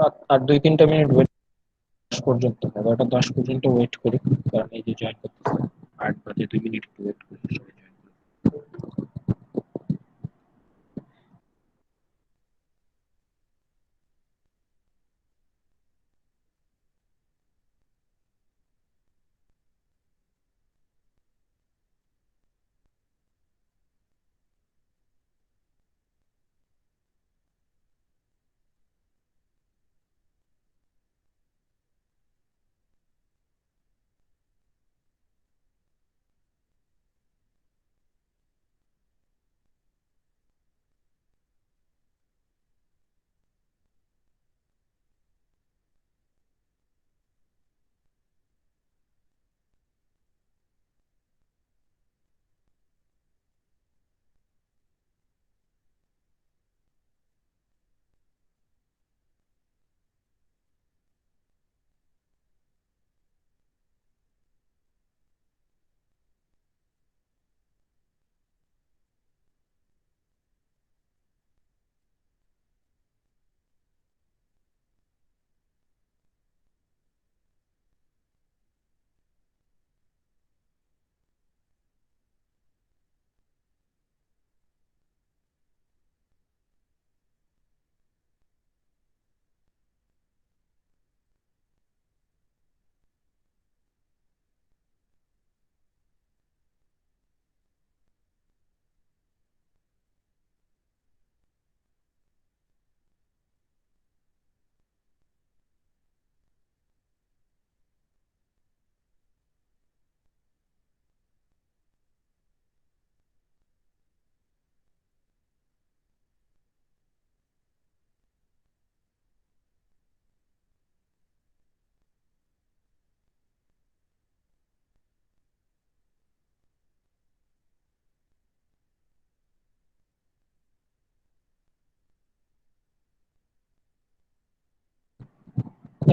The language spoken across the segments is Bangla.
আর আর 2-3টা মিনিট ওয়েট পর্যন্ত, 11টা 10 পর্যন্ত ওয়েট করি, কারণ এই যে জয়েন করতেছি 8 বাজে, 2 মিনিট একটু ওয়েট করি, সবাই join করে।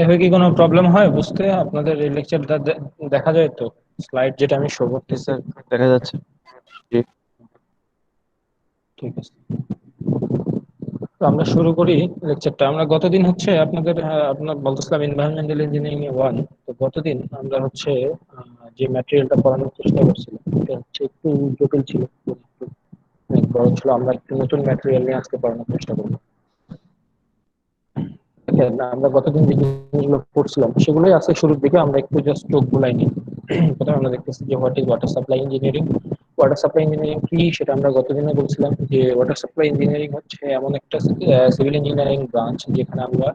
এভাবে কি কোনো প্রবলেম হয় বুঝতে? আপনাদের এই লেকচারটা দেখা যায় তো? স্লাইড যেটা আমি শো করতেছি দেখা যাচ্ছে? জি, ঠিক আছে। তো আমরা শুরু করি লেকচারটা। আমরা গতদিন হচ্ছে আপনাদের আপনার বলতেছিলাম এনভায়রনমেন্টাল ইঞ্জিনিয়ারিং এ 1। তো গতদিন আমরা হচ্ছে যে ম্যাটেরিয়ালটা পড়ানোর চেষ্টা করছিলাম এটা হচ্ছে একটু জটিল ছিল, একটু অনেক বড় ছিল। আমরা একটু নতুন ম্যাটেরিয়াল নিয়ে আজকে পড়ানোর চেষ্টা করবো। দেখেন, আমরা গতদিন যে জিনিসগুলো পড়ছিলাম সেগুলোই আছে শুরুর দিকে, আমরা একটু জাস্ট চোখ বুলাই নিই। প্রথমে আমরা দেখতেছি যে what is water supply engineering. Water supply engineering কি সেটা আমরা গতদিনে বলছিলাম যে ওয়াটার সাপ্লাই ইঞ্জিনিয়ারিং হচ্ছে এমন একটা সিভিল ইঞ্জিনিয়ারিং ব্রাঞ্চ যেখানে আমরা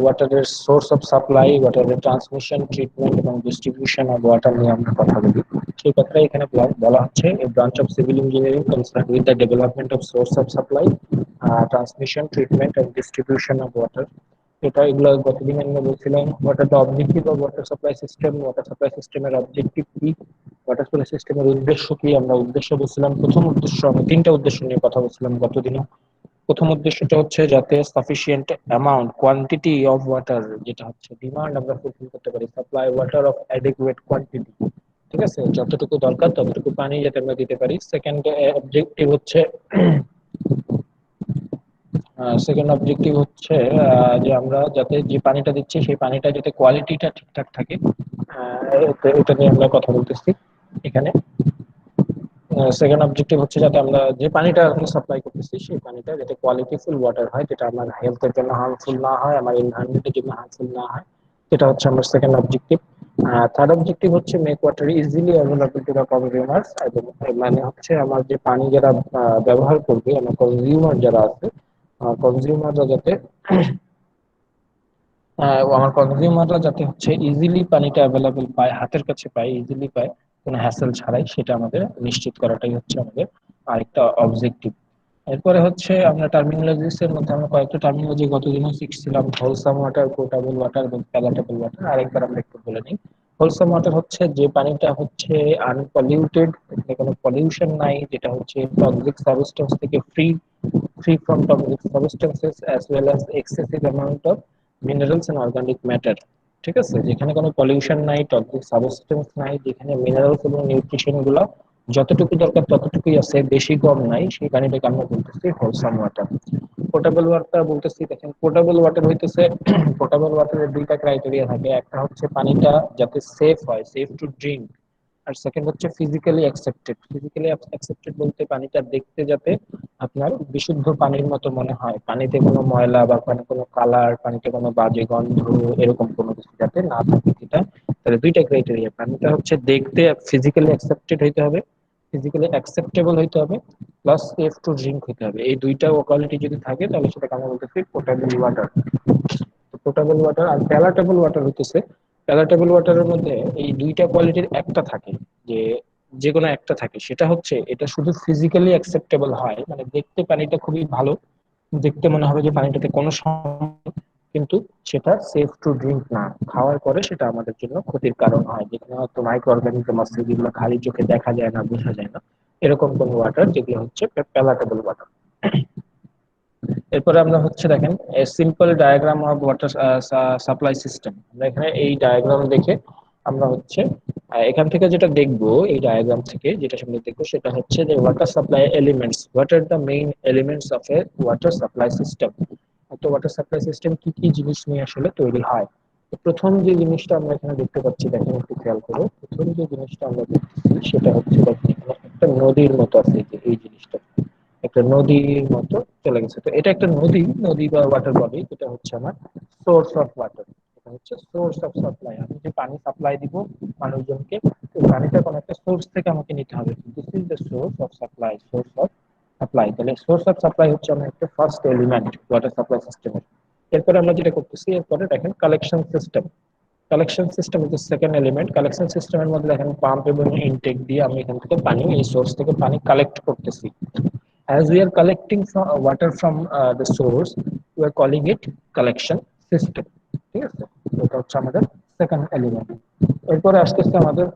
ওয়াটারের সোর্স অফ সাপ্লাই, ওয়াটারের ট্রান্সমিশন, ট্রিটমেন্ট এবং ডিস্ট্রিবিউশন অফ ওয়াটার নিয়ে আমরা কথা বলি। সেই কথাটাই এখানে বলা হচ্ছে, a branch of civil engineering concern with the development of source of supply, transmission, treatment and distribution of water. এটা এগুলো গতদিন আমরা বলছিলাম what are the objective of water supply system, water supply সিস্টেমের অবজেক্টিভ কি, ওয়াটার সাপ্লাই সিস্টেমের উদ্দেশ্য কি। আমরা উদ্দেশ্য বলছিলাম, প্রথম উদ্দেশ্য, আমরা 3টা উদ্দেশ্য নিয়ে কথা বলছিলাম গতদিনে। প্রথম উদ্দেশ্যটা হচ্ছে যাতে sufficient amount, quantity of water, যেটা হচ্ছে ডিমান্ড, আমরা ফুলফিল করতে পারি। Supply water of adequate quantity, ঠিক আছে, যতটুকু দরকার ততটুকু পানি যাতে আমরা দিতে পারি। সেকেন্ড অবজেক্টিভ হচ্ছে সেকেন্ড অবজেক্টিভ হচ্ছে যে আমরা যাতে যে পানিটা দিচ্ছি সেই পানিটা যাতে কোয়ালিটিটা ঠিকঠাক থাকে। এটা নিয়ে আমরা কথা বলতেছি এখানে। সেকেন্ড অবজেক্টিভ হচ্ছে যাতে আমরা যে পানিটা সাপ্লাই করতেছি সেই পানিটা যাতে কোয়ালিটিফুল ওয়াটার হয়, যেটা আমার হেলথের জন্য হার্মফুল না হয়, আমার এনভায়রনমেন্টের জন্য হার্মফুল না হয়। এটা হচ্ছে আমার সেকেন্ড অবজেক্টিভ। থার্ড অবজেক্টিভ হচ্ছে make water easily available to the consumers. মানে হচ্ছে আমার যে পানি যারা ব্যবহার করবে, আমার কনজিউমার যারা আছে, কনজিউমাররা যাতে আমার কনজিউমাররা যাতে হচ্ছে ইজিলি পানিটা অ্যাভেলেবল পায়, হাতের কাছে পায়, ইজিলি পায়, কোনো হ্যাসেল ছাড়াই, সেটা আমাদের নিশ্চিত করাটাই হচ্ছে আমাদের আরেকটা অবজেক্টিভ। এরপরে হচ্ছে আমরা টার্মিনোলজিস এর মধ্যে আমরা কয়েকটা টার্মিনোলজি গতদিনও শিখছিলাম, হোলসাম ওয়াটার, পোর্টেবল ওয়াটার এবং প্যালাটেবল ওয়াটার। আরেকবার আমরা একটু বলে নিই। হোলসাম ওয়াটার হচ্ছে যে পানিটা হচ্ছে আনপলিউটেড, এখানে কোনো পলিউশন নাই, যেটা হচ্ছে টক্সিক সাবস্টেন্স থেকে free, free from toxic substances as well as excessive amount of minerals and organic matter। ঠিক আছে, যেখানে কোনো পলিউশন নাই, টক্সিক সাবস্টেন্স নাই, যেখানে মিনারেলস এবং নিউট্রিশন গুলো যতটুকু দরকার ততটুকুই আছে, বেশি কম নাই, সেই পানিটাকে আমরা বলতেছি হোলসাম ওয়াটার। পোর্টেবল ওয়াটার বলতেছি, দেখেন পোর্টেবল ওয়াটার হইতেছে পোর্টেবল ওয়াটারের দুইটা ক্রাইটেরিয়া থাকে। একটা হচ্ছে পানিটা যাতে সেফ হয়, সেফ টু ড্রিঙ্ক। আর সেকেন্ড হচ্ছে ফিজিক্যালি অ্যাকসেপ্টেড। ফিজিক্যালি অ্যাকসেপ্টেড বলতে পানিটা দেখতে যাতে আপনার বিশুদ্ধ পানির মতো মনে হয়, পানিতে কোনো ময়লা বা পানি কোনো কালার, পানিতে কোনো বাজে গন্ধ, এরকম কোনো কিছু যাতে না থাকে সেটা। তাহলে দুইটা ক্রাইটেরিয়া, পানিটা হচ্ছে দেখতে ফিজিক্যালি অ্যাকসেপ্টেড হইতে হবে, ফিজিক্যালি অ্যাকসেপ্টেবল হইতে হবে, প্লাস সেফ টু ড্রিঙ্ক হইতে হবে। এই দুইটা কোয়ালিটি যদি থাকে তাহলে সেটাকে আমরা বলতেছি পোর্টেবল ওয়াটার। পোর্টেবল ওয়াটার আর প্যালাটেবল ওয়াটার হইতেছে, প্যালাটেবল ওয়াটারের মধ্যে এই দুইটা কোয়ালিটির একটা থাকে, যে যে কোনো একটা থাকে, সেটা হচ্ছে এটা শুধু ফিজিক্যালি অ্যাকসেপ্টেবল হয়, মানে দেখতে পানিটা খুবই ভালো, দেখতে মনে হবে যে পানিটাতে কোনো সমস্যা, কিন্তু সেটা সেফ টু ড্রিঙ্ক না, খাওয়ার পরে সেটা আমাদের জন্য ক্ষতির কারণ হয়, যেখানে হয়তো মাইক্রো অর্গানিজম আছে যেগুলো খালি চোখে দেখা যায় না, বোঝা যায় না, এরকম কোন ওয়াটার যেগুলো হচ্ছে প্যালাটেবল ওয়াটার। এরপরে আমরা হচ্ছে দেখেন simple diagram of water supply system. আমরা এখানে এই ডায়াগ্রাম দেখে আমরা হচ্ছে এখান থেকে যেটা দেখবো, এই ডায়াগ্রাম থেকে যেটা সামনে দেখবো সেটা হচ্ছে যে water supply elements, what are the main elements of a water supply system. তো ওয়াটার সাপ্লাই সিস্টেম কি কি জিনিস নিয়ে আসলে তৈরি হয়। তো প্রথম যে জিনিসটা আমরা এখানে দেখতে পাচ্ছি, দেখেন একটু খেয়াল করে, প্রথম যে জিনিসটা আমরা দেখতেছি সেটা হচ্ছে দেখেন এখানে একটা নদীর মতো আছে, এই যে এই জিনিসটা একটা নদীর মতো চলে গেছে। তো এটা একটা নদী, নদী বা ওয়াটার বডি, এটা হচ্ছে আমার সোর্স অফ ওয়াটার, এটা হচ্ছে সোর্স অফ সাপ্লাই। আমি যে পানি সাপ্লাই দিব মানুষজনকে, তো পানিটা কোন একটা সোর্স থেকে আমাকে নিতে হবে, this is the source of supply, source of supply. তাহলে সোর্স অফ সাপ্লাই হচ্ছে আমার একটা ফার্স্ট এলিমেন্ট ওয়াটার সাপ্লাই সিস্টেমের। এরপরে আমরা যেটা করতেছি, এরপরে দেখেন কালেকশন সিস্টেম। কালেকশন সিস্টেম হচ্ছে সেকেন্ড এলিমেন্ট। কালেকশন সিস্টেমের মধ্যে দেখেন পাম্প এবং ইনটেক দিয়ে আমি এখান থেকে পানি, এই সোর্স থেকে পানি কালেক্ট করতেছি। As we are collecting water from the source, we are calling it collection system। ঠিক আছে, এটা হচ্ছে আমাদের সেকেন্ড এলিমেন্ট। এরপরে আসতেছে আমাদের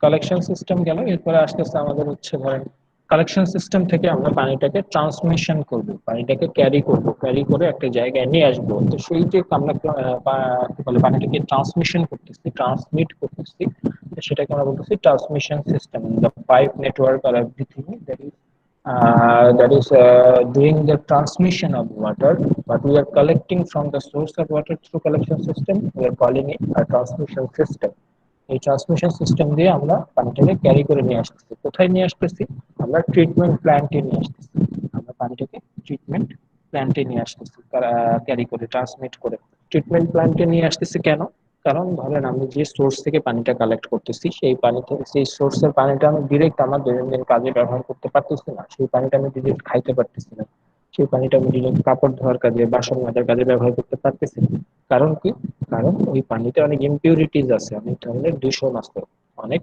কালেকশন সিস্টেম গেল, এরপরে আসতেছে আমাদের হচ্ছে ধরেন কালেকশন সিস্টেম থেকে আমরা পানিটাকে ট্রান্সমিশন করব, পানিটাকে ক্যারি করব, ক্যারি করে একটা জায়গায় নিয়ে আসবো। তো সেই যে আমরা কি বলে পানিটাকে ট্রান্সমিশন করতেছি, ট্রান্সমিট করতেছি, তো সেটাকে আমরা বলতেছি transmission system. The pipe network আর everything that is doing the transmission of water, but we are collecting from the source of water through collection system, we are calling it a transmission system। এই ট্রান্সমিশন সিস্টেম দিয়ে আমরা পানিটাকে ক্যারি করে নিয়ে আসতেছি, কোথায় নিয়ে আসতেছি, আমরা ট্রিটমেন্ট প্ল্যান্টে নিয়ে আসতেছি, আমরা পানিটাকে ট্রিটমেন্ট প্ল্যান্টে নিয়ে আসতেছি, ক্যারি করে ট্রান্সমিট করে। ট্রিটমেন্ট প্ল্যান্টে নিয়ে আসতেছি কেন, কারণ ধরেন আমি যে সোর্স থেকে পানিটা কালেক্ট করতেছি, সেই পানি থেকে, সেই সোর্সের পানিটা আমি ডিরেক্ট আমার দৈনন্দিন কাজে ব্যবহার করতে পারতেছি না, সেই পানিটা আমি ডিরেক্ট খাইতে পারতেছি না, সেই পানিটা আমি ডিরেক্ট কাপড় ধোয়ার কাজে, বাসন মাজার কাজে ব্যবহার করতে পারতেছি না। কারণ কি, কারণ ওই পানিতে অনেক ইমপিউরিটিজ আছে, অনেক ধরনের দূষণ আছে, অনেক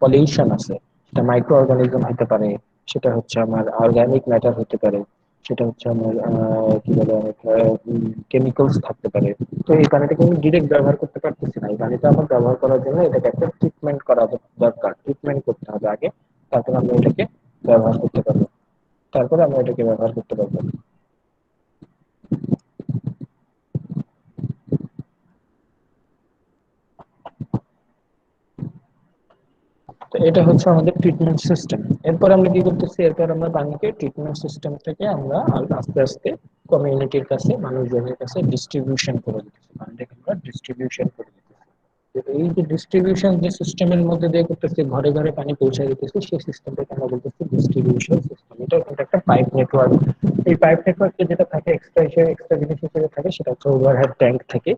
পলিউশন আছে। সেটা মাইক্রো অর্গানিজম হতে পারে, সেটা হচ্ছে আমার অর্গানিক ম্যাটার হতে পারে, সেটা হচ্ছে আমার কি বলে অনেক কেমিক্যালস থাকতে পারে। তো এই পানিটাকে আমি ডিরেক্ট ব্যবহার করতে পারতেছি না, এই পানিটা আমার ব্যবহার করার জন্য এটাকে একটা ট্রিটমেন্ট করা দরকার, ট্রিটমেন্ট করতে হবে আগে, তারপর আমরা এটাকে ব্যবহার করতে পারবো, তারপরে আমরা এটাকে ব্যবহার করতে পারবো। তো এটা হচ্ছে আমাদের ট্রিটমেন্ট সিস্টেম। এরপর আমরা কি করতেছি, এরপর আমরা পানিকে ট্রিটমেন্ট সিস্টেম থেকে আমরা আস্তে আস্তে কমিউনিটির কাছে, মানুষজনের কাছে ডিস্ট্রিবিউশন করে দিতেছি, পানিটাকে আমরা ডিস্ট্রিবিউশন করে দিতেছি। তো এই যে ডিস্ট্রিবিউশন যে সিস্টেমের মধ্যে দিয়ে করতেছি, ঘরে ঘরে পানি পৌঁছে দিতেছি, সেই সিস্টেমটাকে আমরা বলতেছি ডিস্ট্রিবিউশন সিস্টেম। এটা কিন্তু একটা পাইপ নেটওয়ার্ক। এই পাইপ নেটওয়ার্কে যেটা থাকে এক্সট্রা হিসেবে, এক্সট্রা জিনিস হিসেবে থাকে, সেটা হচ্ছে ওভারহেড ট্যাঙ্ক থাকে,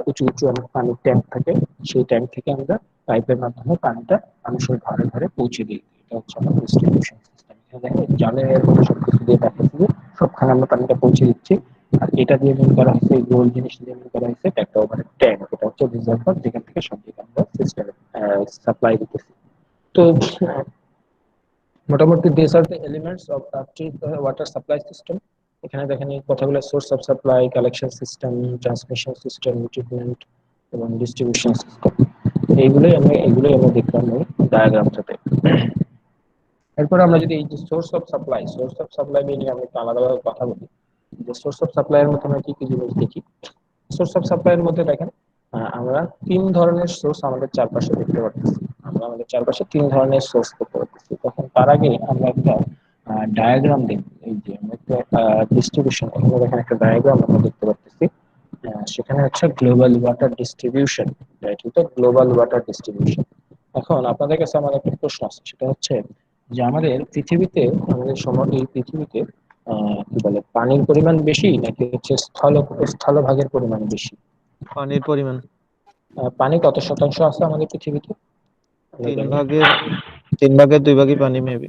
উঁচু উঁচু অনেক পানির ট্যাঙ্ক থাকে। সেই ট্যাঙ্ক থেকে আমরা পাইপের মাধ্যমে পানিটা মানুষের ঘরে ঘরে পৌঁছে দিই, এটা হচ্ছে আমার ডিস্ট্রিবিউশন সিস্টেম। এখানে দেখেন জালের মতো সবকিছু দিয়ে দেখাচ্ছি যে সবখানে আমরা পানিটা পৌঁছে দিচ্ছি। আর এটা দিয়ে মেন করা হয়েছে, এই গোল জিনিস দিয়ে মেন করা হয়েছে, এটা একটা ওভারহেড ট্যাঙ্ক, এটা হচ্ছে রিজার্ভার, যেখান থেকে সব দিকে আমরা সিস্টেমে সাপ্লাই দিতেছি। তো মোটামুটি this are the elements of water supply system. এখানে দেখেন এই কথাগুলো, source of supply, collection system, transmission system, treatment এবং ডিস্ট্রিবিউশন সিস্টেম, এইগুলোই আমরা দেখলাম এই ডায়াগ্রামটাতে। এরপর আমরা যদি এই যে সোর্স অফ সাপ্লাই নিয়ে আমরা একটু আলাদাভাবে কথা বলি, যে সোর্স অফ সাপ্লাই এর মধ্যে আমরা কি কি জিনিস দেখি। সোর্স অফ সাপ্লাই এর মধ্যে দেখেন আমরা তিন ধরনের সোর্স আমাদের চারপাশে দেখতে পাচ্ছি। আমরা আমাদের চারপাশে তিন ধরনের সোর্স দেখতে পাচ্ছি। তখন তার আগে আমরা একটা ডায়াগ্রাম দেখি। এই যে আমরা একটা ডিস্ট্রিবিউশন, আমরা এখানে একটা ডায়াগ্রাম আমরা দেখতে পাচ্ছি। সেখানে হচ্ছে গ্লোবাল ওয়াটার ডিস্ট্রিবিউশন, রাইট? এটা গ্লোবাল ওয়াটার ডিস্ট্রিবিউশন। এখন আপনাদের কাছে আমার একটা প্রশ্ন আছে, সেটা হচ্ছে যে আমাদের পৃথিবীতে, আমাদের এই পৃথিবীতে কি বলে পানির পরিমাণ বেশি নাকি হচ্ছে স্থলভাগের পরিমাণ বেশি? পানির পরিমাণ পানি কত শতাংশ আছে আমাদের পৃথিবীতে আমরা তিন জানি? ভাগের তিন ভাগের দুই ভাগই পানি মেবি,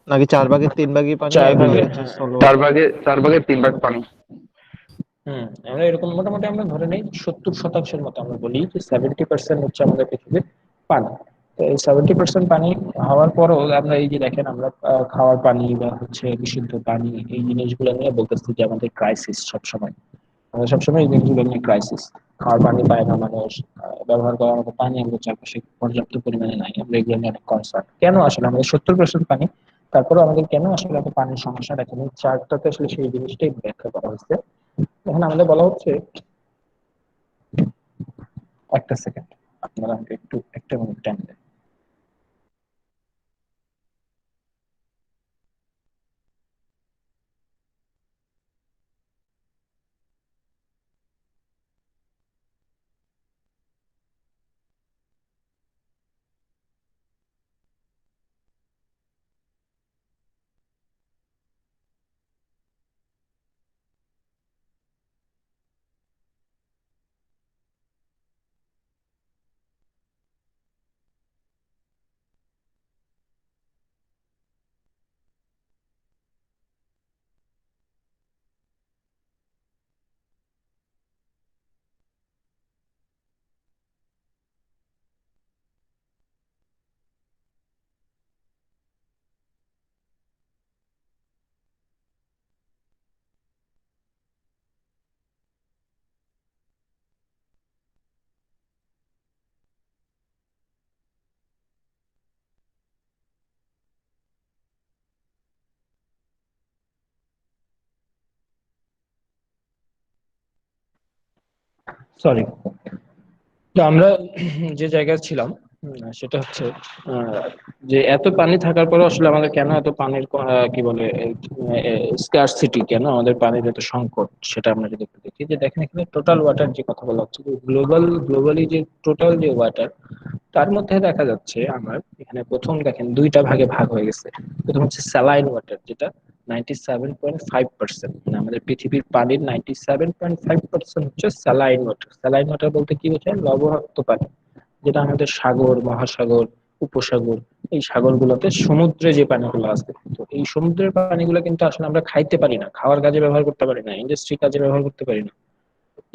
নাকি চার ভাগের তিন ভাগই পানি, চার এক ভাগ ভাগে হচ্ছে স্থল চার ভাগ। ভাগে চার ভাগে তিন ভাগ পানি। আমরা এরকম মোটামুটি আমরা ধরে নেই 70% মতো আমরা বলি যে 70% হচ্ছে আমাদের পৃথিবীর পানি। তো এই 70% পানি হওয়ার পরও আমরা এই যে দেখেন আমরা খাওয়ার পানি বা হচ্ছে বিশুদ্ধ পানি এই জিনিসগুলো নিয়ে বলতেছি যে আমাদের ক্রাইসিস সবসময়। আমরা সবসময় এই জিনিসগুলো নিয়ে ক্রাইসিস। খাওয়ার পানি পায় না মানুষ, ব্যবহার করার মতো পানি আমাদের চারপাশে পর্যাপ্ত পরিমাণে নাই, আমরা এগুলো নিয়ে অনেক কনসার্ন। কেন আসলে আমাদের 70% পানি, তারপরেও আমাদের কেন আসলে এত পানির সমস্যা দেখা যায়, চারটাতে আসলে সেই জিনিসটাই ব্যাখ্যা করা হয়েছে। এখন আমাদের বলা হচ্ছে, একটা সেকেন্ড, আপনারা আমাকে একটু একটা মিনিট টাইম দেন। সরি, তো আমরা যে জায়গায় ছিলাম, সেটা হচ্ছে আহ, যে এত পানি থাকার পরে আসলে আমাদের কেন এত পানির কি বলে স্কারসিটি, কেন আমাদের পানির এত সংকট, সেটা আমরা যদি একটু দেখি। যে দেখেন এখানে টোটাল ওয়াটার যে কথা বলা হচ্ছে, গ্লোবালি যে টোটাল যে ওয়াটার, তার মধ্যে দেখা যাচ্ছে আমার এখানে প্রথম দেখেন দুইটা ভাগে ভাগ হয়ে গেছে। প্রথম হচ্ছে স্যালাইন ওয়াটার, যেটা 97.5%, মানে আমাদের পৃথিবীর পানির 97.5% হচ্ছে স্যালাইন ওয়াটার। স্যালাইন ওয়াটার বলতে কি বোঝায়? লবণাক্ত পানি, যেটা আমাদের সাগর, মহাসাগর, উপসাগর, এই সাগরগুলোতে, সমুদ্রে যে পানিগুলো আছে, তো এই সমুদ্রের পানিগুলো কিন্তু আসলে আমরা খাইতে পারি না, খাওয়ার কাজে ব্যবহার করতে পারি না, ইন্ডাস্ট্রি কাজে ব্যবহার করতে পারি না।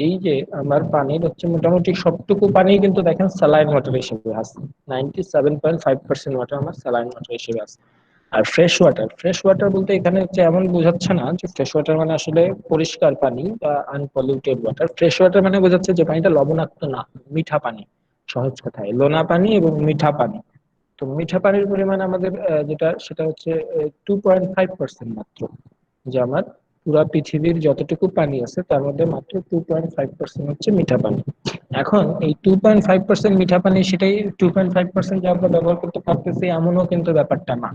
এই যে আমার পানির হচ্ছে মোটামুটি সবটুকু পানি কিন্তু দেখেন স্যালাইন ওয়াটার হিসেবে আছে। 97.5% ওয়াটার আমার স্যালাইন ওয়াটার হিসেবে আছে। আর ফ্রেশ ওয়াটার বলতে এখানে হচ্ছে এমন বোঝাচ্ছে না যে ফ্রেশ ওয়াটার মানে আসলে পরিষ্কার পানি বা আনপলিউটেড ওয়াটার। ফ্রেশ ওয়াটার মানে বোঝাচ্ছে যে পানিটা লবণাক্ত না, মিঠা পানি। সহজ কথায় লোনা পানি এবং মিঠা পানি। তো মিঠা পানির পরিমাণ আমাদের যেটা, সেটা হচ্ছে 2.5% মাত্র। যে আমার পুরা পৃথিবীর যতটুকু পানি আছে তার মধ্যে মাত্র 2.5% হচ্ছে মিঠা পানি। এখন এই 2.5% মিঠা পানি, সেটাই 2.5% যে আমরা ব্যবহার করতে পারতেছি এমনও কিন্তু ব্যাপারটা না।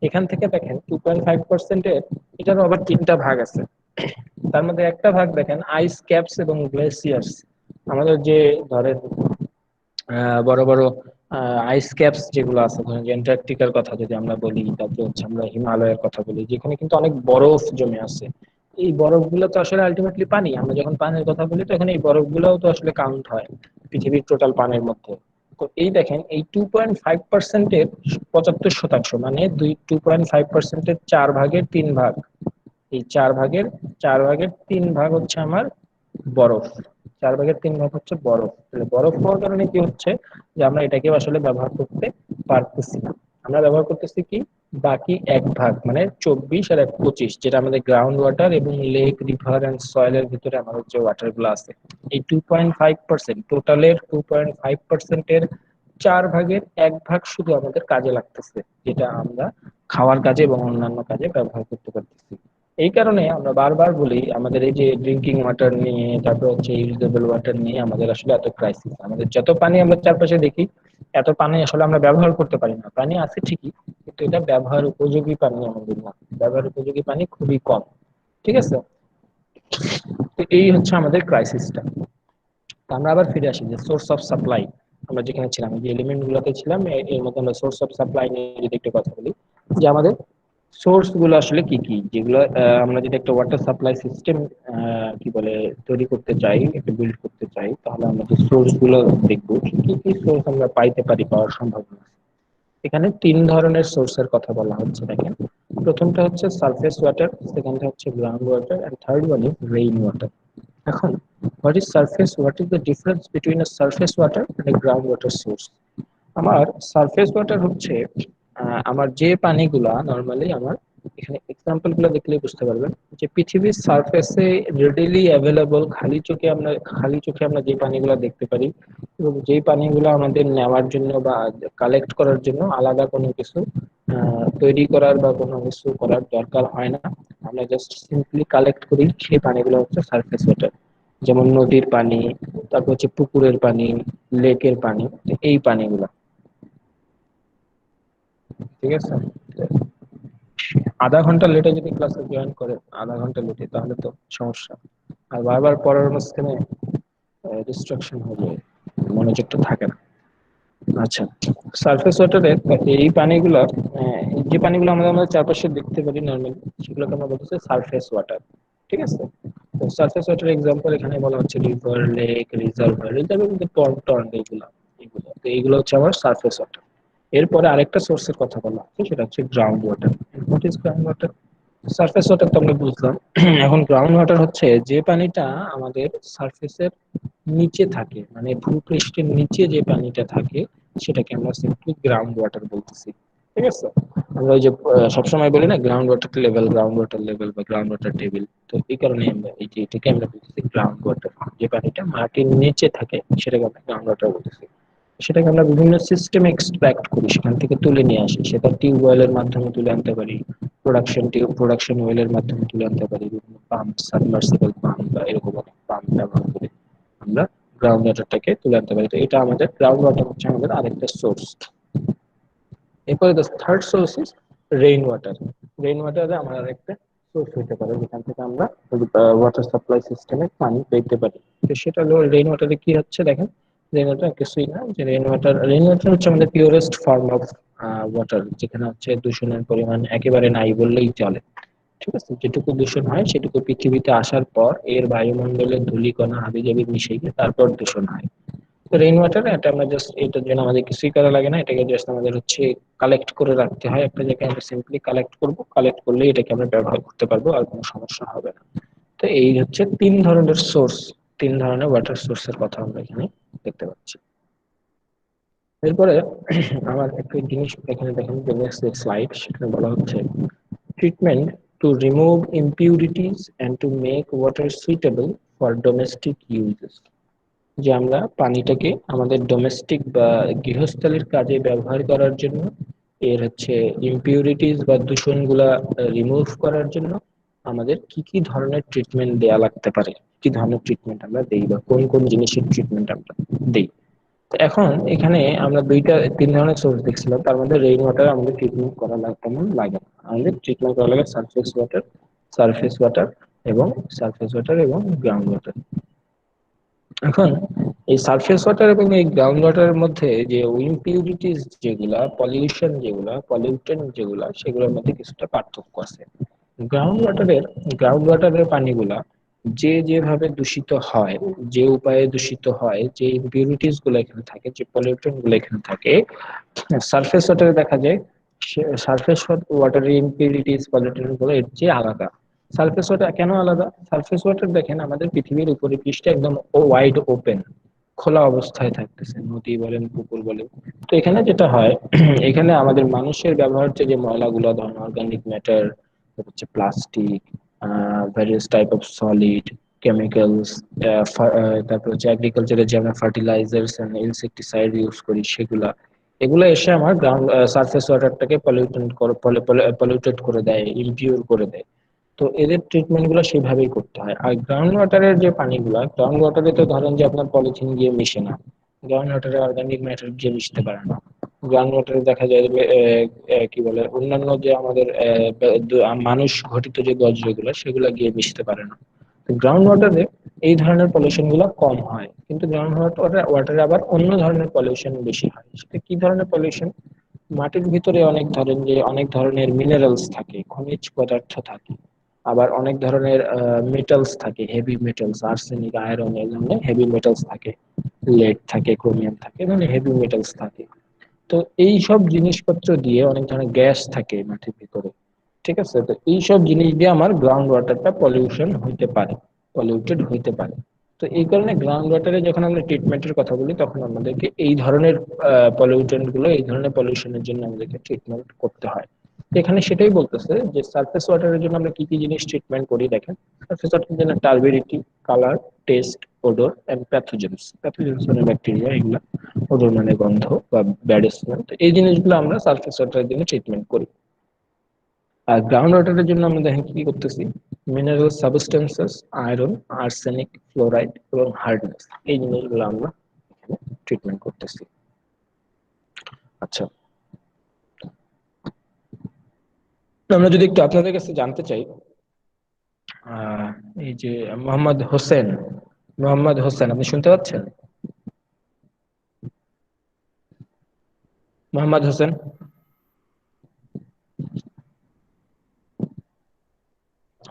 এখান থেকে দেখেন 2.5%-এর এটারও আবার তিনটা ভাগ আছে। তার মধ্যে একটা ভাগ দেখেন আইস ক্যাপস এবং গ্লেসিয়ার্স। আমাদের যে ধরেন বড় বড় আইস ক্যাপস যেগুলো আছে, ধরেন যে অ্যান্টার্কটিকার কথা যদি আমরা বলি, তারপরে হচ্ছে আমরা হিমালয়ের কথা বলি, যেখানে কিন্তু অনেক বরফ জমে আছে। এই বরফগুলো তো আসলে আলটিমেটলি পানি। আমরা যখন পানির কথা বলি তখন এই বরফগুলোও তো আসলে কাউন্ট হয় পৃথিবীর টোটাল পানির মধ্যে। তো এই দেখেন এই 2.5%-এর 75%, মানে 2.5%-এর 4 ভাগের 3 ভাগ, এই 4 ভাগের 3 ভাগ হচ্ছে আমার বরফ। 4 ভাগের 3 ভাগ হচ্ছে বরফ। তাহলে বরফ হওয়ার কারণে কি হচ্ছে, যে আমরা এটাকে আসলে ব্যবহার করতে পারতেছি না। আমরা ব্যবহার করতেছি কি, বাকি 1 ভাগ, মানে 24 আর 1 25, যেটা আমাদের গ্রাউন্ড ওয়াটার এবং লেক, রিভার অ্যান্ড সয়েলের ভিতরে আমাদের যে ওয়াটার গুলো আছে, এই 2.5%, টোটালের 2.5%-এর 4 ভাগের 1 ভাগ শুধু আমাদের কাজে লাগতেছে, যেটা আমরা খাওয়ার কাজে এবং অন্যান্য কাজে ব্যবহার করতে পারতেছি। এই কারণে আমরা বারবার বলি আমাদের এই যে ড্রিঙ্কিং ওয়াটার নিয়ে, তারপর হচ্ছে ইউজেবল ওয়াটার নিয়ে আমাদের আসলে এত ক্রাইসিস। আমাদের যত পানি আমরা চারপাশে দেখি, এত পানি আসলে আমরা ব্যবহার করতে পারি না। পানি আছে ঠিকই, কিন্তু এটা ব্যবহার উপযোগী পানি আমাদের না। ব্যবহার উপযোগী পানি খুবই কম। ঠিক আছে, তো এই হচ্ছে আমাদের ক্রাইসিসটা। আমরা আবার ফিরে আসি যে সোর্স অফ সাপ্লাই। আমরা যেখানে ছিলাম, যে এলিমেন্ট গুলোতে ছিলাম, এর মধ্যে আমরা সোর্স অফ সাপ্লাই নিয়ে যদি একটু কথা বলি, যে আমাদের সোর্স গুলো আসলে কি কি, যেগুলো আমরা যদি একটা ওয়াটার সাপ্লাই সিস্টেম কি বলে তৈরি করতে চাই, একটা বিল্ড করতে চাই, তাহলে আমরা যে সোর্স গুলো দেখবো, কি কি সোর্স আমরা পাইতে পারি, পাওয়ার সম্ভাবনা আছে। এখানে তিন ধরনের সোর্সের কথা বলা হচ্ছে, দেখেন। প্রথমটা হচ্ছে সারফেস ওয়াটার, সেকেন্ডটা হচ্ছে ground water, and third one is rain water. এখন what is surface, what is the difference between a surface water and a ground water source? আমার সারফেস ওয়াটার হচ্ছে আমার যে পানিগুলা নরমালি আমার, এখানে এক্সাম্পল গুলো দেখলেই বুঝতে পারবেন, যে পৃথিবীর সারফেসে রেডিলি অ্যাভেলেবল, খালি চোখে আমরা যে পানিগুলো দেখতে পারি, এবং যেই পানিগুলো আমাদের নেওয়ার জন্য বা কালেক্ট করার জন্য আলাদা কোনো কিছু তৈরি করার বা কোনো কিছু করার দরকার হয় না, আমরা জাস্ট সিম্পলি কালেক্ট করি, সেই পানিগুলো হচ্ছে সারফেস ওয়াটার। যেমন নদীর পানি, তারপর হচ্ছে পুকুরের পানি, লেকের পানি, তো এই পানিগুলা। ঠিক আছে, আধা ঘন্টা লেটে যদি ক্লাসে জয়েন করে, আধা ঘন্টা লেটে, তাহলে তো সমস্যা। আর বারবার পড়ার মাঝখানে ডিস্ট্রাকশন হয়ে যায়, মনোযোগটা থাকে না। আচ্ছা, সারফেস ওয়াটারের এই পানিগুলো, যে পানিগুলো আমরা আমাদের চারপাশে দেখতে পারি নর্মালি, সেগুলোকে আমরা বলতেছি সারফেস ওয়াটার। ঠিক আছে, তো সারফেস ওয়াটার এক্সাম্পল এখানে বলা হচ্ছে রিভার, লেক, রিজার্ভার, রিজার্ভার কিন্তু টর্ন টর্ন এগুলো, এগুলো তো এইগুলো হচ্ছে আমার সারফেস ওয়াটার। এরপরে আরেকটা সোর্সের কথা বলা হচ্ছে, সেটা হচ্ছে ground water. What is ground water? Surface water তো আমরা বুঝলাম। এখন গ্রাউন্ড ওয়াটার হচ্ছে যে পানিটা আমাদের সারফেসের নিচে থাকে, মানে ভূপৃষ্ঠের নিচে যে পানিটা থাকে, সেটাকে আমরা সিম্পলি গ্রাউন্ড ওয়াটার বলতেছি। ঠিক আছে, আমরা ওই যে সবসময় বলি না, গ্রাউন্ড ওয়াটার লেভেল বা গ্রাউন্ড ওয়াটার টেবিল, তো এই কারণে আমরা এই যে এটাকে আমরা বলতেছি গ্রাউন্ড ওয়াটার। যে পানিটা মাটির নিচে থাকে সেটাকে আমরা গ্রাউন্ড ওয়াটার বলতেছি। সেটাকে আমরা বিভিন্ন সিস্টেমে এক্সট্রাক্ট করি, সেখান থেকে তুলে নিয়ে আসি, সেটা টিউবওয়েলের মাধ্যমে তুলে আনতে পারি, প্রোডাকশন ওয়েলের মাধ্যমে তুলে আনতে পারি, বিভিন্ন পাম্প, সাবমার্সিবল পাম্প বা এরকম অনেক পাম্প ব্যবহার করে আমরা গ্রাউন্ড ওয়াটারটাকে তুলে আনতে পারি। তো এটা আমাদের গ্রাউন্ড ওয়াটার হচ্ছে আমাদের আরেকটা সোর্স। এরপরে the third source is rain water. Rain ওয়াটারে আমার আরেকটা সোর্স হতে পারে, যেখান থেকে আমরা ওয়াটার সাপ্লাই সিস্টেমে পানি পেতে পারি। তো সেটা হলো রেইন ওয়াটারে কি হচ্ছে, দেখেন। রেইন ওয়াটার কিছুই না, যে রেইন ওয়াটার হচ্ছে আমাদের পিওরেস্ট ফর্ম অফ ওয়াটার, যেখানে হচ্ছে দূষণের পরিমাণ একেবারে নাই বললেই চলে। ঠিক আছে, যেটুকু দূষণ হয় সেটুকু পৃথিবীতে আসার পর এর বায়ুমণ্ডলের ধূলিকণা হাবিজাবি মিশে গিয়ে তারপর দূষণ হয়। রেইন ওয়াটার, এটা আমরা জাস্ট, এটার জন্য আমাদের কিছুই করা লাগে না, এটাকে জাস্ট আমাদের হচ্ছে কালেক্ট করে রাখতে হয় একটা জায়গায়। আমরা সিম্পলি কালেক্ট করব, কালেক্ট করলে এটাকে আমরা ব্যবহার করতে পারবো, আর কোনো সমস্যা হবে না। তো এই হচ্ছে তিন ধরনের সোর্স, তিন ধরনের ওয়াটার সোর্সের কথা আমরা এখানে দেখতে পাচ্ছি। এরপরে আমার একটা জিনিস এখানে দেখেন, যে নেক্সট স্লাইড, সেখানে বলা হচ্ছে treatment to remove impurities and to make water suitable for domestic uses. যে আমরা পানিটাকে আমাদের ডোমেস্টিক বা গৃহস্থালির কাজে ব্যবহার করার জন্য, এর হচ্ছে ইমপিউরিটিস বা দূষণগুলা রিমুভ করার জন্য আমাদের কি কি ধরনের ট্রিটমেন্ট দেয়া লাগতে পারে, কি ধরনের ট্রিটমেন্ট আমরা দেই, বা কোন কোন জিনিসের ট্রিটমেন্ট আমরা দেই। তো এখন এখানে আমরা তিন ধরনের সোর্স দেখছিলাম, তার মধ্যে রেইন ওয়াটার আমাদের ট্রিটমেন্ট করা তেমন লাগে না। আমাদের ট্রিটমেন্ট করা লাগে সারফেস ওয়াটার এবং গ্রাউন্ড ওয়াটার। এখন এই সারফেস ওয়াটার এবং এই গ্রাউন্ড ওয়াটারের মধ্যে যে ইমপিউরিটিস যেগুলা, পলিউটেন্ট যেগুলা, সেগুলোর মধ্যে কিছুটা পার্থক্য আছে। গ্রাউন্ড ওয়াটারের গ্রাউন্ড ওয়াটারের পানিগুলা যে যেভাবে দূষিত হয়, যে উপায়ে দূষিত হয়, যে ইমপিউরিটিস গুলো এখানে থাকে, যে পলিউটেন্ট গুলো এখানে থাকে, সারফেস ওয়াটারে দেখা যায় সারফেস ওয়াটারের ইমপিউরিটিস, পলিউটেন্ট গুলো এর চেয়ে আলাদা। সারফেস ওয়াটার কেন আলাদা? সারফেস ওয়াটার দেখেন আমাদের পৃথিবীর উপরে পৃষ্ঠে একদম ওয়াইড ওপেন, খোলা অবস্থায় থাকতেছে, নদী বলেন, পুকুর বলেন। তো এখানে যেটা হয়, এখানে আমাদের মানুষের ব্যবহার্য যে ময়লাগুলো, ধরেন অর্গানিক ম্যাটার, হচ্ছে plastic, various type of solid, chemicals, তারপর হচ্ছে এগ্রিকালচারে যে আমরা ফার্টিলাইজার্স এন্ড ইনসেক্টিসাইড ইউজ করি সেগুলা, এগুলো এসে আমার গ্রাউন্ড সারফেস ওয়াটারটাকে পলিউটেড করে দেয়, ইমপিউর করে দেয়। তো তো এদের ট্রিটমেন্ট গুলো সেভাবেই করতে হয়। আর গ্রাউন্ড ওয়াটারের যে পানিগুলা, গ্রাউন্ড ওয়াটারে তো ধরেন যে আপনার পলিথিন গিয়ে মিশে না, গ্রাউন্ড ওয়াটারে অর্গানিক ম্যাটার গিয়ে মিশতে পারে না। গ্রাউন্ড ওয়াটারে দেখা যায় যে, কি বলে, অন্যান্য যে আমাদের মানুষ ঘটিত যে বর্জ্যগুলো সেগুলো গিয়ে মিশতে পারে না। গ্রাউন্ড ওয়াটারে এই ধরনের পলিউশন গুলো কম হয়, কিন্তু গ্রাউন্ড ওয়াটারে আবার অন্য ধরনের পলিউশন বেশি হয়। সেটা কি ধরনের পলিউশন? মাটির ভিতরে অনেক ধরনের মিনারেলস থাকে, খনিজ পদার্থ থাকে। আবার অনেক ধরনের মেটালস থাকে, হেভি মেটালস, আর্সেনিক, আয়রন, এই ধরনের হেভি মেটালস থাকে। লেড থাকে, ক্রোমিয়াম থাকে, এই ধরনের হেভি মেটালস থাকে। তো এই সব জিনিসপত্র দিয়ে অনেক ধরনের গ্যাস থাকে মাটির ভিতরে। ঠিক আছে, তো এই সব জিনিস দিয়ে আমার গ্রাউন্ড ওয়াটারটা পলিউশন হইতে পারে, পলিউটেড হইতে পারে। তো এই কারণে গ্রাউন্ড ওয়াটারে যখন আমরা ট্রিটমেন্টের কথা বলি, তখন আমাদেরকে এই ধরনের পলিউটেন্ট গুলো, এই ধরনের পলিউশনের জন্য আমাদেরকে ট্রিটমেন্ট করতে হয়। তো এখানে সেটাই বলতেছে যে সারফেস ওয়াটারের জন্য আমরা কি কি জিনিস ট্রিটমেন্ট করি দেখেন। সারফেস ওয়াটারের জন্য turbidity, colour, taste, odour and pathogens. Pathogens মানে ব্যাকটেরিয়া, এগুলা। ওডোর মানে গন্ধ বা ব্যাড স্মেল। তো এই জিনিসগুলো আমরা সারফেস ওয়াটারের জন্য ট্রিটমেন্ট করি। আর গ্রাউন্ড ওয়াটারের জন্য আমরা দেখেন কি কি করতেছি। Mineral substances, iron, arsenic, fluoride এবং হার্ডনেস, এই জিনিসগুলো আমরা এখানে ট্রিটমেন্ট করতেছি। আচ্ছা, আমরা যদি একটু আপনাদের কাছে জানতে চাই, আহ, এই যে মোহাম্মদ হোসেন, মোহাম্মদ হোসেন, আপনি শুনতে পাচ্ছেন? মোহাম্মদ হোসেন।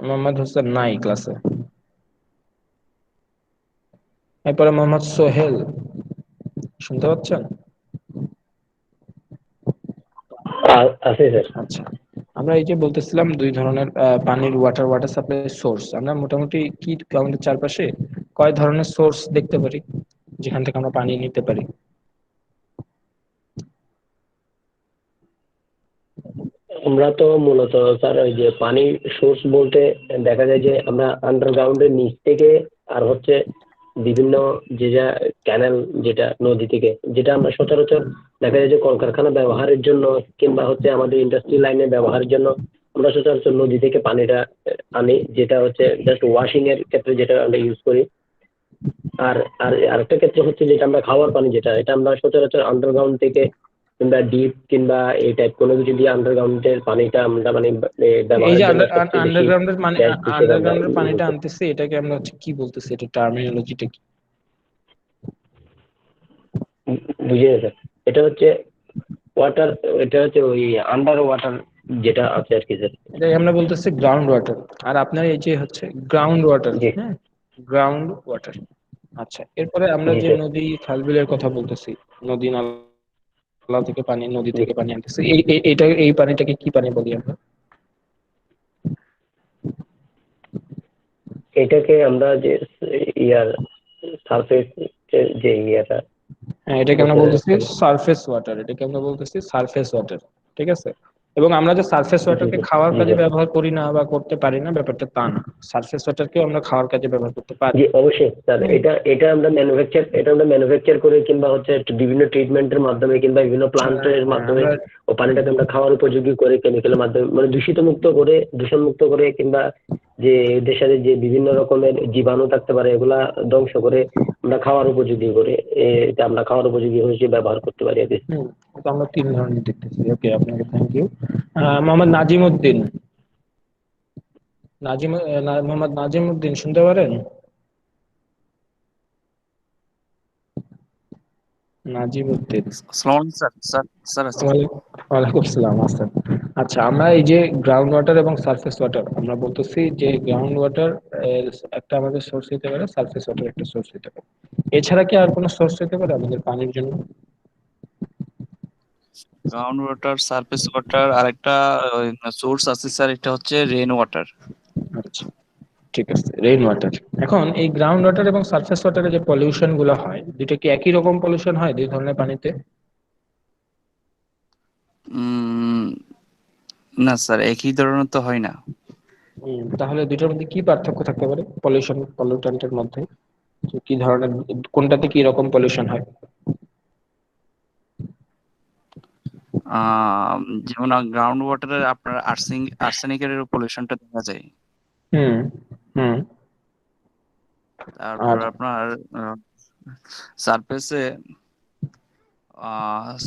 মোহাম্মদ হোসেন নাই ক্লাসে। এরপরে মোহাম্মদ সোহেল, শুনতে পাচ্ছেন? আছে স্যার। আচ্ছা, আমরা এই যে বলতেছিলাম দুই ধরনের পানির ওয়াটার ওয়াটার সাপ্লাই সোর্স, আমরা মোটামুটি কি আমাদের চারপাশে কয় ধরনের সোর্স দেখতে পারি যেখান থেকে আমরা পানি নিতে পারি? আমরা তো মূলত স্যার ওই যে পানি সোর্স বলতে দেখা যায় যে আমরা আন্ডারগ্রাউন্ডের নিচ থেকে, আর হচ্ছে বিভিন্ন যে যা ক্যানেল, যেটা নদী থেকে, যেটা আমরা সচরাচর দেখা যায় যে কলকারখানা ব্যবহারের জন্য কিংবা হচ্ছে আমাদের ইন্ডাস্ট্রি লাইনে ব্যবহারের জন্য আমরা সচরাচর নদী থেকে পানিটা আনি, যেটা হচ্ছে জাস্ট ওয়াশিং এর ক্ষেত্রে যেটা আমরা ইউজ করি। আর আর আরেকটা ক্ষেত্রে হচ্ছে যেটা আমরা খাওয়ার পানি, যেটা এটা আমরা সচরাচর আন্ডারগ্রাউন্ড থেকে কিংবা ডিপ কিংবা এই টাইপ কোনো কিছু দিয়ে আন্ডারগ্রাউন্ডের পানিটা আমরা মানে এই যে ব্যবহারের জন্য সবচেয়ে বেশি আন্ডারগ্রাউন্ডের মানে বেস্ট হিসেবে আমরা আন্ডারগ্রাউন্ডের মনে পানিটা করি। আনতেছি, এটাকে আমরা হচ্ছে কি বলতেছি, এটা টার্মিনোলজিটা কি? বুঝিয়ে স্যার, এটা হচ্ছে ওয়াটার, এটা হচ্ছে ওই আন্ডার ওয়াটার যেটা আছে আর কি স্যার। এটাকে আমরা বলতেছি গ্রাউন্ড ওয়াটার। আর আপনার এই যে হচ্ছে গ্রাউন্ড ওয়াটার, জি। হ্যাঁ, গ্রাউন্ড ওয়াটার। আচ্ছা, এরপরে আমরা জি যে স্যার। নদী খাল বিলের কথা বলতেছি, নদী নালা থেকে পানি, নদী জি। থেকে পানি আনতেছি, এই পানিটাকে কি পানি বলি আমরা? এটাকে আমরা যে ইয়ার সারফেস যে ইয়াটা হ্যাঁ, এটাকে আমরা বলতে বলতেছি চাচ্ছেন। সারফেস ওয়াটার, এটাকে আমরা বলতেছি সারফেস ওয়াটার। ঠিক আছে, এবং আমরা যে সারফেস জি ওয়াটারকে স্যার। খাওয়ার জি কাজে স্যার। ব্যবহার করি না বা করতে পারি না, ব্যাপারটা তা না। সারফেস ওয়াটারকেও আমরা খাওয়ার কাজে ব্যবহার করতে পারি। জি অবশ্যই স্যার, হ্যাঁ, এটা এটা আমরা ম্যানুফ্যাকচার করে কিংবা হচ্ছে একটু বিভিন্ন ট্রিটমেন্টের মাধ্যমে কিংবা বিভিন্ন প্লান্টের হ্যাঁ, মাধ্যমে আমরা ও পানিটাকে আমরা খাওয়ার উপযোগী করে, কেমিক্যালের মাধ্যমে মানে দূষিত মুক্ত করে, দূষণ মুক্ত করে, কিংবা যে দেশের যে বিভিন্ন রকমের জীবাণু থাকতে পারে এগুলা ধ্বংস করে আমরা খাওয়ার উপযোগী করে, এটা আমরা খাওয়ার উপযোগী হিসেবে ব্যবহার করতে পারি আর কি। হম, এটা আমরা তিন ধরনের দেখতেছি। ওকে, আপনাকে থ্যাংক ইউ। মোহাম্মদ নাজিম উদ্দিন, মোহাম্মদ নাজিম উদ্দিন, শুনতে পারেন? নাজিম উদ্দিন। আসসালামু আলাইকুম স্যার। স্যার আছি। ওয়ালাইকুম আসসালাম, আচ্ছা। আচ্ছা, আমরা এই যে গ্রাউন্ড ওয়াটার এবং সারফেস ওয়াটার, আমরা বলতেছি যে গ্রাউন্ড ওয়াটার একটা আমাদের সোর্স হতে পারে, সারফেস ওয়াটার একটা সোর্স হতে পারে। এছাড়া কি আর কোনো সোর্স হতে পারে আমাদের পানির জন্য? গ্রাউন্ড ওয়াটার, সারফেস ওয়াটার, আর একটা সোর্স আছে স্যার, এটা হচ্ছে রেন ওয়াটার। আচ্ছা, ঠিক আছে, রেইন ওয়াটার। এখন এই গ্রাউন্ড ওয়াটার এবং সারফেস ওয়াটারে যে পলিউশন গুলো হয়, দুটো কি একই রকম পলিউশন হয় দুই ধরনের পানিতে? উম না স্যার, একই ধরনের তো হয় না। তাহলে দুইটার মধ্যে কি পার্থক্য থাকতে পারে পলিউশন পলিউট্যান্টের মধ্যে? যে কি ধরনের, কোনটাতে কি রকম পলিউশন হয়? যেমন গ্রাউন্ড ওয়াটারে আপনার আর্সেনিকের পলিউশনটা দেখা যায়। হুম হুম। তারপর আর আপনার সারফেসে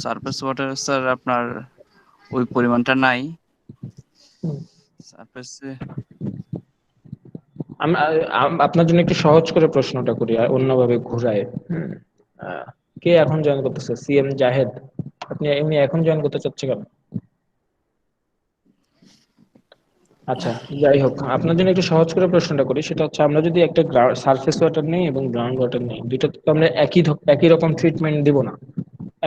সারফেস ওয়াটার স্যার আপনার ওই পরিমাণটা নাই সারফেসে। আপনার জন্য একটু সহজ করে প্রশ্নটা করি আর অন্যভাবে ঘুরায়। হুম। আহ, কে এখন জয়েন করতেছে? সিএম জাহেদ। আপনি এমনি এখন জয়েন করতে চাচ্ছে কেন? আচ্ছা, যাই হোক, আপনার জন্য একটু সহজ করে প্রশ্নটা করি। সেটা হচ্ছে, আমরা যদি একটা সারফেস ওয়াটার নেই এবং গ্রাউন্ড ওয়াটার নেই, দুইটা তো আমরা একই রকম ট্রিটমেন্ট দিব না।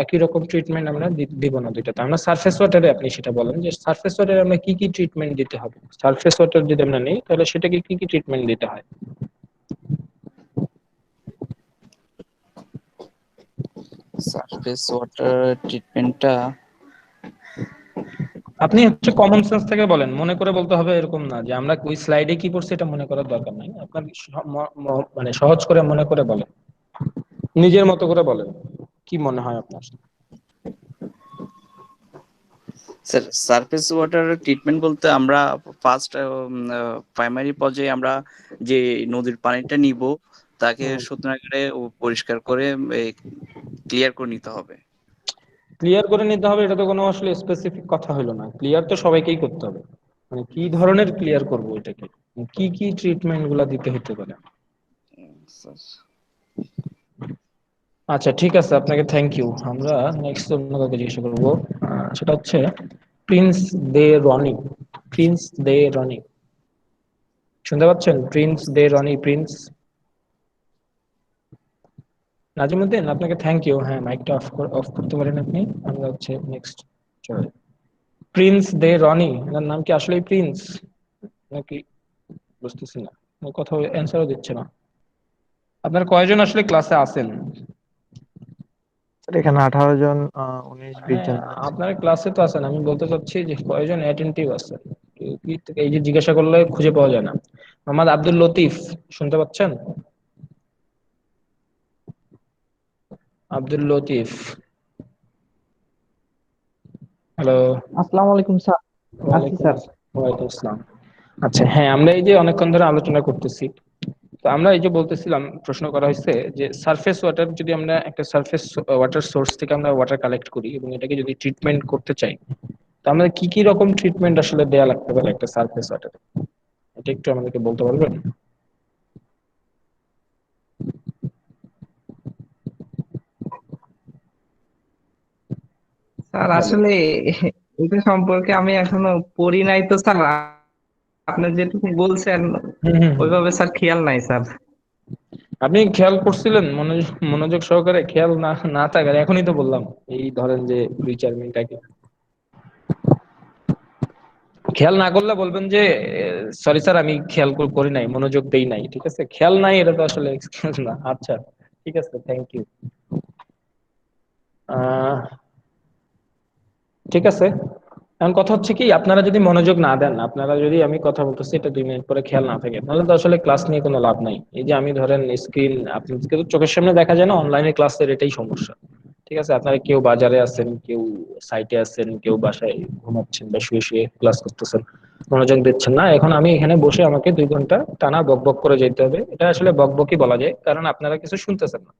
একই রকম ট্রিটমেন্ট আমরা দিব না দুইটাতে। আমরা সারফেস ওয়াটারে, আপনি সেটা বলেন যে সারফেস ওয়াটারে আমরা কি কি ট্রিটমেন্ট দিতে হবে। সারফেস ওয়াটার যদি আমরা নেই তাহলে সেটাকে কি কি ট্রিটমেন্ট দিতে হয়? সারফেস ওয়াটার ট্রিটমেন্টটা আপনি হচ্ছে কমন সেন্স থেকে বলেন, মনে করে বলতে হবে এরকম না যে আমরা ওই স্লাইডে কি পড়ছি এটা মনে করার দরকার নাই। আপনার মানে সহজ করে মনে করে বলেন, নিজের মতো করে বলেন, কি মনে হয় আপনার? স্যার সারফেস ওয়াটার ট্রিটমেন্ট বলতে আমরা ফার্স্ট প্রাইমারি পর্যায়ে আমরা যে নদীর পানিটা নিব তাকে হুম। শুকনো ও পরিষ্কার করে ক্লিয়ার করে নিতে হবে। ক্লিয়ার করে নিতে হবে, এটা তো কোনো আসলে স্পেসিফিক কথা হলো না। ক্লিয়ার তো সবাইকেই করতে হবে, মানে কি ধরনের ক্লিয়ার করব এটাকে, কি কি ট্রিটমেন্ট গুলা দিতে হতে পারে? স্যার আচ্ছা ঠিক আছে, আপনাকে থ্যাংক ইউ। আমরা নেক্সট অন্য কাউকে জিজ্ঞাসা করবো। সেটা হচ্ছে প্রিন্স দে রনি। প্রিন্স দে রনি, শুনতে পাচ্ছেন? প্রিন্স দে রনি, প্রিন্স নাজিমুদ্দিন, আপনাকে থ্যাংক ইউ। হ্যাঁ, মাইকটা অফ করতে পারেন আপনি। আমরা হচ্ছে নেক্সট চলে। প্রিন্স দে রনি, এনার নাম কি আসলেই প্রিন্স নাকি? বুঝতেছি না, ও কথা অ্যান্সারও দিচ্ছে না। আপনার কয়জন আসলে ক্লাসে আছেন? স্যার এখানে 18 জন, 19-20 হ্যাঁ, জন আছে। আপনার ক্লাসে তো আছেন, আমি বলতে চাচ্ছি যে কয়জন অ্যাটেন্টিভ আছেন। এই যে জিজ্ঞাসা করলে খুঁজে পাওয়া যায় না। মোহাম্মদ আব্দুল লতিফ, শুনতে পাচ্ছেন? আব্দুল লতিফ, হ্যালো। আসসালামু আলাইকুম স্যার। আছি ওয়ালাইকুম স্যার। আসসালাম। ওয়ালাইকুম আসসালাম। আচ্ছা, হ্যাঁ, আমরা এই যে অনেকক্ষণ ধরে আলোচনা করতেছি, তো আমরা এই যে বলতেছিলাম, প্রশ্ন করা হয়েছে যে সারফেস ওয়াটার, যদি আমরা একটা সারফেস ওয়াটার সোর্স থেকে আমরা ওয়াটার কালেক্ট করি এবং এটাকে যদি ট্রিটমেন্ট করতে চাই, তো আমাদের কি কি রকম ট্রিটমেন্ট আসলে দেয়া লাগতে পারে একটা সারফেস ওয়াটার? এটা একটু আমাদেরকে বলতে পারবেন? Sir hello. আসলে এটা সম্পর্কে আমি এখনো পড়ি নাই তো স্যার। আপনি যেটুকু বলছেন হুম হুম হুম। ওইভাবে স্যার খেয়াল নাই স্যার। আপনি খেয়াল করছিলেন মনোযোগ মনোযোগ সহকারে? খেয়াল না না থাকার এখনই তো বললাম, এই ধরেন যে 2-4 মিনিট আগে। খেয়াল না করলে বলবেন যে সরি স্যার, আমি খেয়াল করি নাই, মনোযোগ দেই নাই। ঠিক আছে, খেয়াল নাই এটা তো আসলে এক্সকিউজ না। আচ্ছা ঠিক আছে, থ্যাংক ইউ। আহ ঠিক আছে, এখন কথা হচ্ছে কি, আপনারা যদি মনোযোগ না দেন, আপনারা যদি আমি কথা বলতেছি এটা 2 মিনিট পরে খেয়াল না থাকে, তাহলে তো আসলে ক্লাস নিয়ে কোনো লাভ নাই। এই যে আমি ধরেন স্ক্রিন আপনাদেরকে তো চোখের সামনে দেখা যায় না, অনলাইনে ক্লাসের এটাই সমস্যা। ঠিক আছে, আপনারা কেউ বাজারে আছেন, কেউ সাইটে আছেন, কেউ বাসায় ঘুমাচ্ছেন বা শুয়ে শুয়ে ক্লাস করতেছেন, মনোযোগ দিচ্ছেন না। এখন আমি এখানে বসে আমাকে 2 ঘন্টা টানা বক বক করে যেতে হবে, এটা আসলে বকবকই বলা যায়, কারণ আপনারা কিছু শুনতেছেন না।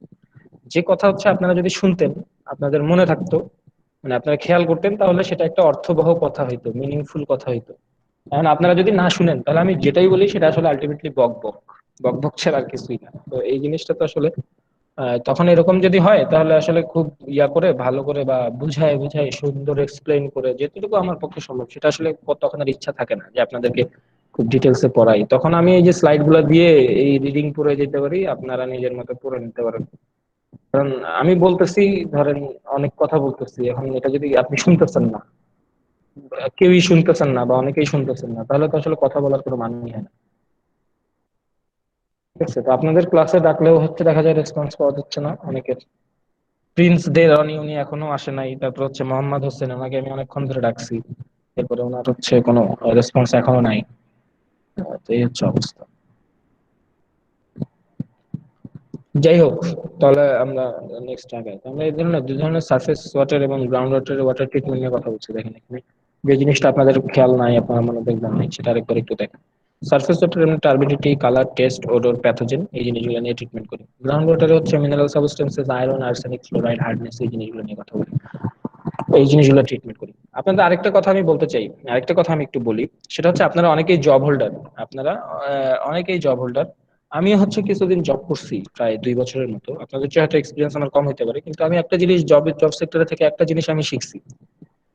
যে কথা হচ্ছে, আপনারা যদি শুনতেন, আপনাদের মনে থাকতো, মানে আপনারা খেয়াল করতেন, তাহলে সেটা একটা অর্থবহ কথা হইতো, মিনিংফুল কথা হইতো। এখন আপনারা যদি না শুনেন, তাহলে আমি যেটাই বলি সেটা আসলে আলটিমেটলি বক বক, বক বক ছাড়া আর কিছুই না। তো এই জিনিসটা তো আসলে তখন এরকম যদি হয়, তাহলে আসলে খুব ইয়া করে, ভালো করে বা বুঝায় বুঝায় সুন্দর এক্সপ্লেইন করে যেটুকু আমার পক্ষে সম্ভব, সেটা আসলে তখন আর ইচ্ছা থাকে না যে আপনাদেরকে খুব ডিটেলসে পড়াই। তখন আমি এই যে স্লাইড গুলা দিয়ে এই রিডিং পড়ে যেতে পারি, আপনারা নিজের মতো পড়ে নিতে পারেন। কারণ আমি বলতেছি, ধরেন অনেক কথা বলতেছি, এখন এটা যদি আপনি শুনতেছেন না, কেউই শুনতেছেন না বা অনেকেই শুনতেছেন না, তাহলে তো আসলে কথা বলার কোনো মানেই হয় না। ঠিক আছে, তো আপনাদের ক্লাসে ডাকলেও হচ্ছে দেখা যায় রেসপন্স পাওয়া যাচ্ছে না অনেকের। প্রিন্স দে রনি, উনি এখনো আসে নাই। তারপর হচ্ছে মোহাম্মদ হোসেন, ওনাকে আমি অনেকক্ষণ ধরে ডাকছি, এরপরে ওনার হচ্ছে কোনো রেসপন্স এখনো নাই। তো এই হচ্ছে অবস্থা। যাই হোক, তাহলে আমরা নেক্সট আগাই। আমরা এই ধরনের 2 ধরনের সারফেস ওয়াটার এবং গ্রাউন্ড ওয়াটার ওয়াটার ট্রিটমেন্ট নিয়ে কথা বলছি। দেখেন এখানে যে জিনিসটা আপনাদের খেয়াল নাই, আপনারা মনে দেখবেন নাই, সেটা আরেকবার একটু দেখেন। সারফেস ওয়াটার আমরা turbidity, colour, test, odour, pathogen এই জিনিসগুলো নিয়ে ট্রিটমেন্ট করি। গ্রাউন্ড ওয়াটারে হচ্ছে mineral substances, iron, arsenic, fluoride, hardness এই জিনিসগুলো নিয়ে কথা বলি, এই জিনিসগুলো ট্রিটমেন্ট করি। আপনাদের আরেকটা কথা আমি বলতে চাই, আরেকটা কথা আমি একটু বলি, সেটা হচ্ছে আপনারা অনেকেই জব হোল্ডার, আপনারা অনেকেই জব হোল্ডার। আমি হচ্ছে কিছুদিন জব করছি প্রায় 2 বছরের মতো। আপনাদের চেয়ে হয়তো এক্সপিরিয়েন্স আমার কম হতে পারে, কিন্তু আমি একটা জিনিস জব সেক্টরে থেকে একটা জিনিস আমি শিখছি।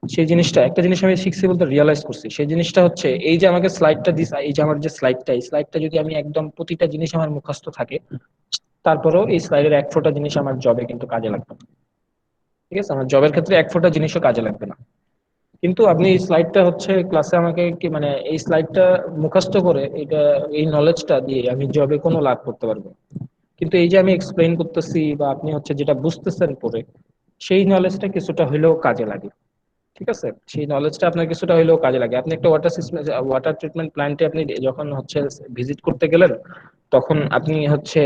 সেই জিনিসটা, একটা জিনিস আমি শিখছি বলতে রিয়েলাইজ করছি, সেই জিনিসটা হচ্ছে এই যে আমাকে স্লাইডটা দিস, এই যে আমার যে স্লাইডটা, এই স্লাইডটা যদি আমি একদম প্রতিটা জিনিস আমার মুখস্থ থাকে, তারপরেও এই স্লাইডের এক ফোঁটা জিনিস আমার জবে কিন্তু কাজে লাগবে না। ঠিক আছে, আমার জবের ক্ষেত্রে এক ফোঁটা জিনিসও কাজে লাগবে না। কিন্তু আপনি এই স্লাইডটা হচ্ছে ক্লাসে আমাকে কি মানে এই স্লাইডটা মুখস্থ করে এটা, এই নলেজটা দিয়ে আমি জবে কোনো লাভ করতে পারবো না। কিন্তু এই যে আমি এক্সপ্লেইন করতেছি বা আপনি হচ্ছে যেটা বুঝতেছেন পরে, সেই নলেজটা কিছুটা হইলেও কাজে লাগে। ঠিক আছে, সেই নলেজটা আপনার কিছুটা হইলেও কাজে লাগে। আপনি একটা ওয়াটার সিস্টেম, ওয়াটার ট্রিটমেন্ট প্ল্যান্টে আপনি যখন হচ্ছে ভিজিট করতে গেলেন, তখন আপনি হচ্ছে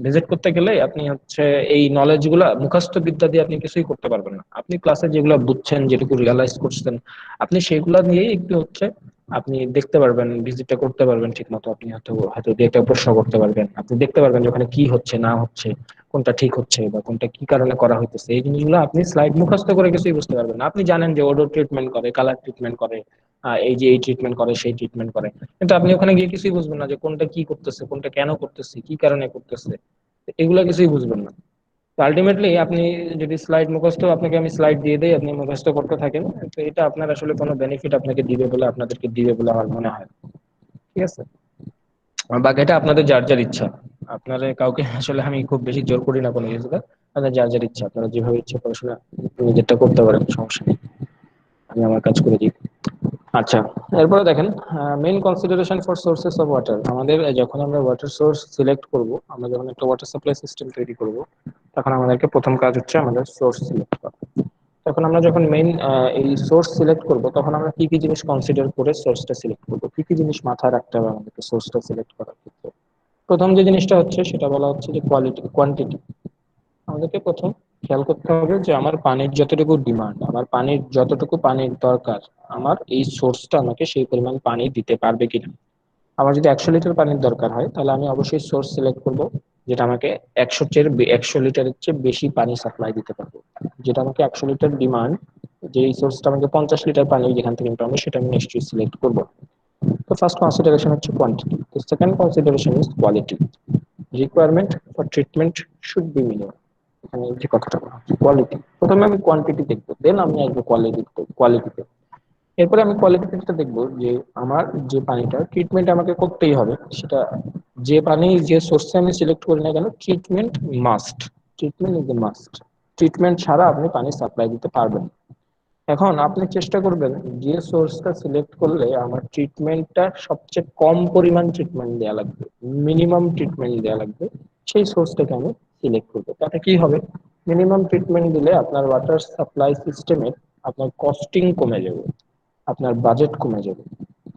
ভিজিট করতে গেলে আপনি হচ্ছে এই নলেজ গুলা মুখস্থ বিদ্যা দিয়ে আপনি কিছুই করতে পারবেন না। আপনি ক্লাসে যেগুলো বুঝছেন, যেটুকু রিয়ালাইজ করছেন, আপনি সেগুলা নিয়েই একটু হচ্ছে আপনি দেখতে পারবেন, ভিজিটটা করতে পারবেন ঠিক মতো। আপনি হয়তো হয়তো দু একটা প্রশ্ন করতে পারবেন, আপনি দেখতে পারবেন যে ওখানে কি হচ্ছে না হচ্ছে, কোনটা ঠিক হচ্ছে বা কোনটা কি কারণে করা হইতেছে। এই জিনিসগুলো আপনি স্লাইড মুখস্থ করে কিছুই বুঝতে পারবেন না। আপনি জানেন যে ওডোর ট্রিটমেন্ট করে, কালার ট্রিটমেন্ট করে, এই যে এই ট্রিটমেন্ট করে, সেই ট্রিটমেন্ট করে, কিন্তু আপনি ওখানে গিয়ে কিছুই বুঝবেন না যে কোনটা কি করতেছে, কোনটা কেন করতেছে, কি কারণে করতেছে, এগুলা কিছুই বুঝবেন না। তো আলটিমেটলি আপনি যদি স্লাইড মুখস্থ, আপনাকে আমি স্লাইড দিয়ে দেই, আপনি মুখস্থ করতে থাকেন, তো এটা আপনার আসলে কোনো বেনিফিট আপনাকে দিবে বলে, আপনাদেরকে দিবে বলে আমার মনে হয় না। ঠিক আছে, আর বাকিটা আপনাদের যার যার ইচ্ছা। আপনারা কাউকে আসলে আমি খুব বেশি জোর করি না কোনো কিছুতে, আপনাদের যার যার ইচ্ছা, আপনারা যেভাবে ইচ্ছা পড়াশোনা নিজেরটা করতে পারেন, সমস্যা নেই, আমি আমার কাজ করে দিই। আচ্ছা, এরপরে দেখেন main consideration for sources of water. আমাদের যখন আমরা ওয়াটার সোর্স সিলেক্ট করব, আমরা যখন একটা ওয়াটার সাপ্লাই সিস্টেম তৈরি করব, তখন আমাদেরকে প্রথম কাজ হচ্ছে আমাদের সোর্স সিলেক্ট করা। তখন আমরা যখন মেইন এই সোর্স সিলেক্ট করব, তখন আমরা কি কি জিনিস কনসিডার করে সোর্সটা সিলেক্ট করব, কি কি জিনিস মাথায় রাখতে হবে আমাদেরকে সোর্সটা সিলেক্ট করার ক্ষেত্রে। প্রথম যে জিনিসটা হচ্ছে সেটা বলা হচ্ছে যে কোয়ালিটি, কোয়ান্টিটি। আমাদেরকে প্রথম খেয়াল করতে হবে যে আমার পানির যতটুকু ডিমান্ড, আমার পানির যতটুকু পানির দরকার, আমার এই সোর্সটা আমাকে সেই পরিমাণ পানি দিতে পারবে কিনা। আমার যদি 100 লিটার পানির দরকার হয়, তাহলে আমি অবশ্যই সোর্স সিলেক্ট করব যেটা আমাকে 100 লিটারের চেয়ে বেশি পানি সাপ্লাই দিতে পারবে। যেটা আমাকে 100 লিটার ডিমান্ড, যে এই সোর্সটা আমাকে 50 লিটার পানি যেখান থেকে পাবো, সেটা আমি নিশ্চয়ই সিলেক্ট করবো। তো ফার্স্ট কনসিডারেশন হচ্ছে কোয়ান্টিটি। তো second consideration is quality. Requirement for treatment should be minimum. এখানে যে কথাটা বলা হচ্ছে কোয়ালিটি, প্রথমে আমি কোয়ান্টিটি দেখবো, দেন আমি আসবো কোয়ালিটিতে। এরপরে আমি কোয়ালিটিটা দেখবো যে আমার যে পানিটা ট্রিটমেন্ট আমাকে করতেই হবে, সেটা যে পানি যে সোর্সে আমি সিলেক্ট করি না কেন, treatment must, treatment is a must. Treatment ছাড়া আপনি পানি সাপ্লাই দিতে পারবেন না। এখন আপনি চেষ্টা করবেন যে সোর্সটা সিলেক্ট করলে আমার ট্রিটমেন্টটা সবচেয়ে কম পরিমাণ ট্রিটমেন্ট দেওয়া লাগবে, মিনিমাম ট্রিটমেন্ট দেওয়া লাগবে, সেই সোর্সটাকে আমি সিলেক্ট করবো। তাতে কি হবে, মিনিমাম ট্রিটমেন্ট দিলে আপনার ওয়াটার সাপ্লাই সিস্টেমের আপনার কস্টিং কমে যাবে, আপনার বাজেট কমে যাবে।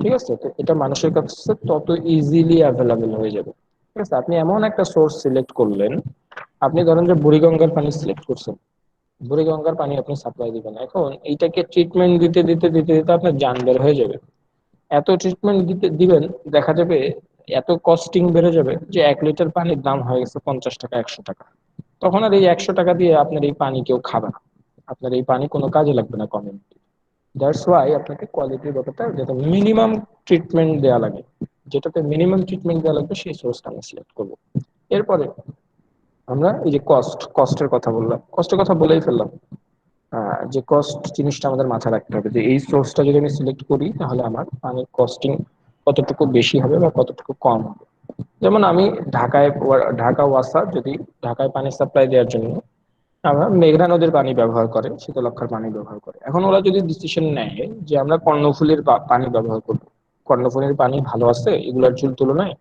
ঠিক আছে, তো এটা মানুষের কাছে তত ইজিলি অ্যাভেলেবেল হয়ে যাবে। ঠিক আছে, আপনি এমন একটা সোর্স সিলেক্ট করলেন, আপনি ধরেন যে বুড়িগঙ্গার পানি সিলেক্ট করছেন, বুড়িগঙ্গার পানি আপনি সাপ্লাই দিবেন, এখন এইটাকে ট্রিটমেন্ট দিতে দিতে দিতে দিতে আপনার জান বের হয়ে যাবে। এত ট্রিটমেন্ট দিতে দিবেন, দেখা যাবে এত কস্টিং বেড়ে যাবে যে 1 লিটার পানির দাম হয়ে গেছে 50 টাকা, 100 টাকা। তখন আর এই 100 টাকা দিয়ে আপনার এই পানি কেউ খাবে না, আপনার এই পানি কোনো কাজে লাগবে না কমিউনিটি। দ্যাটস ওয়াই আপনাকে কোয়ালিটির ব্যাপারটা, যেটা মিনিমাম ট্রিটমেন্ট দেওয়া লাগে, যেটাতে মিনিমাম ট্রিটমেন্ট দেওয়া লাগবে, সেই সোর্সটা আমি সিলেক্ট করবো। এরপরে আমরা এই যে কস্টের কথা বললাম, কস্টের কথা বলেই ফেললাম। যে কস্ট জিনিসটা আমাদের মাথায় রাখতে হবে, যে এই সোর্সটা যদি আমি সিলেক্ট করি, তাহলে আমার পানির কস্টিং কতটুকু বেশি হবে বা কতটুকু কম হবে। যেমন আমি ঢাকা ওয়াসা যদি ঢাকায় পানি সাপ্লাই দেওয়ার জন্য আমরা মেঘনা নদীর পানি ব্যবহার করে, শীতলক্ষার পানি ব্যবহার করে, এখন ওরা যদি ডিসিশন নেয় যে আমরা কর্ণফুলীর পানি ব্যবহার করব, কর্ণফুলীর পানি ভালো আছে এগুলোর তুলনায়,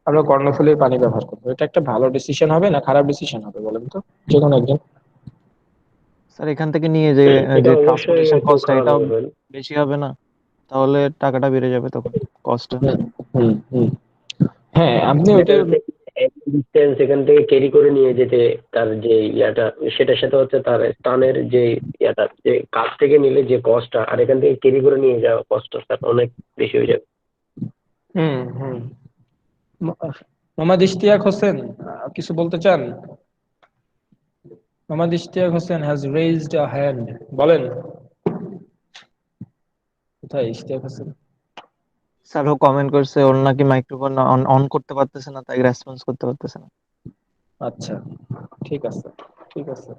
আমরা কর্ণফুলীর পানি ব্যবহার করবো, এটা একটা ভালো ডিসিশন হবে না খারাপ ডিসিশন হবে বলেন তো, যে কোনো একজন। স্যার এখান থেকে নিয়ে যে এটা যে অবশ্যই ট্রান্সপোর্টেশন একটু কস্টটা খারাপ এটাও হবে। বেশি হবে না? তাহলে টাকাটা বেড়ে যাবে তখন, কস্টটা। হুম হুম হুম। হ্যাঁ, আপনি ওইটা। দেখা যাচ্ছে ডিস্টেন্স এখান থেকে ক্যারি করে নিয়ে যেতে, তার যে ইয়াটা, সেটার সাথে হচ্ছে তার স্থানের যে ইয়াটা, যে কাছ থেকে নিলে যে কস্টটা, আর এখান থেকে ক্যারি করে নিয়ে যাওয়া কস্টটা স্যার অনেক বেশি হয়ে যাবে। হুম হুম। মোহাম্মদ ইশতিয়াক হোসেন কিছু বলতে চান? Mohammad Ishtiaq Hossain has raised a hand, বলেন। কোথায় ইশতিয়াক হোসেন? স্যার ও কমেন্ট করছে ওর নাকি মাইক্রোফোন অন অন করতে পারতেছে না, তাই রেসপন্স করতে পারতেছে না। আচ্ছা, ঠিক আছে, ঠিক আছে।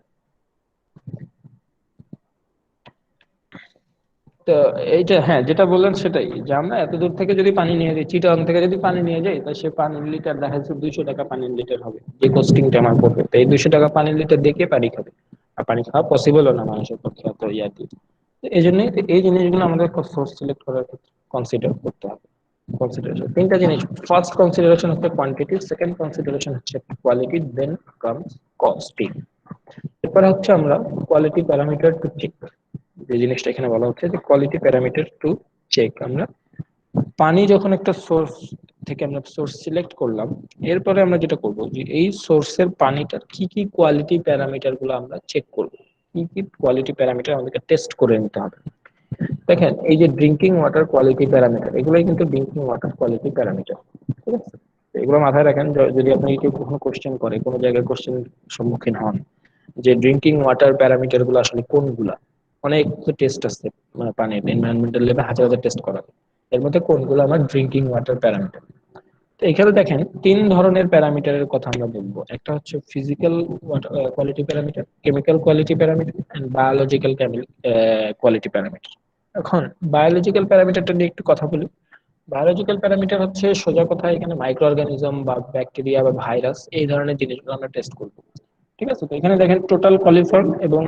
তো এইটা হ্যাঁ যেটা বললেন সেটাই, যে আমরা এত দূর থেকে যদি পানি নিয়ে যাই, চিটাগাং থেকে যদি পানি নিয়ে যাই, তা সে পানির লিটার দেখা যাচ্ছে 200 টাকা পানির লিটার হবে, যে কস্টিংটা আমার পড়বে। তো এই 200 টাকা পানির লিটার দেখে পানি খাবে, আর পানি খাওয়া পসিবলও না মানুষের পক্ষে এত ইয়া দিয়ে। তো এই জন্যই এই জিনিসগুলো আমাদের সোর্স সিলেক্ট করার ক্ষেত্রে কনসিডার করতে হবে। কনসিডারেশন তিনটা জিনিস: ফার্স্ট কনসিডারেশন হচ্ছে কোয়ান্টিটি, সেকেন্ড কনসিডারেশন হচ্ছে কোয়ালিটি, দেন কামস কস্টিং। এরপরে হচ্ছে আমরা কোয়ালিটি প্যারামিটার টু চেক, যে জিনিসটা এখানে বলা হচ্ছে যে কোয়ালিটি প্যারামিটার টু চেক। আমরা পানি যখন একটা সোর্স থেকে আমরা সোর্স সিলেক্ট করলাম, এরপরে আমরা যেটা করব যে এই সোর্সের পানিটার কি কি কোয়ালিটি প্যারামিটার গুলো আমরা চেক করব, কি কি কোয়ালিটি প্যারামিটার আমাদেরকে টেস্ট করে নিতে হবে। দেখেন এই যে ড্রিঙ্কিং ওয়াটার কোয়ালিটি প্যারামিটার, এগুলোই কিন্তু ড্রিঙ্কিং ওয়াটার কোয়ালিটি প্যারামিটার, ঠিক আছে? তো এগুলো মাথায় রাখেন, যদি আপনি কেউ কখনো কোশ্চেন করে, কোনো জায়গায় কোশ্চেন সম্মুখীন হন যে ড্রিঙ্কিং ওয়াটার প্যারামিটার গুলো আসলে কোনগুলা, অনেক টেস্ট আছে, মানে পানির এনভায়রনমেন্টাল লেভেলে হাজার হাজার টেস্ট করা হয়। এর মধ্যে কোনগুলো আমার ড্রিঙ্কিং ওয়াটার প্যারামিটার। তো এখানে দেখেন তিন ধরনের প্যারামিটারের কথা আমরা বলবো: একটা হচ্ছে physical quality parameter, chemical quality parameter and biological quality parameter. এখন বায়োলজিক্যাল প্যারামিটারটা নিয়ে একটু কথা বলি। বায়োলজিক্যাল প্যারামিটার হচ্ছে সোজা কথা এখানে মাইক্রো অর্গানিজম বা ব্যাকটেরিয়া বা ভাইরাস এই ধরনের জিনিসগুলো আমরা টেস্ট করবো, ঠিক আছে? তো এখানে দেখেন টোটাল কলিফর্ম এবং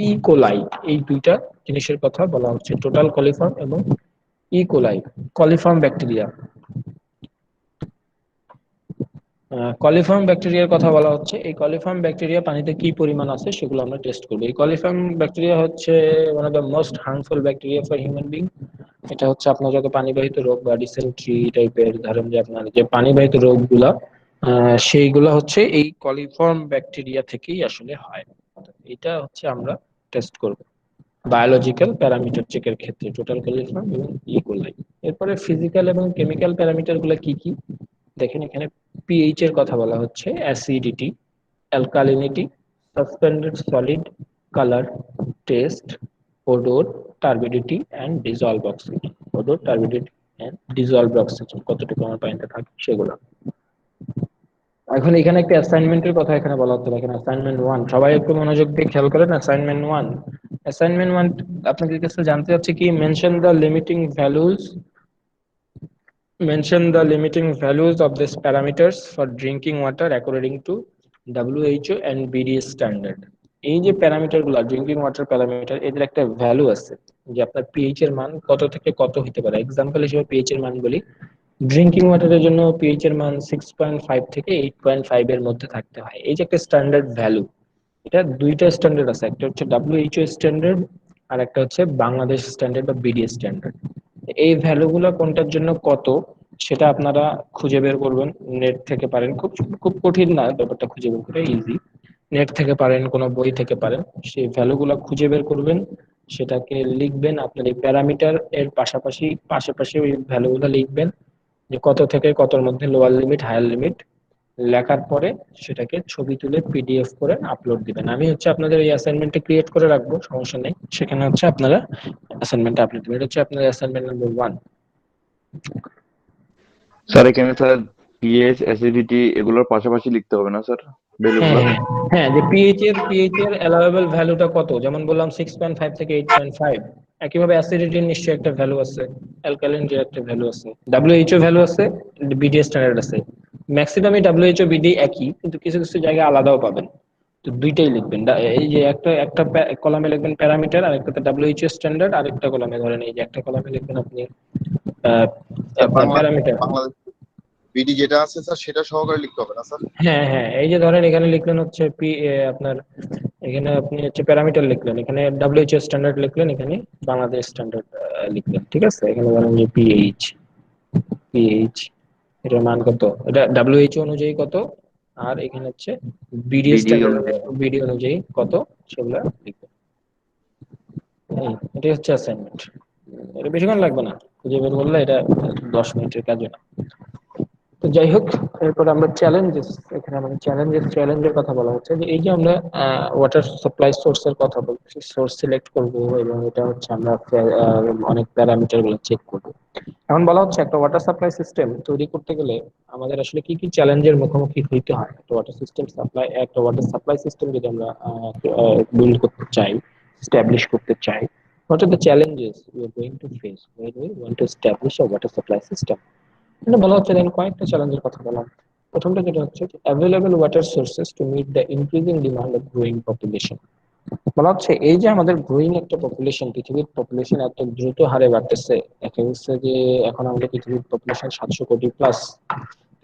ইকোলাই, এই দুইটা জিনিসের কথা বলা হচ্ছে, টোটাল কলিফর্ম এবং ইকোলাই। কলিফর্ম ব্যাকটেরিয়া, কলিফর্ম ব্যাকটেরিয়ার কথা বলা হচ্ছে। এই কলিফর্ম ব্যাকটেরিয়া পানিতে কি পরিমাণ আছে সেগুলো আমরা টেস্ট করবো। এই কলিফর্ম ব্যাকটেরিয়া হচ্ছে one of the most harmful bacteria for human being. এটা হচ্ছে আপনার যত পানিবাহিত রোগ বা ডিসেন্ট্রি টাইপের, ধরেন যে আপনার যে পানিবাহিত রোগগুলা, সেইগুলা হচ্ছে এই কলিফর্ম ব্যাকটেরিয়া থেকেই আসলে হয়। এটা হচ্ছে আমরা টেস্ট করব বায়োলজিক্যাল প্যারামিটার চেকের ক্ষেত্রে, টোটাল কলিফর্ম এবং ইকোলাই। এরপরে ফিজিক্যাল এবং কেমিক্যাল প্যারামিটার গুলো কি কি দেখেন। এখানে পিএইচ এর কথা বলা হচ্ছে, acidity, alkalinity, suspended solid, colour, taste, odour, turbidity and dissolve oxygen. Odour, turbidity and dissolve oxygen কতটুকু আমার পানিতে থাকে সেগুলো। এখন এখানে একটা অ্যাসাইনমেন্টের কথা এখানে বলা হচ্ছে, দেখেন অ্যাসাইনমেন্ট 1, সবাই একটু মনোযোগ দিয়ে খেয়াল করেন। অ্যাসাইনমেন্ট 1, অ্যাসাইনমেন্ট 1 আপনাদের কাছে জানতে চাচ্ছে কি, mention the limiting values, mention the limiting values of these parameters for drinking water according to WHO and BDS standard। এই যে প্যারামিটার গুলা, ড্রিঙ্কিং ওয়াটার প্যারামিটার, এদের একটা ভ্যালু আছে যে আপনার পিএইচ এর মান কত থেকে কত হতে পারে। এক্সাম্পল হিসেবে পিএইচ এর মান বলি, ড্রিঙ্কিং ওয়াটারের জন্য পিএইচ এর মান 6.5 থেকে 8.5 এর মধ্যে থাকতে হয়। এই যে একটা স্ট্যান্ডার্ড ভ্যালু, এটা দুইটা স্ট্যান্ডার্ড আছে, একটা হচ্ছে WHO স্ট্যান্ডার্ড আর একটা হচ্ছে বাংলাদেশ স্ট্যান্ডার্ড বা বিডিএস স্ট্যান্ডার্ড। এই ভ্যালুগুলো কোনটার জন্য কত সেটা আপনারা খুঁজে বের করবেন, নেট থেকে পারেন, খুব খুব কঠিন না ব্যাপারটা, খুঁজে বের করে ইজি। নেট থেকে পারেন, কোনো বই থেকে পারেন, সেই ভ্যালুগুলো খুঁজে বের করবেন, সেটাকে লিখবেন আপনার এই প্যারামিটার এর পাশাপাশি পাশাপাশি ওই ভ্যালুগুলো লিখবেন, যে কত থেকে কতর মধ্যে লোয়ার লিমিট হায়ার লিমিট। লেখার পরে সেটাকে ছবি তুলে পিডিএফ করে আপলোড দিবেন। আমি হচ্ছে আপনাদের এই অ্যাসাইনমেন্টে ক্রিয়েট করে রাখবো, সমস্যা নেই, সেখানে হচ্ছে আপনারা অ্যাসাইনমেন্ট আপলোড দিবেন। এটা হচ্ছে আপনার অ্যাসাইনমেন্ট নাম্বার 1। স্যার এখানে স্যার পিএইচ অ্যাসিডিটি এগুলোর পাশাপাশি লিখতে হবে না স্যার হ্যাঁ ভ্যালুগুলো? হ্যাঁ হ্যাঁ, যে পিএইচ এর অ্যালাউয়েবল ভ্যালুটা কত, যেমন বললাম 6.5 থেকে 8.5। একইভাবে অ্যাসিডিটির নিশ্চয়ই একটা ভ্যালু আছে, অ্যালকালিনিটির একটা ভ্যালু আছে, ডব্লিউএইচও ভ্যালু আছে, বিডি স্ট্যান্ডার্ড আছে। ম্যাক্সিমামই ডব্লিউএইচও বিডি একই, কিন্তু কিছু কিছু জায়গায় আলাদাও পাবেন। তো দুইটাই লিখবেন, এই যে একটা একটা কলামে লিখবেন প্যারামিটার, আর একটাতে ডব্লিউএইচও স্ট্যান্ডার্ড, আর একটা কলামে ধরেন এই যে একটা কলামে লিখবেন আপনি আহ, স্যার আপনার প্যারামিটার। বাংলাদেশ বিডি যেটা আছে স্যার সেটা সহকারে লিখতে হবে না স্যার? হ্যাঁ হ্যাঁ, এই যে ধরেন এখানে লিখলেন হচ্ছে আপনার, এখানে আপনি হচ্ছে প্যারামিটার লিখলেন, এখানে ডব্লিউএইচও স্ট্যান্ডার্ড লিখলেন, এখানে বাংলাদেশ স্ট্যান্ডার্ড লিখলেন, ঠিক আছে? এখানে ধরেন যে পিএইচ এটার মান কত, এটা ডব্লিউএইচও অনুযায়ী কত, আর এখানে হচ্ছে বিডিএস বিডি স্ট্যান্ডার্ড অনুযায়ী। বিডি অনুযায়ী কত, সেগুলা লিখবেন। এটাই হচ্ছে অ্যাসাইনমেন্ট, এটা বেশিক্ষণ লাগবে না। খুঁজে বের করলে এটা 10 মিনিটের কাজও না। তো যাই হোক, এরপর আমরা চ্যালেঞ্জেস, এখানে আমাদের চ্যালেঞ্জের কথা বলা হচ্ছে যে এই যে আমরা ওয়াটার সাপ্লাই সোর্সের কথা বলছি, সোর্স সিলেক্ট করব এবং এটা হচ্ছে আমরা অনেক প্যারামিটার গুলো চেক করব। এখন বলা হচ্ছে একটা ওয়াটার সাপ্লাই সিস্টেম তৈরি করতে গেলে আমাদের আসলে কি কি চ্যালেঞ্জের মুখোমুখি হইতে হয়। একটা ওয়াটার সাপ্লাই সিস্টেম যদি আমরা বিল্ড করতে চাই, স্ট্যাবলিশ করতে চাই, what are the challenges we are going to face when we want to establish a water supply system? এটা বলা হচ্ছে, দেন কয়েকটা চ্যালেঞ্জের কথা বললাম। প্রথমটা যেটা হচ্ছে available water sources to meet the increasing demand of growing population. বলা হচ্ছে এই যে আমাদের গ্রোয়িং একটা পপুলেশন, পৃথিবীর পপুলেশন এত দ্রুত হারে বাড়তেছে, দেখা যাচ্ছে যে এখন আমাদের পৃথিবীর পপুলেশন 700 কোটি প্লাস।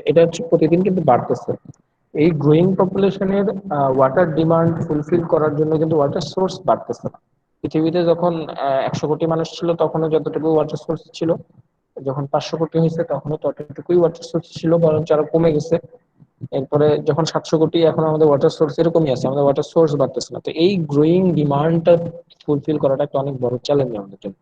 এটা হচ্ছে প্রতিদিন কিন্তু বাড়তেছে। এই গ্রোয়িং পপুলেশনের ওয়াটার ডিমান্ড ফুলফিল করার জন্য কিন্তু ওয়াটার সোর্স বাড়তেছে না। পৃথিবীতে যখন 100 কোটি মানুষ ছিল তখনও যতটুকু ওয়াটার সোর্স ছিল, যখন 500 কোটি হয়েছে তখনও ততটুকুই ওয়াটার সোর্স ছিল, বরং আরো কমে গেছে। এরপরে যখন 700 কোটি, এখন আমাদের ওয়াটার সোর্স এরকমই আছে, আমাদের ওয়াটার সোর্স বাড়তেছে না। তো এই গ্রোয়িং ডিমান্ডটা ফুলফিল করাটা একটা অনেক বড় চ্যালেঞ্জ আমাদের জন্য।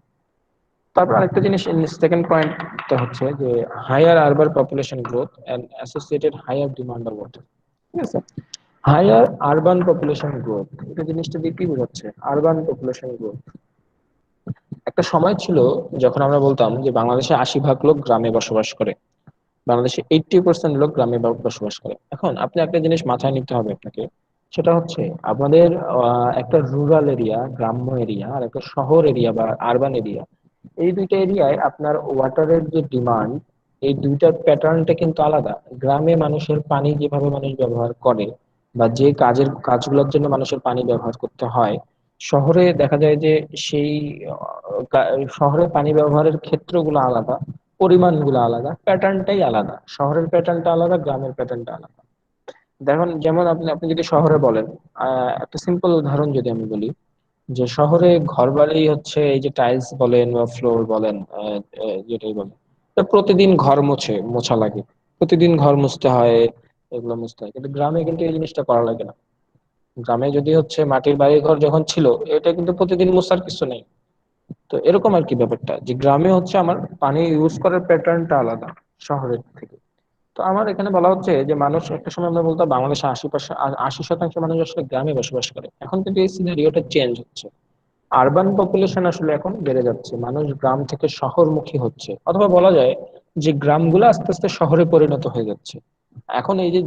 তারপর আরেকটা জিনিস, সেকেন্ড পয়েন্টটা হচ্ছে যে higher urban population growth and associated higher demand of water. ঠিক আছে, হায়ার আরবান পপুলেশন গ্রোথ, এটা জিনিসটা দিয়ে কি বোঝাচ্ছে? আরবান পপুলেশন গ্রোথ, একটা সময় ছিল যখন আমরা বলতাম যে বাংলাদেশে 80 ভাগ লোক গ্রামে বসবাস করে, বাংলাদেশে 80% লোক গ্রামে বসবাস করে। এখন আপনি একটা জিনিস মাথায় নিতে হবে আপনাকে, সেটা হচ্ছে আমাদের একটা রুরাল এরিয়া, গ্রাম্য এরিয়া, আর একটা শহর এরিয়া বা আরবান এরিয়া, এই দুইটা এরিয়ায় আপনার ওয়াটারের যে ডিমান্ড, এই দুইটার প্যাটার্নটা কিন্তু আলাদা। গ্রামে মানুষের পানি যেভাবে মানুষ ব্যবহার করে বা যে কাজগুলোর জন্য মানুষের পানি ব্যবহার করতে হয়, শহরে দেখা যায় যে সেই শহরে পানি ব্যবহারের ক্ষেত্রগুলো আলাদা, পরিমাণগুলো আলাদা, প্যাটার্নটাই আলাদা। শহরের প্যাটার্নটা আলাদা, গ্রামের প্যাটার্নটা আলাদা। দেখুন, যেমন আপনি আপনি যদি শহরে বলেন, একটা সিম্পল উদাহরণ যদি আমি বলি, যে শহরে ঘর বাড়ি হচ্ছে এই যে টাইলস বলেন বা ফ্লোর বলেন, যেটাই বলেন, তা প্রতিদিন ঘর মোছা লাগে, প্রতিদিন ঘর মুছতে হয়, এগুলো মুছতে হয়। কিন্তু গ্রামে কিন্তু এই জিনিসটা করা লাগে না। গ্রামে যদি হচ্ছে মাটির বাড়ি ঘর যখন ছিল, এটা কিন্তু প্রতিদিন মোছার কিছু নেই। তো এরকম আর কি ব্যাপারটা, যে গ্রামে হচ্ছে আমার পানি ইউজ করার প্যাটার্নটা আলাদা শহরের থেকে। তো আমার এখানে বলা হচ্ছে যে মানুষ, একটা সময় আমরা বলতাম বাংলাদেশে 80% মানুষ আসলে গ্রামে বসবাস করে, এখন কিন্তু এই সিনারিওটা চেঞ্জ হচ্ছে। আরবান পপুলেশন আসলে এখন বেড়ে যাচ্ছে, মানুষ গ্রাম থেকে শহরমুখী হচ্ছে, অথবা বলা যায় যে গ্রামগুলো আস্তে আস্তে শহরে পরিণত হয়ে যাচ্ছে। এখন এই যে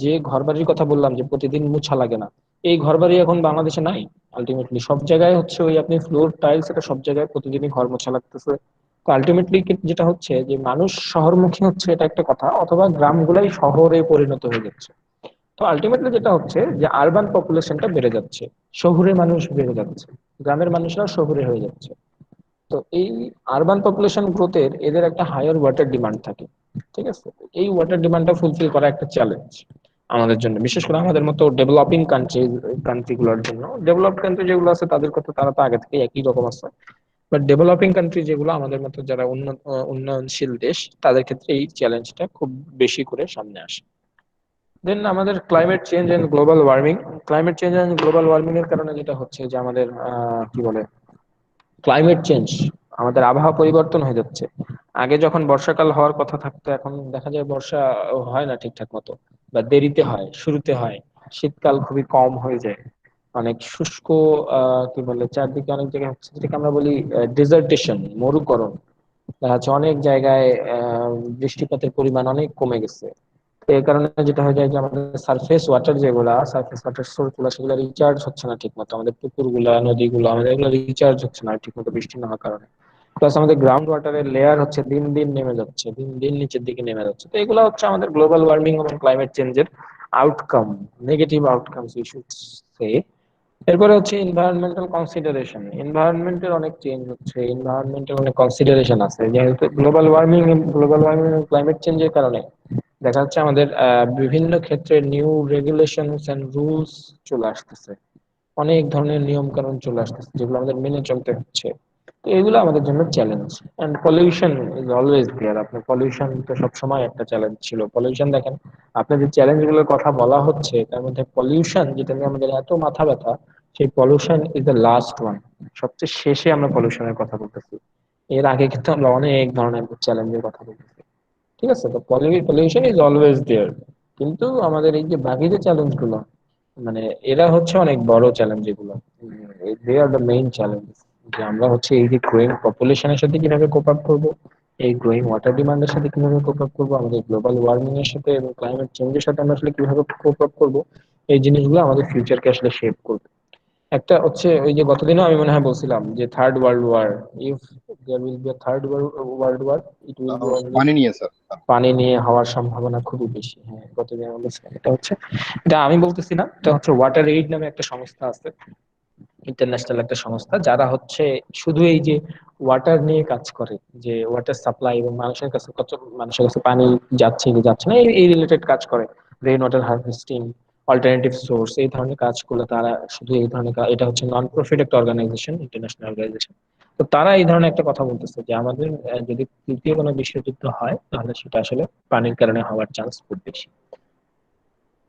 যে ঘর বাড়ির কথা বললাম যে প্রতিদিন মুছা লাগে না, এই ঘর বাড়ি এখন বাংলাদেশে নাই। আলটিমেটলি সব জায়গায় হচ্ছে ওই আপনি ফ্লোর টাইলস, এটা সব জায়গায় প্রতিদিনই ঘর মোছা লাগতেছে। তো আলটিমেটলি যেটা হচ্ছে যে মানুষ শহরমুখী হচ্ছে, এটা একটা কথা, অথবা গ্রামগুলাই শহরে পরিণত হয়ে যাচ্ছে। তো আলটিমেটলি যেটা হচ্ছে যে আরবান পপুলেশনটা বেড়ে যাচ্ছে, শহুরে মানুষ বেড়ে যাচ্ছে, গ্রামের মানুষরা শহুরে হয়ে যাচ্ছে। তো এই আরবান পপুলেশন গ্রোথের এদের একটা হায়ার ওয়াটার ডিমান্ড থাকে। ঠিক আছে, এই ওয়াটার ডিমান্ডটা ফুলফিল করা একটা চ্যালেঞ্জ আমাদের জন্য, বিশেষ করে আমাদের মতো ডেভেলপিং কান্ট্রিগুলোর জন্য। ডেভেলপ কান্ট্রি যেগুলো আছে তাদের কথা, তারা তো আগে থেকে একই রকম আছে, বাট ডেভেলপিং কান্ট্রি যেগুলো, আমাদের মতো যারা উন্নয়নশীল দেশ, তাদের ক্ষেত্রে এই চ্যালেঞ্জটা খুব বেশি করে সামনে আসে। দেন আমাদের climate change and global warming. Climate change and global warming এর কারণে যেটা হচ্ছে যে আমাদের কি বলে, ক্লাইমেট চেঞ্জ, আমাদের আবহাওয়া পরিবর্তন হয়ে যাচ্ছে। আগে যখন বর্ষাকাল হওয়ার কথা থাকতো, এখন দেখা যায় বর্ষা হয় না ঠিকঠাক মতো, বা দেরিতে হয়, শুরুতে হয়। শীতকাল খুবই কম হয়ে যায়, অনেক শুষ্ক, কি বলে, চারদিকে অনেক জায়গায় হচ্ছে যেটাকে আমরা বলি ডেজার্টেশন, মরুকরণ। দেখা যাচ্ছে অনেক জায়গায় বৃষ্টিপাতের পরিমাণ অনেক কমে গেছে। তো এই কারণে যেটা হয়ে যায় যে আমাদের সারফেস ওয়াটার সোর্স গুলা, সেগুলো রিচার্জ হচ্ছে না ঠিক মতো, আমাদের পুকুর গুলা, নদীগুলো, আমাদের এগুলো রিচার্জ হচ্ছে না ঠিক মতো বৃষ্টি না হওয়ার কারণে। প্লাস আমাদের গ্রাউন্ড ওয়াটারের লেয়ার হচ্ছে দিন দিন নেমে যাচ্ছে, দিন দিন নিচের দিকে নেমে যাচ্ছে। তো এগুলো হচ্ছে আমাদের গ্লোবাল ওয়ার্মিং এবং ক্লাইমেট চেঞ্জের outcome, negative outcomes we should say. এরপরে হচ্ছে এনভায়রনমেন্টাল কনসিডারেশন। এনভায়রনমেন্টের অনেক চেঞ্জ হচ্ছে, এনভায়রনমেন্টের অনেক কনসিডারেশন আছে, যেহেতু গ্লোবাল ওয়ার্মিং এবং ক্লাইমেট চেঞ্জের কারণে দেখা যাচ্ছে আমাদের বিভিন্ন ক্ষেত্রে নিউ রেগুলেশনস এন্ড রুলস চলে আসতেছে, অনেক ধরনের নিয়ম কানুন চলে আসতেছে, যেগুলো আমাদের মেনে চলতে হচ্ছে। তো এগুলো আমাদের জন্য challenge. And pollution is always there. আপনার পলিউশন তো সবসময় একটা চ্যালেঞ্জ ছিল। পলিউশন দেখেন, আপনার যে চ্যালেঞ্জ গুলোর কথা বলা হচ্ছে তার মধ্যে পলিউশন, যেটা নিয়ে আমাদের এত মাথা ব্যথা, সেই pollution is the last one. সবচেয়ে শেষে আমরা পলিউশনের কথা বলতেছি। এর আগে কিন্তু আমরা অনেক ধরনের চ্যালেঞ্জের কথা বলতেছি, ঠিক আছে? তো পলিউশন ইজ অলওয়েজ দেয়ার, কিন্তু আমাদের এই যে বাকি যে চ্যালেঞ্জ গুলো, মানে এরা হচ্ছে অনেক বড় চ্যালেঞ্জ, এগুলো দে আর দ্য মেইন চ্যালেঞ্জ। যে আমরা হচ্ছে এই যে গ্রোয়িং পপুলেশনের সাথে কিভাবে কোপ আপ করবো, এই গ্রোয়িং ওয়াটার ডিমান্ডের সাথে কিভাবে কোপ আপ করবো, আমাদের গ্লোবাল ওয়ার্মিং এর সাথে এবং ক্লাইমেট চেঞ্জের সাথে আমরা আসলে কিভাবে কোপ আপ করবো, এই জিনিসগুলো আমাদের ফিউচারকে আসলে শেপ করবে। একটা হচ্ছে ওই যে গতদিনও আমি মনে হয় বলছিলাম যে third world war, if there will be a third world war, it will be only পানি নিয়ে স্যার। পানি নিয়ে হওয়ার সম্ভাবনা খুবই বেশি। হ্যাঁ, গতদিন আমি বলছিলাম। এটা হচ্ছে, এটা আমি বলতেছি না, এটা হচ্ছে ওয়াটার এইড নামে একটা সংস্থা আছে, ইন্টারন্যাশনাল একটা সংস্থা, যারা হচ্ছে শুধু এই যে ওয়াটার নিয়ে কাজ করে, যে ওয়াটার সাপ্লাই এবং মানুষের কাছে কত, মানুষের কাছে পানি যাচ্ছে কি যাচ্ছে না, এই রিলেটেড কাজ করে, rain water harvesting, alternative source, এই ধরনের কাজগুলো তারা শুধু এই ধরনের এটা হচ্ছে নন প্রফিট একটা অর্গানাইজেশন, ইন্টারন্যাশনাল অর্গানাইজেশন। তো তারা এই ধরনের একটা কথা বলতেছে যে আমাদের যদি তৃতীয় কোনো বিশ্বযুদ্ধ হয় তাহলে সেটা আসলে পানির কারণে হওয়ার চান্স খুব বেশি।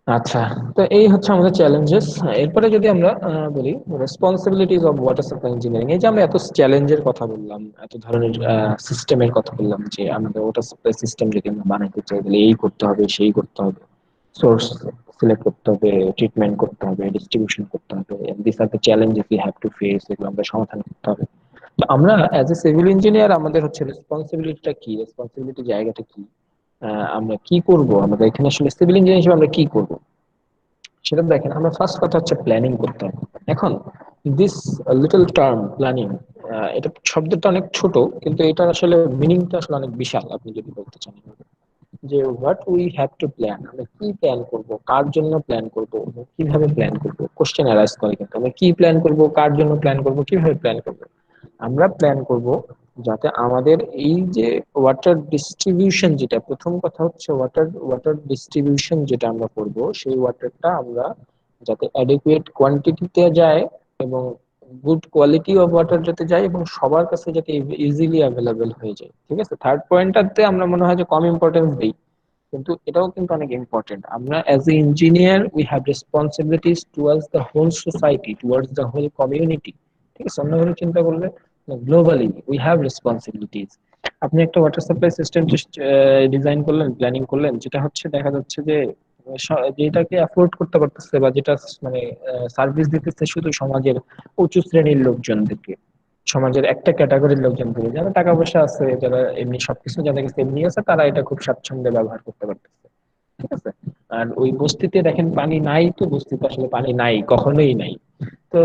আচ্ছা, তো এই হচ্ছে আমাদের চ্যালেঞ্জেস। এরপরে যদি আমরা বলি responsibilities of water supply engineering, এই যে আমরা এত চ্যালেঞ্জের কথা বললাম, এত ধরনের সিস্টেমের কথা বললাম, যে আমাদের ওয়াটার সাপ্লাই সিস্টেম যদি আমরা বানাইতে চাই তাহলে এই করতে হবে সেই করতে হবে, সোর্স সিলেক্ট করতে হবে, ট্রিটমেন্ট করতে হবে, ডিস্ট্রিবিউশন করতে হবে, this are the challenges we have to face, এগুলো আমরা সমাধান করতে হবে। তো আমরা অ্যাজ এ সিভিল ইঞ্জিনিয়ার আমাদের হচ্ছে রেসপন্সিবিলিটিটা কি, রেসপন্সিবিলিটি জায়গাটা কি, আমরা কি করব, আমাদের এখানে আসলে সিভিল ইঞ্জিনিয়ার হিসেবে আমরা কি করব, সেটা দেখেন। আমরা ফার্স্ট কথা হচ্ছে প্ল্যানিং করতে হবে। এখন দিস লিটল টার্ম প্ল্যানিং, এটা শব্দটা অনেক ছোট, কিন্তু এটা আসলে মিনিংটা আসলে অনেক বিশাল। আপনি যদি বলতে চান যে what we have to plan, আমরা কি প্ল্যান করব, কার জন্য প্ল্যান করব, কিভাবে প্ল্যান করব, কোশ্চেন অ্যারাইজ করে কিন্তু আমরা কি প্ল্যান করব, কার জন্য প্ল্যান করব, কিভাবে প্ল্যান করব। আমরা প্ল্যান করব যাতে আমাদের এই যে ওয়াটার ডিস্ট্রিবিউশন, যেটা প্রথম কথা হচ্ছে ওয়াটার ওয়াটার ডিস্ট্রিবিউশন যেটা আমরা করব, সেই ওয়াটারটা আমরা যাতে অ্যাডিকুয়েট কোয়ান্টিটিতে যায় এবং গুড কোয়ালিটি অফ ওয়াটার যাতে যায় এবং সবার কাছে যাতে ইজিলি অ্যাভেলেবেল হয়ে যায়। ঠিক আছে, থার্ড পয়েন্টটাতে আমরা মনে হয় যে কম ইম্পর্টেন্স দিই, কিন্তু এটাও কিন্তু অনেক ইম্পর্টেন্ট। আমরা as a engineer we have responsibilities towards the whole society, towards the whole community. ঠিক আছে, অন্যভাবে চিন্তা করলে গ্লোবালি উই হ্যাভ রেসপন্সিবিলিটিস। আপনি একটা ওয়াটার সাপ্লাই সিস্টেম ডিজাইন করলেন, প্ল্যানিং করলেন, যেটা হচ্ছে দেখা যাচ্ছে যে যেটাকে অ্যাফোর্ড করতে পারতেছে বা যেটা মানে সার্ভিস দিতেছে শুধু সমাজের উঁচু শ্রেণীর লোকজনদেরকে, সমাজের একটা ক্যাটাগরির লোকজনদেরকে, যারা টাকা পয়সা আছে, যারা এমনি সবকিছু যাদের কাছে এমনি আছে, তারা এটা খুব স্বাচ্ছন্দ্যে ব্যবহার করতে পারতেছে। ঠিক আছে, আর ওই বস্তিতে দেখেন পানি নাই, তো বস্তিতে আসলে পানি নাই, কখনোই নাই। তো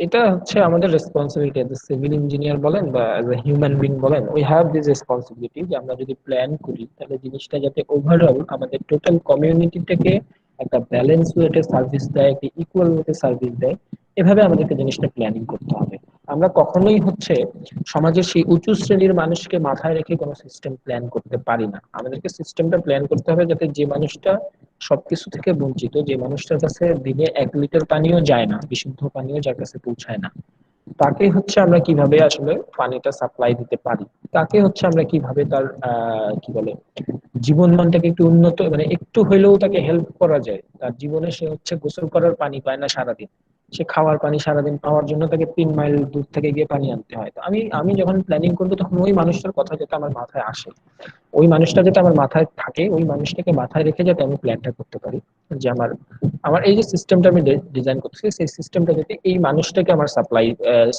এটা হচ্ছে আমাদের responsibility as a civil engineer বলেন বা এজ এ হিউম্যান বিং বলেন, উই হ্যাভ দিস রেসপন্সিবিলিটি যে আমরা যদি প্ল্যান করি তাহলে জিনিসটা যাতে ওভারঅল আমাদের টোটাল কমিউনিটিটাকে একটা ব্যালেন্স ওয়েতে সার্ভিস দেয়, একটা ইকুয়াল ওয়েতে সার্ভিস দেয়, এভাবে আমাদেরকে জিনিসটা প্ল্যানিং করতে হবে। আমরা কখনোই হচ্ছে সমাজের সেই উঁচু শ্রেণীর মানুষকে মাথায় রেখে কোনো সিস্টেম প্ল্যান করতে পারি না। আমাদেরকে সিস্টেমটা প্ল্যান করতে হবে যাতে যে মানুষটা সবকিছু থেকে বঞ্চিত, যে মানুষটার কাছে দিনে 1 লিটার পানিও যায় না, বিশুদ্ধ পানিও যার কাছে পৌঁছায় না, তাকে হচ্ছে আমরা কিভাবে আসলে পানিটা সাপ্লাই দিতে পারি, তাকে হচ্ছে আমরা কিভাবে তার কি বলে জীবন মানটাকে একটু উন্নত, মানে একটু হইলেও তাকে হেল্প করা যায়। তার জীবনে সে হচ্ছে গোসল করার পানি পায় না সারাদিন, সে খাওয়ার পানি সারাদিন পাওয়ার জন্য তাকে 3 মাইল দূর থেকে গিয়ে পানি আনতে হয়। তো আমি আমি যখন প্ল্যানিং করবো তখন ওই মানুষটার কথা যাতে আমার মাথায় আসে, ওই মানুষটা যাতে আমার মাথায় থাকে, ওই মানুষটাকে মাথায় রেখে যাতে আমি প্ল্যানটা করতে পারি যে আমার আমার এই যে সিস্টেমটা আমি ডিজাইন করতেছি, সেই সিস্টেমটা যাতে এই মানুষটাকে আমার সাপ্লাই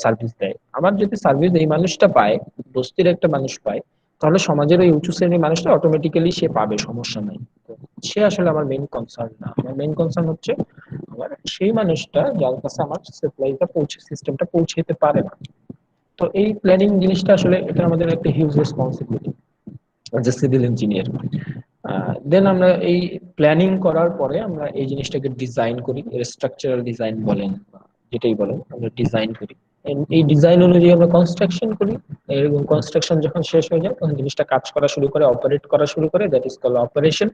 সার্ভিস দেয়। আমার যদি সার্ভিস এই মানুষটা পায়, বস্তির একটা মানুষ পায়, তাহলে সমাজের ওই উঁচু শ্রেণীর মানুষটা অটোমেটিক্যালি সে পাবে, সমস্যা নাই। তো সে আসলে আমার মেইন কনসার্ন না, আমার মেইন কনসার্ন হচ্ছে আমার সেই মানুষটা যার কাছে আমার সাপ্লাইটা পৌঁছে, সিস্টেমটা পৌঁছাতে পারে না। তো এই প্ল্যানিং জিনিসটা আসলে এটা আমাদের একটা হিউজ রেসপন্সিবিলিটি যে সিভিল ইঞ্জিনিয়ার। দেন আমরা এই প্ল্যানিং করার পরে আমরা এই জিনিসটাকে ডিজাইন করি, স্ট্রাকচারাল ডিজাইন বলেন বা যেটাই বলেন, আমরা ডিজাইন করি। এই ডিজাইন অনুযায়ী আমরা কনস্ট্রাকশন করি, এবং কনস্ট্রাকশন যখন শেষ হয়ে যায় তখন জিনিসটা কাজ করা শুরু করে, অপারেট করা শুরু করে, that is call operation.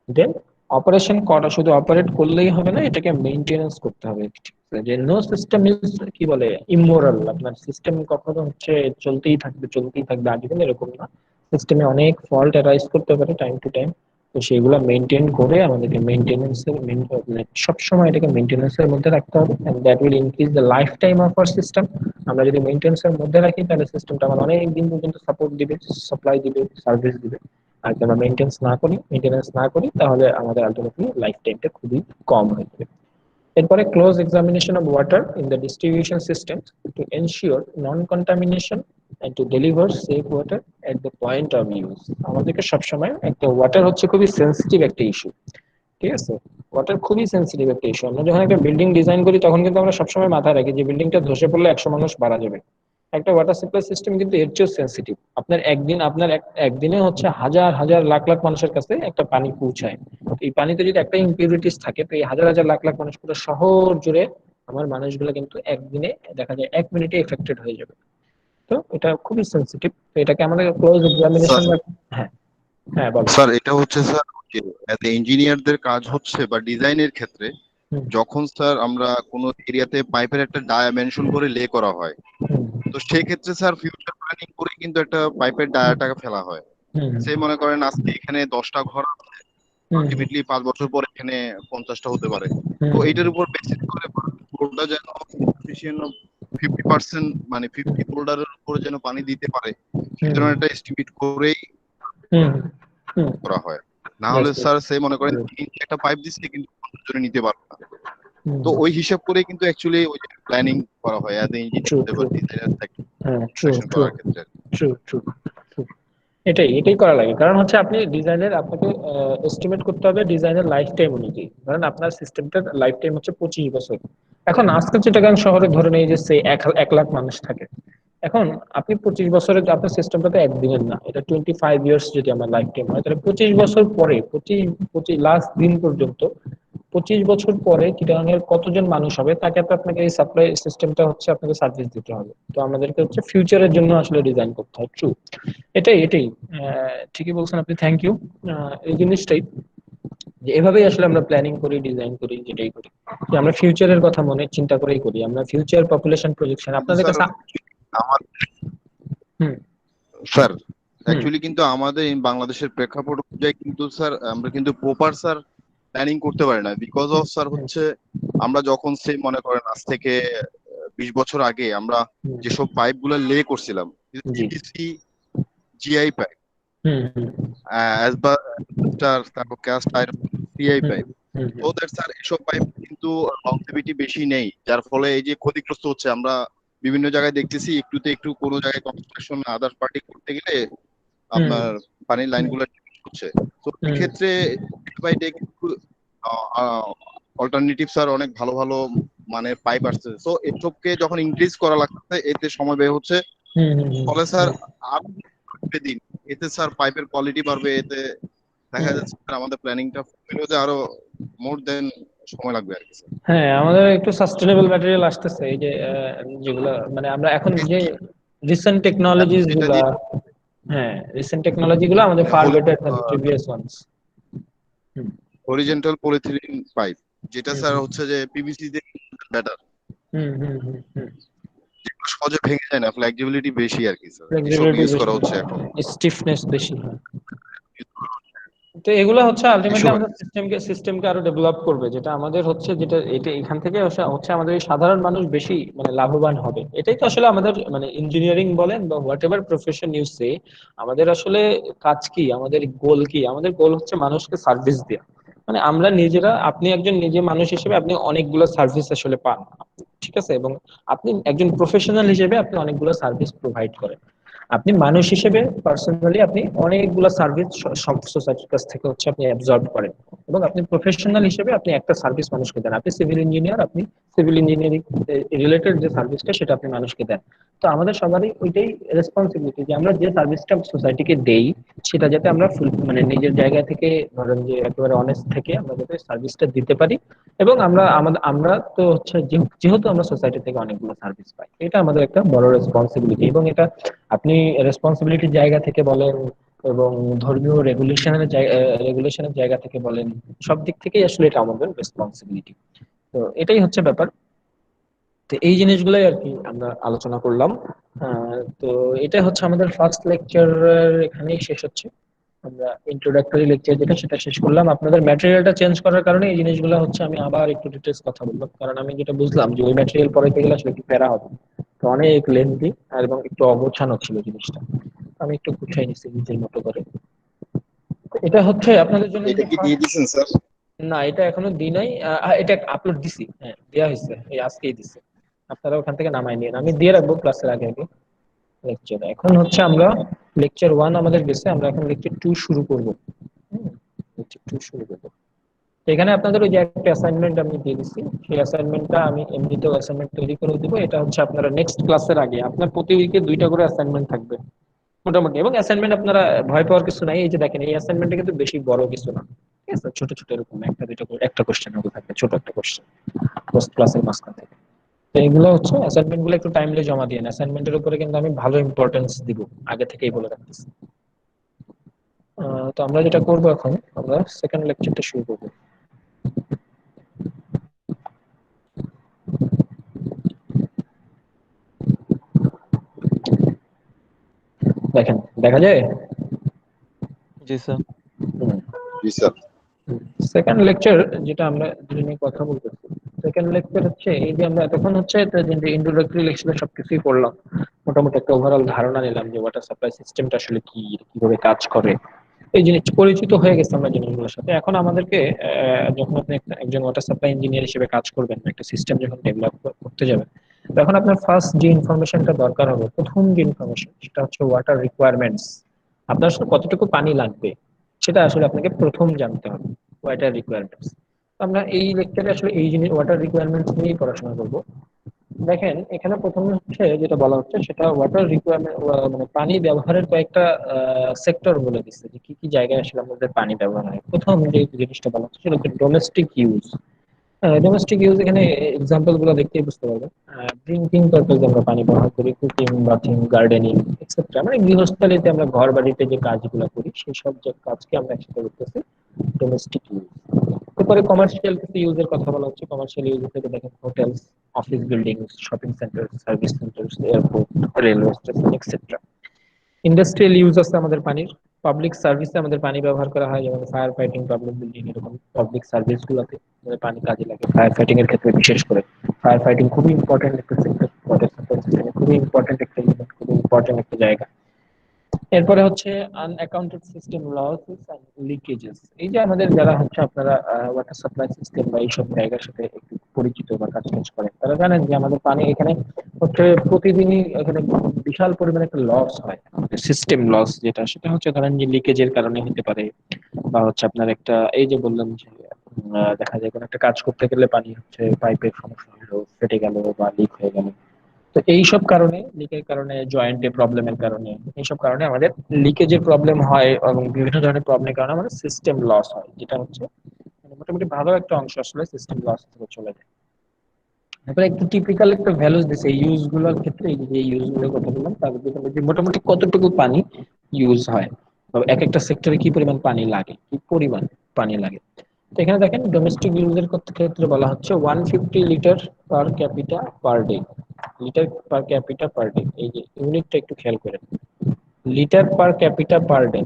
Then operation করা শুধু অপারেট করলেই হবে না, এটাকে মেইনটেনেন্স করতে হবে। ঠিক আছে, যে নো সিস্টেম ইজ কি বলে ইমোরাল, আপনার সিস্টেম কখনো হচ্ছে চলতেই থাকবে চলতেই থাকবে আজীবন, এরকম না। সিস্টেমে অনেক ফল্ট অ্যারাইজ করতে পারে টাইম টু টাইম, তো সেগুলো মেনটেন করে আমাদেরকে মেনটেনেন্সের মানে সবসময় এটাকে মেনটেনেন্সের মধ্যে রাখতে হবে, and that will increase the life time of our system. আমরা যদি মেনটেনেন্সের মধ্যে রাখি তাহলে সিস্টেমটা আমার অনেক দিন পর্যন্ত সাপোর্ট দিবে, সাপ্লাই দিবে, সার্ভিস দিবে। আর যদি আমরা মেনটেনেন্স না করি তাহলে আমাদের আলটিমেটলি লাইফ টাইমটা খুবই কম হয়ে যাবে। এরপরে close examination of water in the distribution system to ensure non contamination and to deliver safe water at the point of use. আমাদেরকে সবসময় একটা ওয়াটার হচ্ছে খুবই সেন্সিটিভ একটা ইস্যু, ঠিক আছে? ওয়াটার খুবই সেন্সিটিভ একটা ইস্যু। আমরা যখন একটা বিল্ডিং ডিজাইন করি তখন কিন্তু আমরা সবসময় মাথায় রাখি যে বিল্ডিংটা ধসে পড়লে 100 মানুষ মারা যাবে। একটা ওয়াটার সাপ্লাই সিস্টেম কিন্তু এর চেয়েও সেন্সিটিভ। একদিনে হচ্ছে হাজার হাজার লাখ লাখ মানুষের কাছে একটা পানি পৌঁছায়। এই পানিতে যদি একটা ইম্পিউরিটিস থাকে তো এই হাজার হাজার লাখ লাখ মানুষ পুরো শহর জুড়ে আমার মানুষগুলো কিন্তু একদিনে দেখা যায় 1 মিনিটে এফেক্টেড হয়ে যাবে। তো এটা খুবই সেন্সিটিভ, তো এটাকে আমাদের ক্লোজ এক্সামিনেশন। হ্যাঁ, হ্যাঁ বলো। স্যার এটা হচ্ছে স্যার অ্যাজ এ ইঞ্জিনিয়ারদের কাজ হচ্ছে বা ডিজাইনের ক্ষেত্রে হুম, যখন স্যার আমরা কোনো এরিয়াতে পাইপের একটা ডায়ামেনশন করে লে করা হয়, হুম, তো সেই ক্ষেত্রে স্যার ফিউচার প্ল্যানিং করে কিন্তু একটা পাইপের হুম, ডায়াটাকে ফেলা হয়। হুম, সে মনে করেন আজকে এখানে 10টা ঘর আছে, হুম, আলটিমেটলি 5 বছর পর এখানে 50টা হতে পারে। তো হুম, এইটার উপর বেসিস করে ফ্লোরটা যেন সাফিসিয়েন্ট 50%, মানে 50 ফোল্ডারের উপরে যেন পানি দিতে পারে সেই হুম, ধরনের একটা এস্টিমেট করেই হুম, হুম, করা হয়। না yes, হলে yes, স্যার সে মনে করেন good, 3 ইঞ্চি একটা পাইপ দিচ্ছে কিন্তু 50 জনে নিতে পারবে না। হুম, তো ওই হিসাব করে কিন্তু অ্যাকচুয়ালি ওই যে প্ল্যানিং করা হয় অ্যাজ এ true, ইঞ্জিনিয়ার বা true, ডিজাইনার হ্যাঁ, true, সিলেকশন true, করার ক্ষেত্রে। true, true, true. এটাই করা লাগে, কারণ হচ্ছে আপনি ডিজাইনের আপনাকে এস্টিমেট করতে হবে ডিজাইনের লাইফ টাইম অনুযায়ী। কারণ আপনার সিস্টেমটার লাইফ টাইম হচ্ছে 25 বছর। এখন আজকাল চিটাগাং শহরে ধরে নেই যে সে 1 লাখ মানুষ থাকে। এখন আপনি 25 বছরের আপনার সিস্টেমটা তো একদিনের না, এটা 25 ইয়ার্স যদি আমার লাইফ টাইম হয় তাহলে 25 বছর পরে, পঁচিশ পঁচিশ লাস্ট দিন পর্যন্ত 25 বছর পরে চিটাগাংয়ের কতজন মানুষ হবে তাকে তো আপনাকে এই সাপ্লাই সিস্টেমটা হচ্ছে আপনাকে সার্ভিস দিতে হবে। তো আমাদেরকে হচ্ছে ফিউচারের জন্য আসলে ডিজাইন করতে হয়। ট্রু, এটাই ঠিকই বলছেন আপনি, থ্যাংক ইউ। এই জিনিসটাই যে এভাবেই আসলে আমরা প্ল্যানিং করি, ডিজাইন করি, যেটাই করি যে আমরা ফিউচারের কথা মনে চিন্তা করেই করি। আমরা ফিউচার পপুলেশন প্রজেকশন কিন্তু আপনাদের স্যার কাছে। আমার হুম, স্যার হুম, অ্যাকচুয়ালি কিন্তু আমাদের এই বাংলাদেশের প্রেক্ষাপট অনুযায়ী কিন্তু স্যার আমরা কিন্তু প্রপার স্যার প্ল্যানিং করতে পারি না, বিকজ হুম, অফ স্যার হুম, হচ্ছে আমরা যখন সে মনে করেন আজ থেকে 20 বছর আগে আমরা হুম, যেসব পাইপ গুলা লে করছিলাম জি, পিভিসি, জিআই পাইপ, হুম, হুম, অ্যাসবেস্টার, তারপর ক্যাস্ট আয়রন, সিআই হুম, পাইপ। হুম, তো দ্যাট স্যার এসব পাইপ কিন্তু লংজিভিটি বেশি নেই, যার ফলে এই যে ক্ষতিগ্রস্ত হচ্ছে আমরা বিভিন্ন জায়গায় দেখতেছি, একটুতে একটু কোনো জায়গায় কনস্ট্রাকশন আদার্স পার্টি করতে গেলে হুম, আপনার পানির হুম, লাইনগুলো হচ্ছে। তো হুম, এক্ষেত্রে বাই ডে কিন্তু অল্টারনেটিভ স্যার অনেক ভালো ভালো মানে পাইপ আসছে, তো এসবকে যখন ইনক্রিজ করা লাগছে এতে সময় ব্যয় হচ্ছে। হুম, হুম, হুম, ফলে স্যার হুম, আরো দিন এতে স্যার পাইপের কোয়ালিটি বাড়বে, এতে দেখা হুম। যাচ্ছে স্যার আমাদের প্ল্যানিংটা ফুলফিল হতে আরো মোর দেন সময় লাগবে আর কি স্যার। হ্যাঁ, আমাদের একটু সাস্টেনেবল ম্যাটেরিয়াল আসতেছে, এই যে যেগুলো মানে আমরা এখন যে রিসেন্ট এখন টেকনোলজিস যেটা গুলা। দিয়ে হ্যাঁ, রিসেন্ট টেকনোলজি গুলো আমাদের ফার হল বেটার দ্যান প্রিভিয়াস ওয়ানস। হুম, হরিজেন্টাল পলিথিলিন পাইপ, যেটা হুম, স্যার হচ্ছে যে পিভিসি তে বেটার, হুম, হুম, হুম, হুম। যেগুলো সহজে ভেঙে যায় না, ফ্লেক্সিবিলিটি বেশি আর কি স্যার, এসব ফ্লেক্সিবিলিটি ইউজ বেশি, করা হচ্ছে এখন। স্টিফনেস বেশি হয়। তো এগুলো হচ্ছে আলটিমেটলি এসব আর আমাদের কি। সিস্টেমকে আরো ডেভেলপ করবে, যেটা আমাদের হচ্ছে যেটা এটা এখান থেকে হচ্ছে আমাদের এই সাধারণ মানুষ বেশি মানে লাভবান হবে। এটাই তো আসলে আমাদের মানে ইঞ্জিনিয়ারিং বলেন বা হোয়াট এভার প্রফেশন ইউ সে, আমাদের আসলে কাজ কি, আমাদের গোল কি? আমাদের গোল হচ্ছে মানুষকে সার্ভিস দেওয়া। মানে আমরা নিজেরা, আপনি একজন নিজে মানুষ হিসেবে আপনি অনেকগুলো সার্ভিস আসলে পান, ঠিক আছে? এবং আপনি একজন প্রফেশনাল হিসেবে আপনি অনেকগুলো সার্ভিস প্রোভাইড করেন। আপনি মানুষ হিসেবে পার্সোনালি আপনি অনেকগুলো সার্ভিস সব সোসাইটির কাছ থেকে হচ্ছে আপনি অ্যাবজর্ব করেন। এবং আপনি প্রফেশনাল হিসেবে আপনি একটা সার্ভিস মানুষকে দেন। আপনি সিভিল ইঞ্জিনিয়ার, আপনি সিভিল ইঞ্জিনিয়ারিং রিলেটেড যে সার্ভিসটা সেটা আপনি মানুষকে দেন। তো আমাদের সবারই ওইটাই রেসপন্সিবিলিটি যে আমরা যে সার্ভিসটা সোসাইটিকে দেই সেটা যাতে আমরা ফুল মানে নিজের জায়গা থেকে ধরেন যে একেবারে অনেস্ট থেকে আমরা যাতে সার্ভিসটা দিতে পারি। এবং আমরা তো হচ্ছে যেহেতু আমরা সোসাইটি থেকে অনেকগুলো সার্ভিস পাই, এটা আমাদের একটা বড় রেসপন্সিবিলিটি। এবং এটা আপনি রেসপন্সিবিলিটির জায়গা থেকে বলেন এবং ধর্মীয় রেগুলেশনের জায়গা থেকে বলেন, সব দিক থেকেই আসলে এটা আমাদের রেসপন্সিবিলিটি। তো এটাই হচ্ছে ব্যাপার। তো এই জিনিসগুলোই আর কি আমরা আলোচনা করলাম। তো এটা হচ্ছে আমাদের ফার্স্ট লেকচার, এখানেই শেষ হচ্ছে। আমরা ইন্ট্রোডাক্টরি লেকচার যেটা সেটা শেষ করলাম। আপনাদের ম্যাটেরিয়ালটা চেঞ্জ করার কারণে এই জিনিসগুলো হচ্ছে আমি আবার একটু ডিটেলস কথা বললাম, কারণ আমি যেটা বুঝলাম যে ওই ম্যাটেরিয়াল পড়াইতে গেলে আসলে একটু প্যারা হবে, তো অনেক লেন্থি আর এবং একটু অগোছানো ছিল জিনিসটা। আমি একটু গুছাই নিচ্ছি নিজের মতো করে। তো এটা হচ্ছে আপনাদের জন্য এটা যে কি দিয়ে দিছেন স্যার? না, এটা এখনো দিই নাই। এটা আপলোড দিছি, হ্যাঁ দেওয়া হয়েছে, এই আজকেই দিছে। আপনারা ওখান থেকে নামাই নিন, আমি দিয়ে রাখবো ক্লাসের আগে আগে লেকচার। এখন হচ্ছে আমরা লেকচার 1 আমাদের গেছে, আমরা এখন লেকচার 2 শুরু করব। লেকচার 2 শুরু করব। তো এখানে আপনাদের ওই যে একটা অ্যাসাইনমেন্ট আমি দিয়ে দিচ্ছি, সেই অ্যাসাইনমেন্টটা আমি এমনিতেও অ্যাসাইনমেন্ট তৈরি করে দিব। এটা হচ্ছে আপনারা নেক্সট ক্লাসের আগে আপনার প্রতি উইকে 2টা করে অ্যাসাইনমেন্ট থাকবে মোটামুটি। এবং অ্যাসাইনমেন্ট আপনারা ভয় পাওয়ার কিছু নাই, এই যে দেখেন এই অ্যাসাইনমেন্টটা কিন্তু বেশি বড় কিছু না, ঠিক আছে? ছোট ছোট এরকম একটা দুইটা করে একটা কোশ্চেনের মতো থাকবে, ছোট একটা কোশ্চেন পোস্ট ক্লাসের মাঝখান থেকে। তো এগুলো হচ্ছে অ্যাসাইনমেন্ট গুলো একটু টাইমলি জমা দিয়ে, অ্যাসাইনমেন্টের উপরে কিন্তু আমি ভালো ইম্পর্টেন্স দিব, আগে থেকেই বলে রাখতেছি। তো আমরা যেটা করব এখন, আমরা সেকেন্ড লেকচারটা শুরু করব। দেখেন, দেখা যায়? জি স্যার। জি স্যার। সেকেন্ড লেকচার যেটা আমরা যেটা নিয়ে কথা বলতেছি, সেকেন্ড লেকচার হচ্ছে এই যে আমরা এতক্ষণ হচ্ছে ইন্ট্রোডাক্টরি লেকচারে সবকিছুই পড়লাম, মোটামুটি একটা ওভারঅল ধারণা নিলাম যে ওয়াটার সাপ্লাই সিস্টেমটা আসলে কি, কিভাবে কাজ করে, এই জিনিস পরিচিত হয়ে গেছে আমরা জিনিসগুলোর সাথে। এখন আমাদেরকে যখন আপনি একজন ওয়াটার সাপ্লাই ইঞ্জিনিয়ার হিসেবে কাজ করবেন, একটা সিস্টেম যখন ডেভেলপ করতে যাবেন, তখন আপনার ফার্স্ট যে ইনফরমেশনটা দরকার হবে, প্রথম যে ইনফরমেশন, সেটা হচ্ছে ওয়াটার রিকোয়ারমেন্টস। আপনার আসলে কতটুকু পানি লাগবে সেটা আসলে আপনাকে প্রথম জানতে হবে, ওয়াটার রিকোয়ারমেন্টস। আমরা এই লেকচারে আসলে এই জিনিস ওয়াটার রিকোয়ারমেন্টস নিয়েই পড়াশোনা করব। দেখেন এখানে প্রথমে হচ্ছে যেটা বলা হচ্ছে সেটা ওয়াটার রিকোয়ারমেন্ট, মানে পানি ব্যবহারের কয়েকটা সেক্টর বলে দিচ্ছে যে কি কি জায়গায় আসলে আমাদের পানি ব্যবহার হয়। প্রথম যে জিনিসটা বলা হচ্ছে সেটা হচ্ছে ডোমেস্টিক ইউজ। ডোমেস্টিক ইউজ এখানে এক্সাম্পল গুলো দেখতেই বুঝতে পারবেন। ড্রিঙ্কিং পারপোজে আমরা পানি ব্যবহার করি, কুকিং, বাথিং, গার্ডেনিং এক্সেট্রা, মানে গৃহস্থালিতে আমরা ঘর বাড়িতে যে কাজগুলো করি সেই সব যে কাজকে আমরা একসাথে করতেছি ডোমেস্টিক ইউজ। এরপরে কমার্শিয়াল কিছু ইউজের কথা বলা হচ্ছে। কমার্শিয়াল ইউজ থেকে দেখেন hotels, office building, shopping centre, service centre, airport, railway station etcetera. Industrial use আছে আমাদের পানির। পাবলিক সার্ভিসে আমাদের পানি ব্যবহার করা হয়, যেমন ফায়ার ফাইটিং, পাবলিক বিল্ডিং, এরকম পাবলিক সার্ভিস গুলোতে আমাদের পানি কাজে লাগে। ফায়ার ফাইটিং এর ক্ষেত্রে বিশেষ করে ফায়ার ফাইটিং খুবই ইম্পর্টেন্ট একটা সেক্টর, ওয়াটার সাপ্লাই সিস্টেমে খুবই ইম্পর্টেন্ট একটা ইউনিট, খুবই ইম্পর্টেন্ট একটা জায়গা। এরপরে হচ্ছে আনঅ্যাকাউন্টেড সিস্টেম লসেস এন্ড লিকেজেস। এই যে আমাদের যারা হচ্ছে আপনারা ওয়াটার সাপ্লাই সিস্টেম বা এইসব জায়গার সাথে একটু পরিচিত বা কাজ কাজ করেন, তারা জানেন যে আমাদের পানি এখানে হচ্ছে প্রতিদিনই এখানে বিশাল পরিমাণে একটা লস হয়। সিস্টেম লস যেটা, সেটা হচ্ছে ধরেন যে লিকেজের কারণে হতে পারে, বা হচ্ছে আপনার একটা এই যে বললাম যে দেখা যায় কোনো একটা কাজ করতে গেলে পানি হচ্ছে পাইপের সমস্যা হলো, ফেটে গেল বা লিক হয়ে গেল। তো এইসব কারণে, লিকের কারণে, জয়েন্টে প্রবলেমের কারণে, এইসব কারণে আমাদের লিকেজের প্রবলেম হয় এবং বিভিন্ন ধরনের প্রবলেমের কারণে আমাদের সিস্টেম লস হয়, যেটা হচ্ছে মানে মোটামুটি ভালো একটা অংশ আসলে সিস্টেম লস থেকে চলে যায়। তারপরে একটু টিপিক্যাল একটা ভ্যালুস দিছে এই ইউজ গুলোর ক্ষেত্রে, এই যে ইউজ গুলোর কথা বললাম তার ভিতরে যে মোটামুটি কতটুকু পানি ইউজ হয়, বা এক একটা সেক্টরে কি পরিমাণ পানি লাগে, কি পরিমাণ পানি লাগে। তো এখানে দেখেন ডোমেস্টিক ইউজের ক্ষেত্রে বলা হচ্ছে 150 litre per capita per day. Litre per capita per day, এই যে ইউনিটটা একটু খেয়াল করেন, litre per capita per day.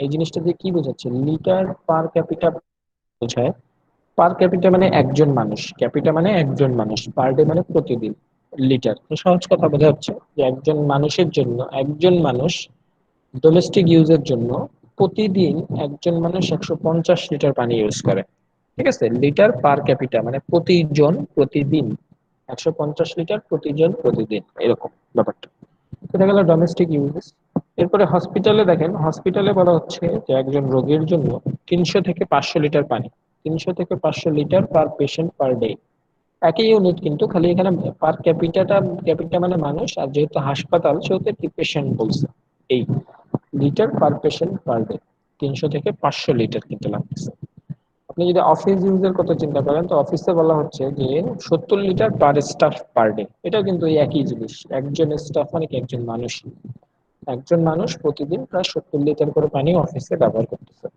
এই জিনিসটা দিয়ে কি বোঝাচ্ছে? লিটার পার ক্যাপিটা বোঝায়, পার ক্যাপিটা মানে একজন মানুষ, ক্যাপিটা মানে একজন মানুষ, পার ডে মানে প্রতিদিন। লিটার তো সহজ কথা বোঝা যাচ্ছে যে একজন মানুষের জন্য, একজন মানুষ ডোমেস্টিক ইউজের জন্য প্রতিদিন একজন মানুষ 150 লিটার পানি ইউজ করে, ঠিক আছে? লিটার পার ক্যাপিটা মানে প্রতিজন প্রতিদিন 150 লিটার প্রতিজন প্রতিদিন, এরকম ব্যাপারটা। এটা গেল ডোমেস্টিক ইউজেস। এরপরে হসপিটালে দেখেন, হসপিটালে বলা হচ্ছে যে একজন রোগীর জন্য 300 থেকে 500 লিটার পানি, 300 থেকে 500 litre per patient per day. একই ইউনিট কিন্তু খালি এখানে পার ক্যাপিটাটা, ক্যাপিটা মানে মানুষ, আর যেহেতু হাসপাতাল সেহেতু কি পেশেন্ট বলছে। এই litre per patient per day 300 থেকে 500 লিটার কিন্তু লাগতেছে। আপনি যদি অফিস ইউজের কথা চিন্তা করেন, তো অফিসে বলা হচ্ছে যে 70 litre per staff per day. এটাও কিন্তু এই একই জিনিস, একজন স্টাফ মানে কি একজন মানুষ, একজন মানুষ প্রতিদিন প্রায় 70 লিটার করে পানি অফিসে ব্যবহার করতেছে।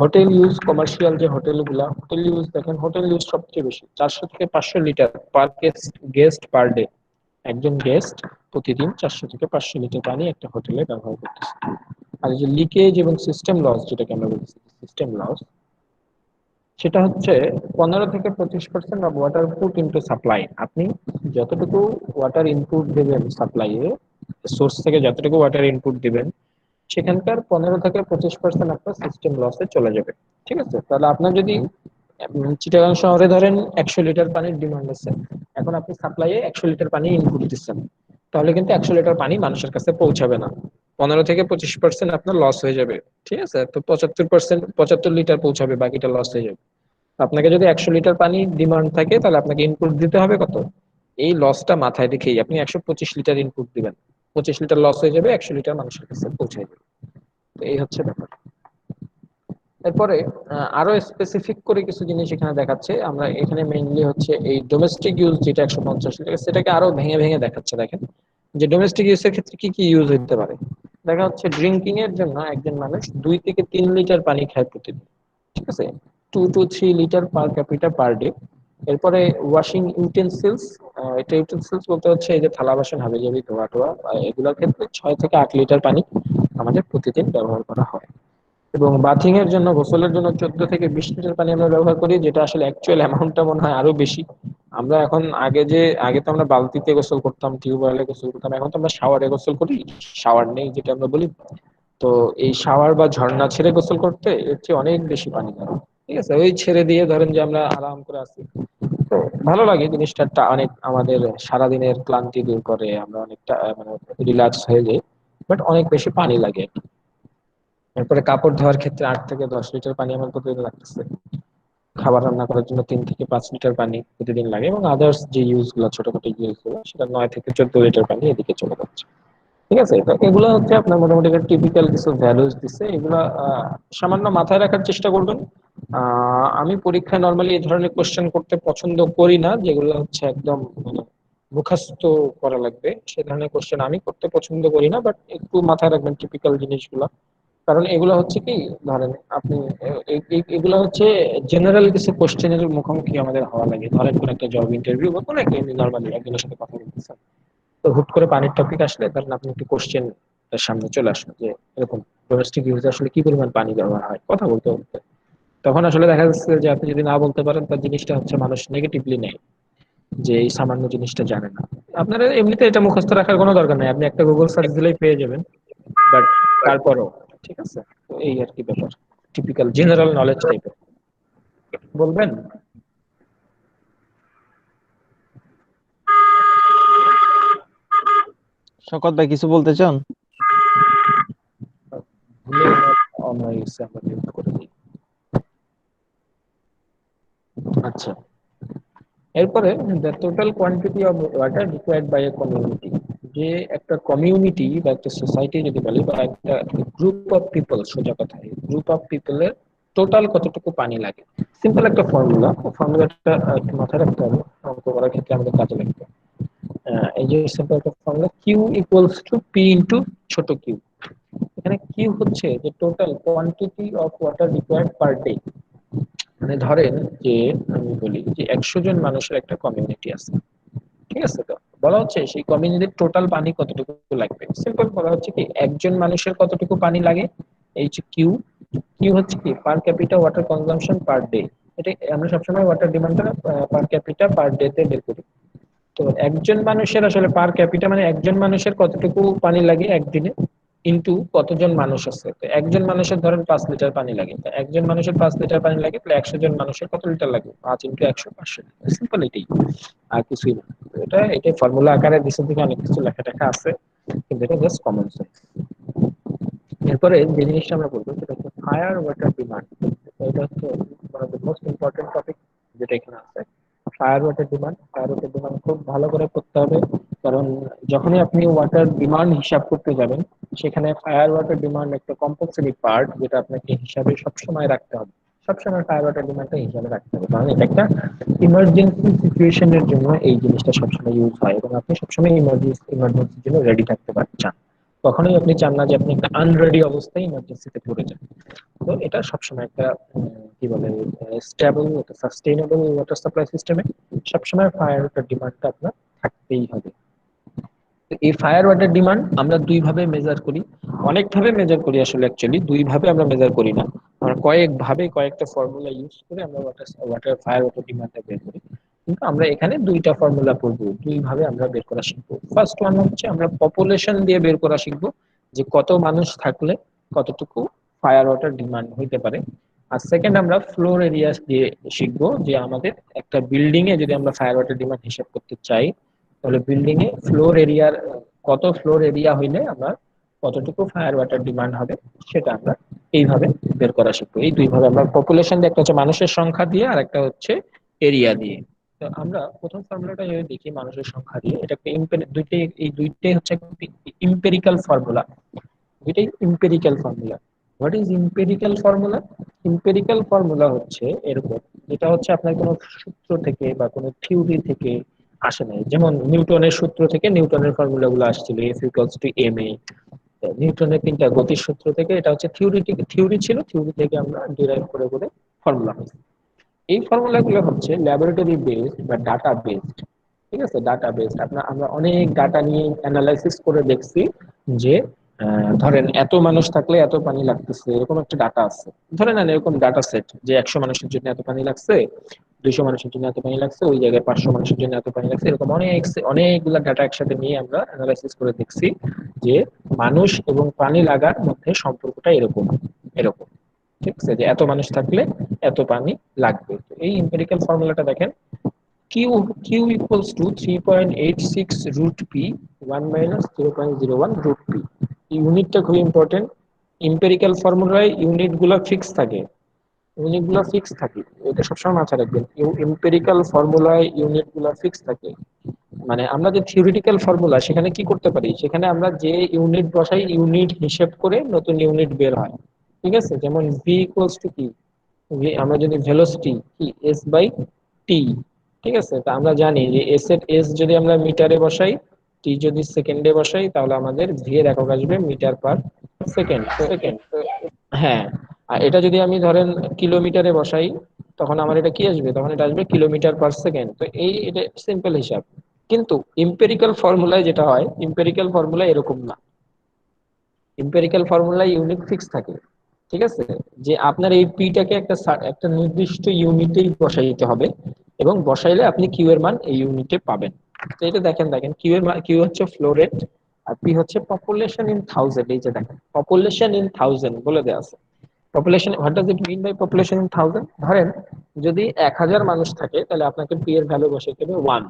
হোটেল ইউজ, কমার্শিয়াল যে হোটেল গুলা, হোটেল ইউজ দেখেন, হোটেল ইউজ সবচেয়ে বেশি 400 থেকে 500 litre per guest per day. একজন গেস্ট প্রতিদিন 400 থেকে 500 লিটার পানি একটা হোটেলে ব্যবহার করতেছে। আর এই যে লিকেজ এবং সিস্টেম লস, যেটাকে আমরা বলছি সিস্টেম লস, সেটা হচ্ছে 15 থেকে 25% of water put into supply. আপনি যতটুকু ওয়াটার ইনপুট দেবেন সাপ্লাইয়ে, সোর্স থেকে যতটুকু ওয়াটার ইনপুট দিবেন, সেখানকার 15 থেকে 25% আপনার সিস্টেম লসে চলে যাবে। ঠিক আছে, তাহলে আপনার যদি চিটাগাং শহরে ধরেন 100 লিটার পানির ডিমান্ড আছে, এখন আপনি সাপ্লাইয়ে 100 লিটার পানি ইনপুট দিচ্ছেন, তাহলে কিন্তু 100 লিটার পানি মানুষের কাছে পৌঁছাবে না, 15 থেকে 25% আপনার লস হয়ে যাবে। ঠিক আছে, তো 75%, 75 লিটার পৌঁছাবে, বাকিটা লস হয়ে যাবে। আপনাকে যদি 100 লিটার পানি ডিমান্ড থাকে, তাহলে আপনাকে ইনপুট দিতে হবে কত? এই লসটা মাথায় রেখেই আপনি 125 লিটার ইনপুট দিবেন, 25 লিটার লস হয়ে যাবে, 100 লিটার মানুষের কাছে পৌঁছে যাবে। তো এই হচ্ছে ব্যাপার। এরপরে আরো স্পেসিফিক করে কিছু জিনিস এখানে দেখাচ্ছে। আমরা এখানে মেইনলি হচ্ছে এই ডোমেস্টিক ইউজ যেটা 150 লিটার, সেটাকে আরো ভেঙে ভেঙে দেখাচ্ছে। দেখেন যে ডোমেস্টিক ইউজের ক্ষেত্রে কি কি ইউজ হতে পারে। দেখা হচ্ছে ড্রিঙ্কিং এর জন্য একজন মানুষ 2 থেকে 3 লিটার পানি খায় প্রতিদিন। ঠিক আছে, 2 to 3 litre per capita per day. এরপরে ওয়াশিং ইউটেন্সিলস, এটা ইউটেন্সিলস বলতে হচ্ছে এই যে থালা বাসন হাবিজাবি ধোয়া টোয়া, এগুলোর ক্ষেত্রে 6 থেকে 8 লিটার পানি আমাদের প্রতিদিন ব্যবহার করা হয়। এবং বাথিং এর জন্য, গোসলের জন্য 14 থেকে 20 লিটার পানি আমরা ব্যবহার করি, যেটা আসলে অ্যাকচুয়াল অ্যামাউন্টটা মনে হয় আরো বেশি। আমরা এখন আগে তো আমরা বালতিতে গোসল করতাম, টিউবওয়েলে গোসল করতাম, এখন তো আমরা শাওয়ারে গোসল করি, শাওয়ার নেই যেটা আমরা বলি। তো এই শাওয়ার বা ঝর্ণা ছেড়ে গোসল করতে এর চেয়ে অনেক বেশি পানি লাগে। ঠিক আছে, ওই ছেড়ে দিয়ে ধরেন যে আমরা আরাম করে আছি, তো ভালো লাগে জিনিসটা, অনেক আমাদের সারাদিনের ক্লান্তি দূর করে, আমরা অনেকটা মানে রিল্যাক্স হয়ে যাই, বাট অনেক বেশি পানি লাগে। এরপরে কাপড় ধোয়ার ক্ষেত্রে 8 থেকে 10 লিটার পানি আমার প্রতিদিন লাগতেছে। খাবার রান্না করার জন্য 3 থেকে 5 লিটার পানি প্রতিদিন লাগে, এবং আদার্স যে ইউজ গুলো, ছোটখাটো ইউজ গুলো, সেটা 9 থেকে 14 লিটার পানি এদিকে চলে যাচ্ছে। ঠিক আছে, তো এগুলো হচ্ছে আপনার মোটামুটি টিপিক্যাল কিছু ভ্যালুজ দিচ্ছে, এগুলো সামান্য মাথায় রাখার চেষ্টা করবেন। আমি পরীক্ষায় নর্মালি এই ধরনের কোশ্চেন করতে পছন্দ করি না, যেগুলো হচ্ছে একদম মানে মুখস্থ করা লাগবে, সে ধরনের কোশ্চেন আমি করতে পছন্দ করি না, বাট একটু মাথায় রাখবেন টিপিক্যাল জিনিসগুলো। কারণ এগুলো হচ্ছে কি, ধরেন আপনি এগুলো হচ্ছে জেনারেল কিছু কোশ্চেনের মুখোমুখি আমাদের হওয়া লাগে। ধরেন কোন একটা জব ইন্টারভিউ বা কোনো একটা নর্মালি একজনের সাথে কথা বলতেছেন, তো হুট করে পানির টপিক আসলে ধরেন আপনি একটি কোশ্চেন তার সামনে চলে আসলো যে এরকম ডোমেস্টিক ইউজে আসলে কি পরিমাণ পানি ব্যবহার হয়, কথা বলতে বলতে, তখন আসলে দেখা যাচ্ছে যে আপনি যদি না বলতে পারেন, তার জিনিসটা হচ্ছে মানুষ নেগেটিভলি নেয়, যে এই সামান্য জিনিসটা জানে না। আপনার এমনিতে এটা মুখস্থ রাখার কোনো দরকার নেই, আপনি একটা গুগল সার্চ দিলেই পেয়ে যাবেন, বাট তারপরও ঠিক আছে। তো এই আর কি ব্যাপার, টিপিক্যাল জেনারেল নলেজ টাইপের। বলবেন? শকত ভাই কিছু বলতে চান? ভুলে অন হয়ে গেছে, আমরা মিউট করে দিই। আচ্ছা, এরপরে the total quantity of water required by a community. যে একটা কমিউনিটি বা একটা সোসাইটি যদি বলি, বা একটা গ্রুপ অফ পিপল, সোজা কথা গ্রুপ অফ পিপলের টোটাল কতটুকু পানি লাগে। সিম্পল একটা ফর্মুলা, ফর্মুলাটা একটু মাথায় রাখতে হবে, অঙ্ক করার ক্ষেত্রে আমাদের কাজে লাগবে। এই যে সিম্পল একটা formula, Q equals to P into ছোট কিউ। এখানে কিউ হচ্ছে যে total quantity of water required per day. মানে ধরেন যে আমি বলি যে 100 জন মানুষের একটা কমিউনিটি আছে। ঠিক আছে, তো বলা হচ্ছে সেই কমিউনিটির টোটাল পানি কতটুকু লাগবে। সিম্পল বলা হচ্ছে কি, একজন মানুষের কতটুকু পানি লাগে, এই যে কিউ। কিউ হচ্ছে কি per capita water consumption per day. এটা আমরা সবসময় ওয়াটার ডিমান্ডটা পার ক্যাপিটা পার ডে তে বের করি। তো একজন মানুষের আসলে পার ক্যাপিটা মানে একজন মানুষের কতটুকু পানি লাগে একদিনে, ইন্টু কতজন মানুষ আছে। তো একজন মানুষের ধরেন 5 লিটার পানি লাগে, তো একজন মানুষের 5 লিটার পানি লাগে, তাহলে 100 জন মানুষের কত লিটার লাগবে, 5 ইন্টু 100, 500। সিম্পল এটাই, আর কিছুই না। তো এটা ফর্মুলা আকারে দিচ্ছে, থেকে অনেক কিছু লেখা টেখা আছে, কিন্তু এটা জাস্ট কমন সেন্স। এরপরে যে জিনিসটা আমরা বলবো সেটা হচ্ছে ফায়ার ওয়াটার ডিমান্ড। এটা হচ্ছে one of the most important topic যেটা এখানে আছে। Fire water demand, fire water demand খুব ভালো করে করতে হবে, কারণ যখনই আপনি ওয়াটার ডিমান্ড হিসাব করতে যাবেন, সেখানে ফায়ার ওয়াটার ডিমান্ড একটা কম্পালসরি পার্ট, যেটা আপনাকে হিসাবে সবসময় রাখতে হবে। সবসময় ফায়ার ওয়াটার ডিমান্ডটা হিসাবে রাখতে হবে, কারণ এটা একটা ইমার্জেন্সি সিচুয়েশনের জন্য এই জিনিসটা সবসময় ইউজ হয়, এবং আপনি সবসময় ইমার্জেন্সির জন্য রেডি থাকতে পারছেন। কখনোই আপনি চান না যে আপনি একটা আনরেডি অবস্থায় ইমার্জেন্সিতে পড়ে যান। তো এটা সবসময় একটা কি বলে স্টেবল, একটা সাস্টেইনেবল ওয়াটার সাপ্লাই সিস্টেমে সবসময় ফায়ার ওয়াটার ডিমান্ডটা আপনার থাকতেই হবে। এই ফায়ার ওয়াটার ডিমান্ড আমরা দুই ভাবে মেজার করি, অনেক ভাবে মেজার করি আসলে, অ্যাকচুয়ালি দুই ভাবে আমরা মেজার করি না, আমরা কয়েকটা ফর্মুলা ইউজ করে আমরা ফায়ার ওয়াটার ডিমান্ডটা বের করি। কিন্তু আমরা এখানে দুইটা ফর্মুলা পড়বো, দুই ভাবে আমরা বের করা শিখবো। ফার্স্ট ওয়ান হচ্ছে আমরা পপুলেশন দিয়ে বের করা শিখবো, যে কত মানুষ থাকলে কতটুকু ফায়ার ওয়াটার ডিমান্ড হইতে পারে। আর সেকেন্ড আমরা ফ্লোর এরিয়া দিয়ে শিখবো, যে আমাদের একটা বিল্ডিং এ যদি আমরা ফায়ার ওয়াটার ডিমান্ড হিসাব করতে চাই, তাহলে বিল্ডিং এ কত ফ্লোর এরিয়া হইলে আমরা কতটুকু ফায়ার ওয়াটার ডিমান্ড হবে, সেটা আমরা এইভাবে বের করা শিখবো। এই দুই ভাবে আমরা পপুলেশন দিয়ে, একটা হচ্ছে মানুষের সংখ্যা দিয়ে আর একটা হচ্ছে এরিয়া দিয়ে। তো আমরা প্রথম ফর্মুলাটা যদি দেখি মানুষের সংখ্যা দিয়ে, এটা একটা দুইটাই হচ্ছে ইম্পেরিক্যাল ফর্মুলা। এটাই empirical formula. What is empirical formula? Empirical formula হচ্ছে এরকম, যেটা হচ্ছে আপনার কোনো সূত্র থেকে বা কোনো থিওরি থেকে আসে নাই। যেমন নিউটনের সূত্র থেকে নিউটনের ফর্মুলা গুলো আসছিল, F=ma। নিউটনের তিনটা গতির সূত্র থেকে, এটা হচ্ছে থিওরি ছিল, থিওরি থেকে আমরা ডিরাইভ করে করে ফর্মুলা হয়েছে। এই ফর্মুলা গুলো হচ্ছে ল্যাবরেটরি বেসড বা ডাটা বেসড। ঠিক আছে, ডাটা বেসড আমরা অনেক ডাটা নিয়ে অ্যানালাইসিস করে দেখছি যে ধরেন এত মানুষ থাকলে এত পানি লাগতেছে, এরকম একটা ডাটা আছে। ধরে নেন এরকম ডাটা সেট, যে 100 মানুষের জন্য এত পানি লাগছে, 200 মানুষের জন্য এত পানি লাগছে, ওই জায়গায় 500 মানুষের জন্য এত পানি লাগছে, এরকম অনেকগুলা ডাটা একসাথে নিয়ে আমরা অ্যানালাইসিস করে দেখছি যে মানুষ এবং পানি লাগার মধ্যে সম্পর্কটা এরকম এরকম। ঠিক আছে, যে এত মানুষ থাকলে এত পানি লাগবে। তো এই এম্পিরিক্যাল ফর্মুলাটা দেখেন, Q=3.86 √p 1 - 0.01 √p। ইউনিটটা খুব ইম্পর্টেন্ট। এম্পিরিক্যাল ফর্মুলায় ইউনিট গুলো ফিক্স থাকে, এটা সবসময় মাথায় রাখবেন। এম্পিরিক্যাল ফর্মুলায় ইউনিট গুলো ফিক্স থাকে। মানে আমরা যে থিওরিটিক্যাল ফর্মুলা, সেখানে কি করতে পারি, সেখানে আমরা যে ইউনিট বসাই, ইউনিট হিসেব করে নতুন ইউনিট বের হয়। ঠিক আছে, যেমন v= কি, আমরা যদি ভেলোসিটি কি s/t, ঠিক আছে, তা আমরা জানি যে এস যদি আমরা মিটারে বসাই, টি যদি সেকেন্ডে বসাই, তাহলে আমাদের ভি এর একক আসবে মিটার পার সেকেন্ড। তো হ্যাঁ, আর এটা যদি আমি ধরেন কিলোমিটারে বসাই, তখন আমার এটা কি আসবে, তখন এটা আসবে কিলোমিটার পার সেকেন্ড। তো এটা সিম্পল হিসাব। কিন্তু এম্পিরিক্যাল ফর্মুলায় যেটা হয়, এম্পিরিক্যাল ফর্মুলা এরকম না। এম্পিরিক্যাল ফর্মুলায় ইউনিট ফিক্স থাকে। ঠিক আছে, যে আপনার এই পিটাকে একটা নির্দিষ্ট ইউনিটেই বসাইতে হবে, এবং বসাইলে আপনি কিউ এর মান এই ইউনিটে পাবেন। তো এটা দেখেন কিউ হচ্ছে ফ্লো রেট, আর পি হচ্ছে পপুলেশন ইন থাউজেন্ড। এই যে দেখেন পপুলেশন ইন থাউজেন্ড বলে দেওয়া আছে। Population, what does it mean by population in thousand? ধরেন যদি 1000 মানুষ থাকে, তাহলে আপনাকে পি এর ভ্যালু বসাইতে হবে 1।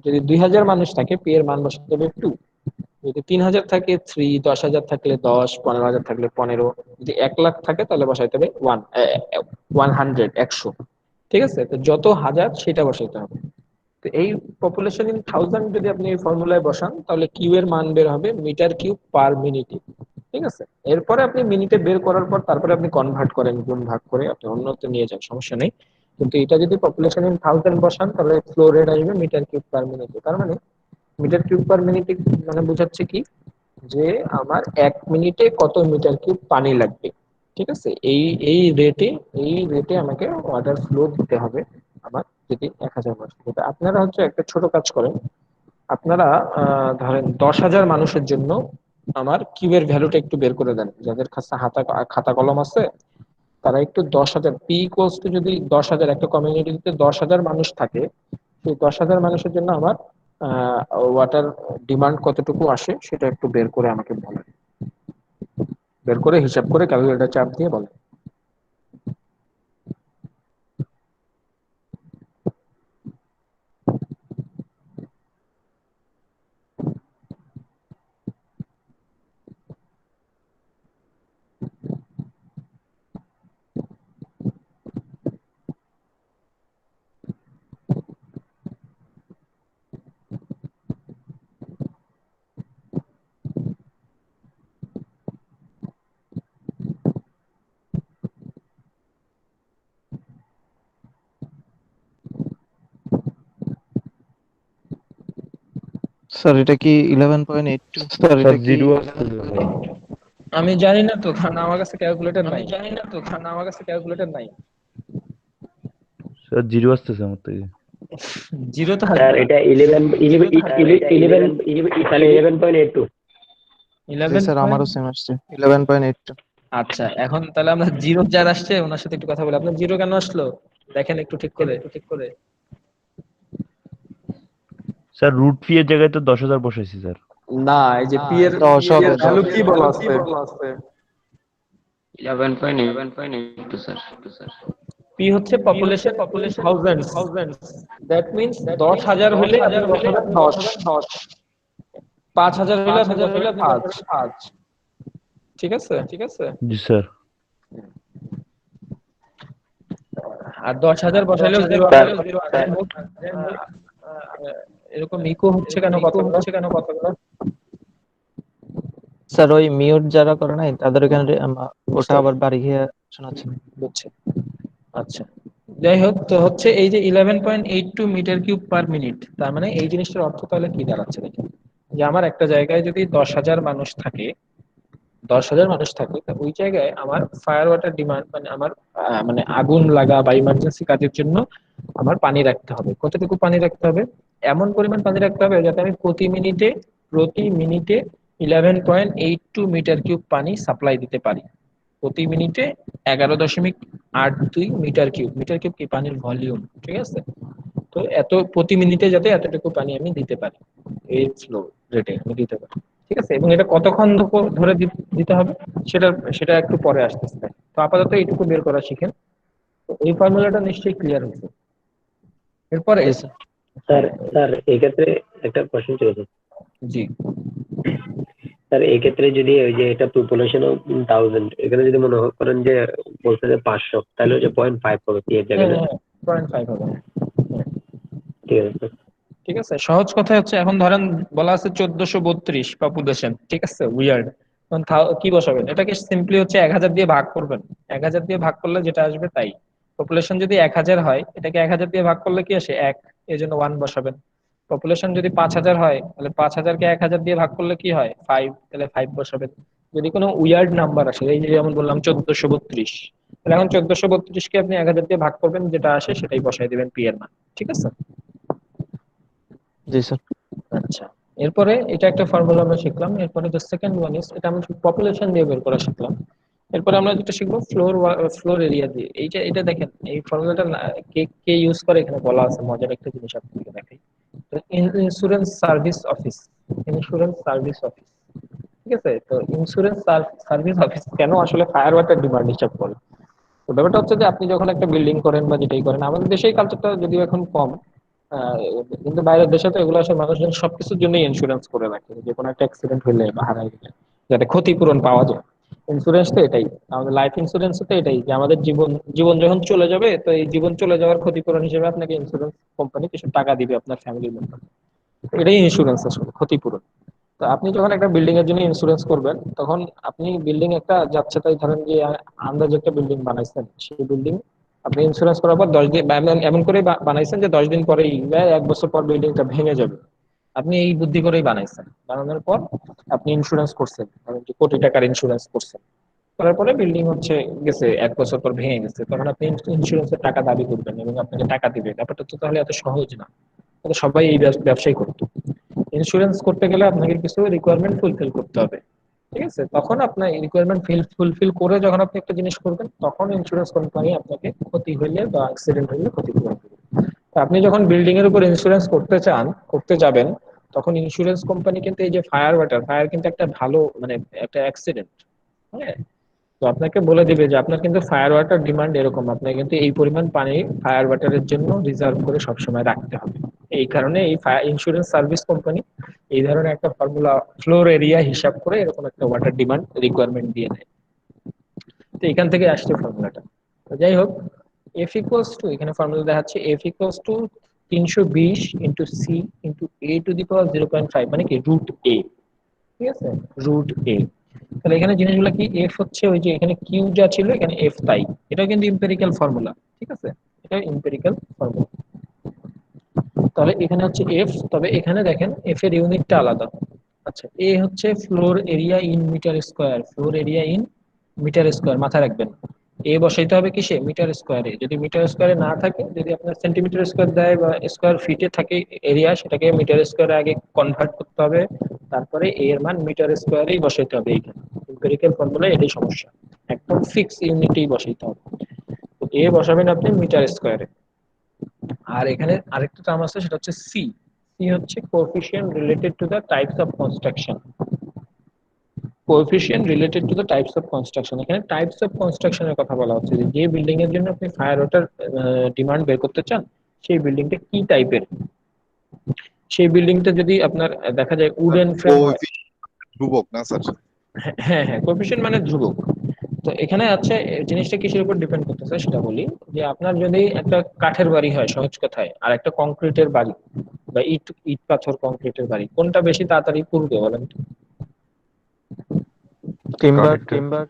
যদি 2000 মানুষ থাকে, পি এর মান বসাইতে হবে 2। যদি 3000 থাকে 3, 10,000 থাকলে 10, 15,000 থাকলে 15, যদি 1 লাখ থাকে তাহলে বসাইতে হবে 100। ঠিক আছে, তো যত হাজার সেটা বসাইতে হবে। তো এই পপুলেশন ইন থাউজেন্ড যদি আপনি এই ফর্মুলায় বসান, তাহলে কিউ এর মান বের হবে মিটার কিউব পার মিনিটে। ঠিক আছে, এরপরে আপনি মিনিটে বের করার পর তারপরে আপনি কনভার্ট করেন, গুণ ভাগ করে আপনি অন্যতে নিয়ে যান, সমস্যা নেই। কিন্তু এটা যদি পপুলেশন ইন থাউজেন্ড বসান, তাহলে ফ্লো রেট আসবে মিটার কিউব পার মিনিটে। তার মানে মিটার কিউব পার মিনিটে মানে বোঝাচ্ছে কি, যে আমার 1 মিনিটে কত মিটার কিউব পানি লাগবে। ঠিক আছে, এই রেটে আমাকে ওয়াটার ফ্লো দিতে হবে আমার, যদি 1000 মানুষ থাকে। আপনারা হচ্ছে একটা ছোট কাজ করেন, আপনারা ধরেন 10,000 মানুষের জন্য আমার কিউবের ভ্যালুটা একটু বের করে দেন। যাদের কাছে খাতা কলম আছে, তারা একটু 10,000 p যদি 10,000, একটা কমিউনিটিতে 10,000 মানুষ থাকে, সেই 10,000 মানুষের জন্য আমার ওয়াটার ডিমান্ড কতটুকু আসে সেটা একটু বের করে আমাকে বলেন, বের করে হিসাব করে ক্যালকুলেটর চাপ দিয়ে বলেন। স্যার এটা কি 11.82? স্যার জিরো আসতেছে ভাই। আমি জানি না তো, কারণ আমার কাছে ক্যালকুলেটর নাই। স্যার জিরো আসতেছে আমার থেকে। জিরো তো স্যার আসবে না। এটা 11 11 11 তাহলে 11.82। জি 11 স্যার, পয়েন্ট। আমারও সেম আসছে 11.82। আচ্ছা, এখন তাহলে আমরা জিরো যার আসছে ওনার সাথে একটু কথা বলি। আপনার জিরো কেন আসলো দেখেন একটু ঠিক করে। স্যার রুট ফি এর জায়গায় তো 10,000 বসাইছি স্যার। না, এই যে পি এর 10 হবে, ভ্যালু 10। কি বলা আছে? 11.82 স্যার। পি হচ্ছে পপুলেশন থাউজেন্ডস, দ্যাট মিনস 10,000 হলে আপনি বসাবেন 10, 5,000 হলে আপনি বসাবেন 5। ঠিক আছে? জি স্যার। আর 10,000 বসাইলেও জিরো স্যার আসবে। যাই হোক, এরকম ইকো হচ্ছে কেন কথাগুলো? স্যার ওই মিউট যারা করে নাই তাদের এখানে ওটা আবার বাড়ি গিয়ে শোনাচ্ছে। বুঝছে। আচ্ছা, যাই হোক, তো হচ্ছে এই যে 11.82 মিটার কিউব পার মিনিট, তার মানে এই জিনিসটার অর্থ তাহলে কি দাঁড়াচ্ছে দেখেন, যে আমার একটা জায়গায় যদি 10,000 মানুষ থাকে, 10,000 মানুষ থাকে, তো ওই জায়গায় আমার ফায়ার ওয়াটার ডিমান্ড মানে আমার মানে আগুন লাগা বা ইমার্জেন্সি কাজের জন্য আমার পানি রাখতে হবে। কতটুকু পানি রাখতে হবে? এমন পরিমাণ পানি রাখতে হবে যাতে আমি প্রতি মিনিটে 11.82 মিটার কিউব পানি সাপ্লাই দিতে পারি। প্রতি মিনিটে 11.82 মিটার কিউব কি পানির ভলিউম, ঠিক আছে? তো এত প্রতি মিনিটে যাতে এতটুকু পানি আমি দিতে পারি, এই ফ্লো রেটে আমি দিতে পারি। ঠিক আছে, এবং এটা কতক্ষণ ধরে দিতে হবে সেটা সেটা একটু পরে আসতেছে। তো আপাতত এইটুকু বের করা শিখেন। তো এই ফর্মুলাটা নিশ্চয়ই ক্লিয়ার হয়েছে। এরপরে জি স্যার। স্যার হ্যাঁ, স্যার এক্ষেত্রে একটা কোশ্চেন ছিল স্যার। জি, স্যার এক্ষেত্রে যদি ওই যে এটা পপুলেশন অফ 1000, এখানে যদি মনে করেন যে বলছে যে 500, তাহলে ওই যে 0.5 হবে কি এর হ্যাঁ জায়গায় না? হ্যাঁ 0.5 হবে। হ্যাঁ, ঠিক আছে স্যার। ঠিক আছে, সহজ কথা হচ্ছে এখন ধরেন বলা আছে 1432 পপুলেশন, ঠিক আছে, উইয়ার্ড। এখন কি বসাবেন? এটাকে সিম্পলি হচ্ছে 1000 দিয়ে ভাগ করবেন। 1000 দিয়ে ভাগ করলে যেটা আসবে তাই। পপুলেশন যদি 1000 হয়, এটাকে 1000 দিয়ে ভাগ করলে কি আসে? 1, এই জন্য 1 বসাবেন। পপুলেশন যদি 5,000 হয়, তাহলে 5,000 কে 1000 দিয়ে ভাগ করলে কি হয়? 5, তাহলে 5 বসাবেন। যদি কোনো উইয়ার্ড নাম্বার আসে, এই যে যেমন বললাম 1432, তাহলে এখন 1432 কে আপনি 1000 দিয়ে ভাগ করবেন, যেটা আসে সেটাই বসাই দিবেন পি এর মান। ঠিক আছে? জি স্যার। আচ্ছা, এরপরে এটা একটা ফর্মুলা আমরা শিখলাম। এরপরে দ্য সেকেন্ড ওয়ান ইজ, এটা আমরা পপুলেশন দিয়ে বের করা শিখলাম। এরপরে আমরা যেটা শিখবো ফ্লোর এরিয়া দিয়ে। এটা দেখেন, এই ফর্মুলাটা কে কে ইউজ করে এখানে বলা আছে। মজার একটা জিনিস আপনাকে দেখাই। Insurance service office, insurance service office. ঠিক আছে, তো ইন্স্যুরেন্স সার্ভিস অফিস কেন আসলে ফায়ার ওয়াটার ডিমান্ড হিসাব করে? তো ব্যাপারটা হচ্ছে যে আপনি যখন একটা বিল্ডিং করেন বা যেটাই করেন, আমাদের দেশে এই কালচারটা যদিও এখন কম, আহ, কিন্তু বাইরের দেশে তো এগুলো আসলে মানুষজন সবকিছুর জন্য ইন্স্যুরেন্স করে রাখে, যে কোনো একটা অ্যাক্সিডেন্ট হলে বা হারাই গেলে যাতে ক্ষতিপূরণ পাওয়া যায়। ইন্স্যুরেন্স তো এটাই, আমাদের লাইফ ইন্স্যুরেন্স তো এটাই, যে আমাদের জীবন জীবন যখন চলে যাবে, তো এই জীবন চলে যাওয়ার ক্ষতিপূরণ হিসেবে আপনাকে ইন্স্যুরেন্স কোম্পানি কিছু টাকা দিবে আপনার ফ্যামিলির মেম্বার। এটাই ইন্স্যুরেন্স আসলে, ক্ষতিপূরণ। তো আপনি যখন একটা বিল্ডিং এর জন্য ইন্স্যুরেন্স করবেন, তখন আপনি বিল্ডিং একটা যাচ্ছে তাই ধরেন যে আন্দাজ একটা বিল্ডিং বানাইছেন, সেই বিল্ডিং আপনি ইন্স্যুরেন্স করার পর 10 দিন বা এমন এমন করে বানাইছেন যে 10 দিন পরেই বা 1 বছর পর বিল্ডিংটা ভেঙে যাবে। আপনি এই বুদ্ধি করেই বানাইছেন, বানানোর পর আপনি ইন্স্যুরেন্স করছেন, ধরেন যে কোটি টাকার ইন্স্যুরেন্স করছেন। করার পরে বিল্ডিং হচ্ছে গেছে 1 বছর পর ভেঙে গেছে, তখন আপনি ইন্স্যুরেন্সের টাকা দাবি করবেন এবং আপনাকে টাকা দিবে। ব্যাপারটা তো তাহলে এত সহজ না। তাহলে সবাই এই ব্যবসায় করতো। ইন্স্যুরেন্স করতে গেলে আপনাকে কিছু রিকোয়ারমেন্ট ফুলফিল করতে হবে। ঠিক আছে, তখন আপনার রিকোয়ারমেন্ট ফুলফিল করে যখন আপনি একটা জিনিস করবেন, তখন ইন্স্যুরেন্স কোম্পানি আপনাকে ক্ষতি হইলে বা অ্যাক্সিডেন্ট হইলে ক্ষতিপূরণ করবে। তো আপনি যখন বিল্ডিং এর উপর ইন্স্যুরেন্স করতে যাবেন, তখন ইন্স্যুরেন্স কোম্পানি কিন্তু এই যে ফায়ার কিন্তু একটা ভালো মানে একটা অ্যাক্সিডেন্ট, হ্যাঁ, তো আপনাকে বলে দিবে যে আপনার কিন্তু ফায়ার ওয়াটার ডিমান্ড এরকম, আপনাকে কিন্তু এই পরিমাণ পানি ফায়ার ওয়াটারের জন্য রিজার্ভ করে সবসময় রাখতে হবে। এই কারণে এই ইন্স্যুরেন্স সার্ভিস কোম্পানি এই ধরনের একটা ফর্মুলা, ফ্লোর এরিয়া হিসাব করে এরকম একটা ওয়াটার ডিমান্ড রিকোয়ারমেন্ট দিয়ে দেয়। তো এখান থেকে আসছে ফর্মুলাটা। তো যাই হোক, এফ ইকুয়ালস টু, এখানে ফর্মুলা দেখাচ্ছে F equals to 320 into C into A to the power 0.5, মানে কি রুট এ। ঠিক আছে, রুট এ। তাহলে এখানে জিনিসগুলো কি? এফ হচ্ছে ওই যে এখানে কিউ যা ছিল এখানে এফ তাই। এটা কিন্তু ইম্পেরিক্যাল ফর্মুলা। ঠিক আছে, এটা ইম্পেরিক্যাল ফর্মুলা। তাহলে এখানে হচ্ছে এফ, তবে এখানে দেখেন এফ এর ইউনিটটা আলাদা। আচ্ছা, এ হচ্ছে floor area in metre square, floor area in metre square, মাথায় রাখবেন। এ বসাইতে হবে কিসে, মিটার স্কোয়ারে। যদি মিটার স্কোয়ারে না থাকে, যদি আপনার সেন্টিমিটার স্কোয়ার দেয় বা স্কোয়ার ফিটে থাকে এরিয়া, সেটাকে মিটার স্কোয়ারে আগে কনভার্ট করতে হবে, তারপরে এ এর মান মিটার স্কোয়ারেই বসাইতে হবে। এইখানে এম্পিরিক্যাল ফর্মুলায় এটাই সমস্যা, একদম ফিক্স ইউনিটেই বসাইতে হবে। তো এ বসাবেন আপনি মিটার স্কোয়ারে। আর এখানে আরেকটা টার্ম আছে, সেটা হচ্ছে সি। সি হচ্ছে coefficient related to the types of construction. Coefficient related to the types of construction, এখানে টাইপস অফ কনস্ট্রাকশনের কথা বলা হচ্ছে, যে যে বিল্ডিং এর জন্য আপনি ফায়ার ওয়াটার ডিমান্ড বের করতে চান, সেই বিল্ডিংটা কি টাইপের। সেই বিল্ডিংটা যদি আপনার দেখা যায় উডেন ফ্রেম হয়। ধ্রুবক না স্যার? হ্যাঁ হ্যাঁ, কোএফিসিয়েন্ট মানে ধ্রুবক। তো এখানে আছে জিনিসটা কিসের উপর ডিপেন্ড করতেছে সেটা বলি, যে আপনার যদি একটা কাঠের বাড়ি হয় সহজ কথায়, আর একটা কংক্রিটের বাড়ি বা ইট ইট পাথর কংক্রিটের বাড়ি, কোনটা বেশি তাড়াতাড়ি পুড়বে বলেন তো? টিম্বার কাঠেরটা। টিম্বার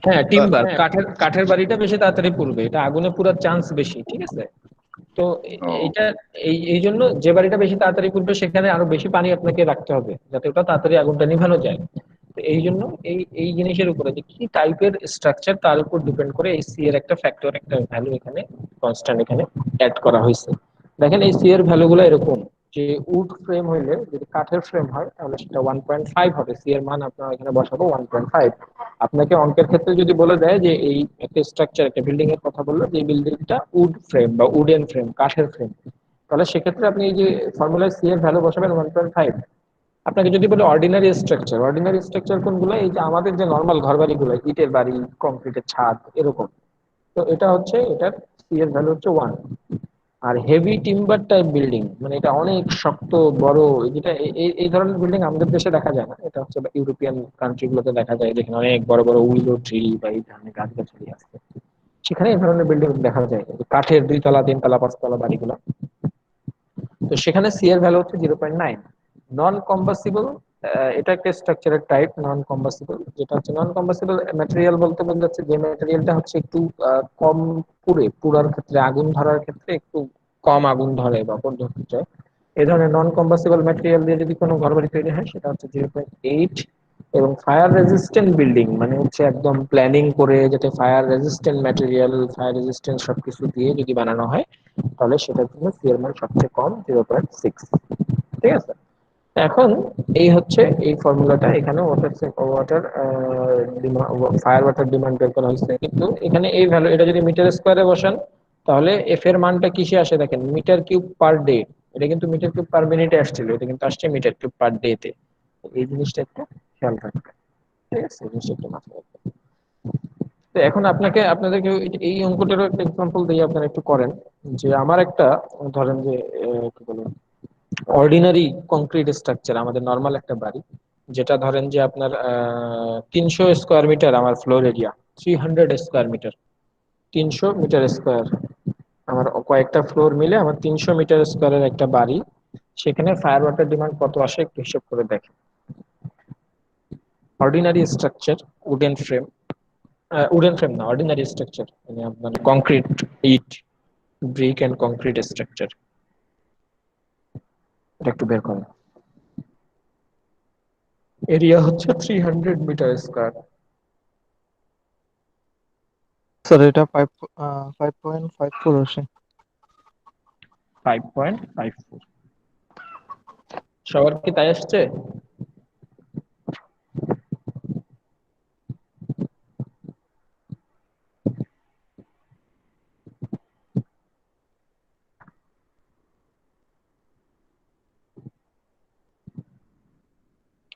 হ্যাঁ, টিম্বার, কাঠের কাঠের বাড়িটা বেশি তাড়াতাড়ি পুড়বে, এটা আগুনে পুরার চান্স বেশি, ঠিক আছে। তো ও, এইটা এই এই জন্য যে বাড়িটা বেশি তাড়াতাড়ি পুড়বে সেখানে আরো বেশি পানি আপনাকে রাখতে হবে, যাতে ওটা তাড়াতাড়ি আগুনটা নিভানো যায়। তো এই জন্য এই এই জিনিসের উপরে যে কি টাইপের স্ট্রাকচার, তার উপর ডিপেন্ড করে এই সি এর একটা ফ্যাক্টর, একটা ভ্যালু এখানে কনস্ট্যান্ট এখানে অ্যাড করা হয়েছে। দেখেন এই সি এর ভ্যালু গুলো এরকম, যে উড ফ্রেম হইলে, যদি কাঠের ফ্রেম হয় তাহলে সেটা 1.5 হবে, সি এর মান আপনার এখানে বসাবো 1.5। আপনাকে অঙ্কের ক্ষেত্রে যদি বলে দেয় যে এই একটা স্ট্রাকচার, একটা বিল্ডিং এর কথা বললো, যে বিল্ডিংটা উড ফ্রেম বা উডেন ফ্রেম, কাঠের ফ্রেম, তাহলে সেক্ষেত্রে আপনি এই যে ফর্মুলায় সি এর ভ্যালু বসাবেন 1.5। আপনাকে যদি বলে অর্ডিনারি স্ট্রাকচার, অর্ডিনারি স্ট্রাকচার কোনগুলো, এই যে আমাদের যে নর্মাল ঘর বাড়িগুলো, ইটের বাড়ি, কংক্রিটের ছাদ, এরকম, তো এটা হচ্ছে, এটার সি এর ভ্যালু হচ্ছে 1। আর হেভি টিম্বার টাইপ বিল্ডিং, মানে এটা অনেক শক্ত বড়, যেটা এই ধরনের বিল্ডিং আমাদের দেশে দেখা যায় না, এটা হচ্ছে ইউরোপিয়ান কান্ট্রি গুলোতে দেখা যায়, যেখানে অনেক বড় বড় উইলো ট্রি বা এই ধরনের গাছগাছালি আছে, সেখানে এই ধরনের বিল্ডিং দেখা যায়, কাঠের 2 তলা 3 তলা 5 তলা বাড়িগুলো। তো সেখানে সি এর ভ্যালু হচ্ছে 0.9। নন কম্বাসিবল, এটা একটা স্ট্রাকচারের টাইপ, নন কম্বাসিবল। যেটা হচ্ছে নন কম্বাসিবল ম্যাটেরিয়াল বলতে বোঝাচ্ছে যে ম্যাটেরিয়ালটা হচ্ছে একটু কম পুরার ক্ষেত্রে, আগুন ধরার ক্ষেত্রে একটু কম আগুন ধরে বা ধরতে চায়, এই ধরনের নন কম্বাসিবল ম্যাটেরিয়াল দিয়ে যদি কোনো ঘরবাড়ি তৈরি হয়, সেটা হচ্ছে 0.8। এবং ফায়ার রেজিস্ট্যান্ট বিল্ডিং মানে হচ্ছে একদম প্ল্যানিং করে, যাতে fire resistant material, fire resistant সবকিছু দিয়ে যদি বানানো হয়, তাহলে সেটার জন্য সি এর মান সবচেয়ে কম, 0.6। ঠিক আছে। এখন এই হচ্ছে এই ফর্মুলাটা, এখানে ওয়াটার ফায়ার ওয়াটার ডিমান্ড বের করা হয়েছে, কিন্তু এখানে এই ভ্যালু, এটা যদি মিটার স্কোয়ারে বসান, তাহলে এফ এর মানটা কিসে আসে দেখেন, মিটার কিউব পার ডে। এটা কিন্তু মিটার কিউব পার মিনিটে আসছিল, এটা কিন্তু আসছে মিটার কিউব পার ডে তে। এই জিনিসটা একটু খেয়াল রাখবেন, ঠিক আছে, এই জিনিসটা একটু মাথায় রাখবেন। তো এখন আপনাদেরকে এই অঙ্কটারও একটা এক্সাম্পল দিয়ে আপনারা একটু করেন, যে আমার একটা, ধরেন যে কি বলে, অর্ডিনারি কংক্রিট স্ট্রাকচার, আমাদের নর্মাল একটা বাড়ি, যেটা ধরেন যে আপনার 300 স্কোয়ার মিটার আমার floor area, 300 square metre, 300 metre square, আমার কয়েকটা ফ্লোর মিলে আমার 300 মিটার স্কোয়ারের একটা বাড়ি। সেখানে ফায়ার ওয়াটার ডিমান্ড কত আসে একটু হিসাব করে দেখেন। Ordinary structure, wooden frame, wooden frame না, অর্ডিনারি স্ট্রাকচার, মানে আপনার কংক্রিট, ইট, ব্রিক এন্ড কংক্রিট স্ট্রাকচার, এটা একটু বের করেন। এরিয়া হচ্ছে 300 মিটার স্কোয়ার। স্যার এটা 5.54 আসে। 5.54, সবার কি তাই আসছে?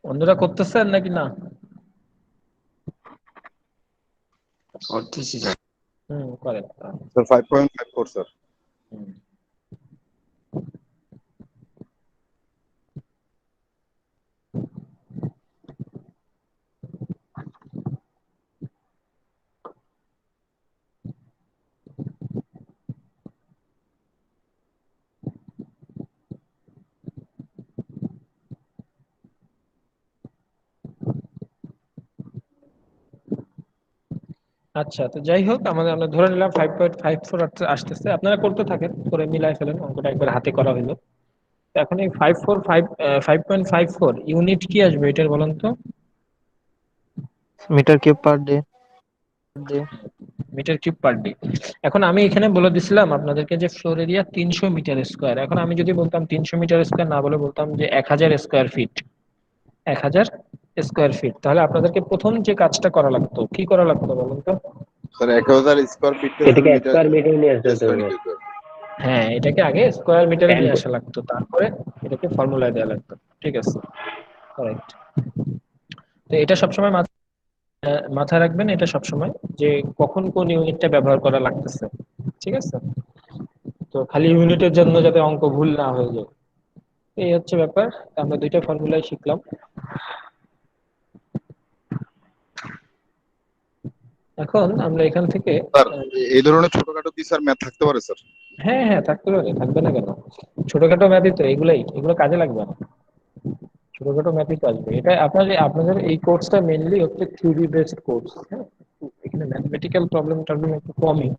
অন্যরা করতেছেন নাকি না? করতেছি স্যার। করেন। Sir 5.54 sir. হুম। আচ্ছা, তো যাই হোক, আমরা ধরে নিলাম 5.54 আসতেছে, আপনারা করতে থাকেন, করে মিলাই ফেলেন, অঙ্কটা একবার হাতে করা হলো। তো এখন এই 5.54 ইউনিট কি আসবে এটার বলেন তো? Metre cube per day. Day. Metre cube per day. এখন আমি এখানে বলে দিছিলাম আপনাদেরকে যে ফ্লোর এরিয়া 300 মিটার স্কোয়ার। এখন আমি যদি বলতাম 300 মিটার স্কোয়ার না বলে বলতাম যে 1000 স্কোয়ার ফিট, 1000 স্কোয়ার ফিট, তাহলে আপনাদেরকে প্রথম যে কাজটা করা লাগতো, কি করা লাগতো বলুন তো? স্যার 1000 স্কোয়ার ফিটকে স্যার এটাকে মিটার স্কোয়ার মিটার নিয়ে আসতে স্কোয়ার হবে। নিতে হতো। হ্যাঁ, এটাকে আগে স্কোয়ার মিটারে টেন নিয়ে আসা লাগতো, তারপরে এটাকে ফর্মুলায় দেওয়া লাগতো। ঠিক আছে, কারেক্ট। তো এটা সবসময় মাথায় রাখবেন, এটা সবসময় যে কখন কোন ইউনিটটা ব্যবহার করা লাগতেছে। ঠিক আছে, তো খালি ইউনিটের জন্য যাতে অঙ্ক ভুল না হয়ে যায়, এই হচ্ছে ব্যাপার। তো আমরা দুইটা ফর্মুলাই শিখলাম। এখন আমরা এখান থেকে স্যার আহ, এই ধরনের ছোটখাটো কি স্যার ম্যাথ থাকতে পারে স্যার? হ্যাঁ হ্যাঁ, থাকতে পারে, থাকবে না কেন? ছোটখাটো ম্যাথই তো এগুলাই, এগুলো কাজে লাগবে না, ছোটখাটো ম্যাথই তো আসবে। এটা আপনাদের এই কোর্সটা মেইনলি হচ্ছে থিওরি বেসড কোর্স। হ্যাঁ, এখানে ম্যাথমেটিক্যাল প্রবলেম টবলেম একটু কমই,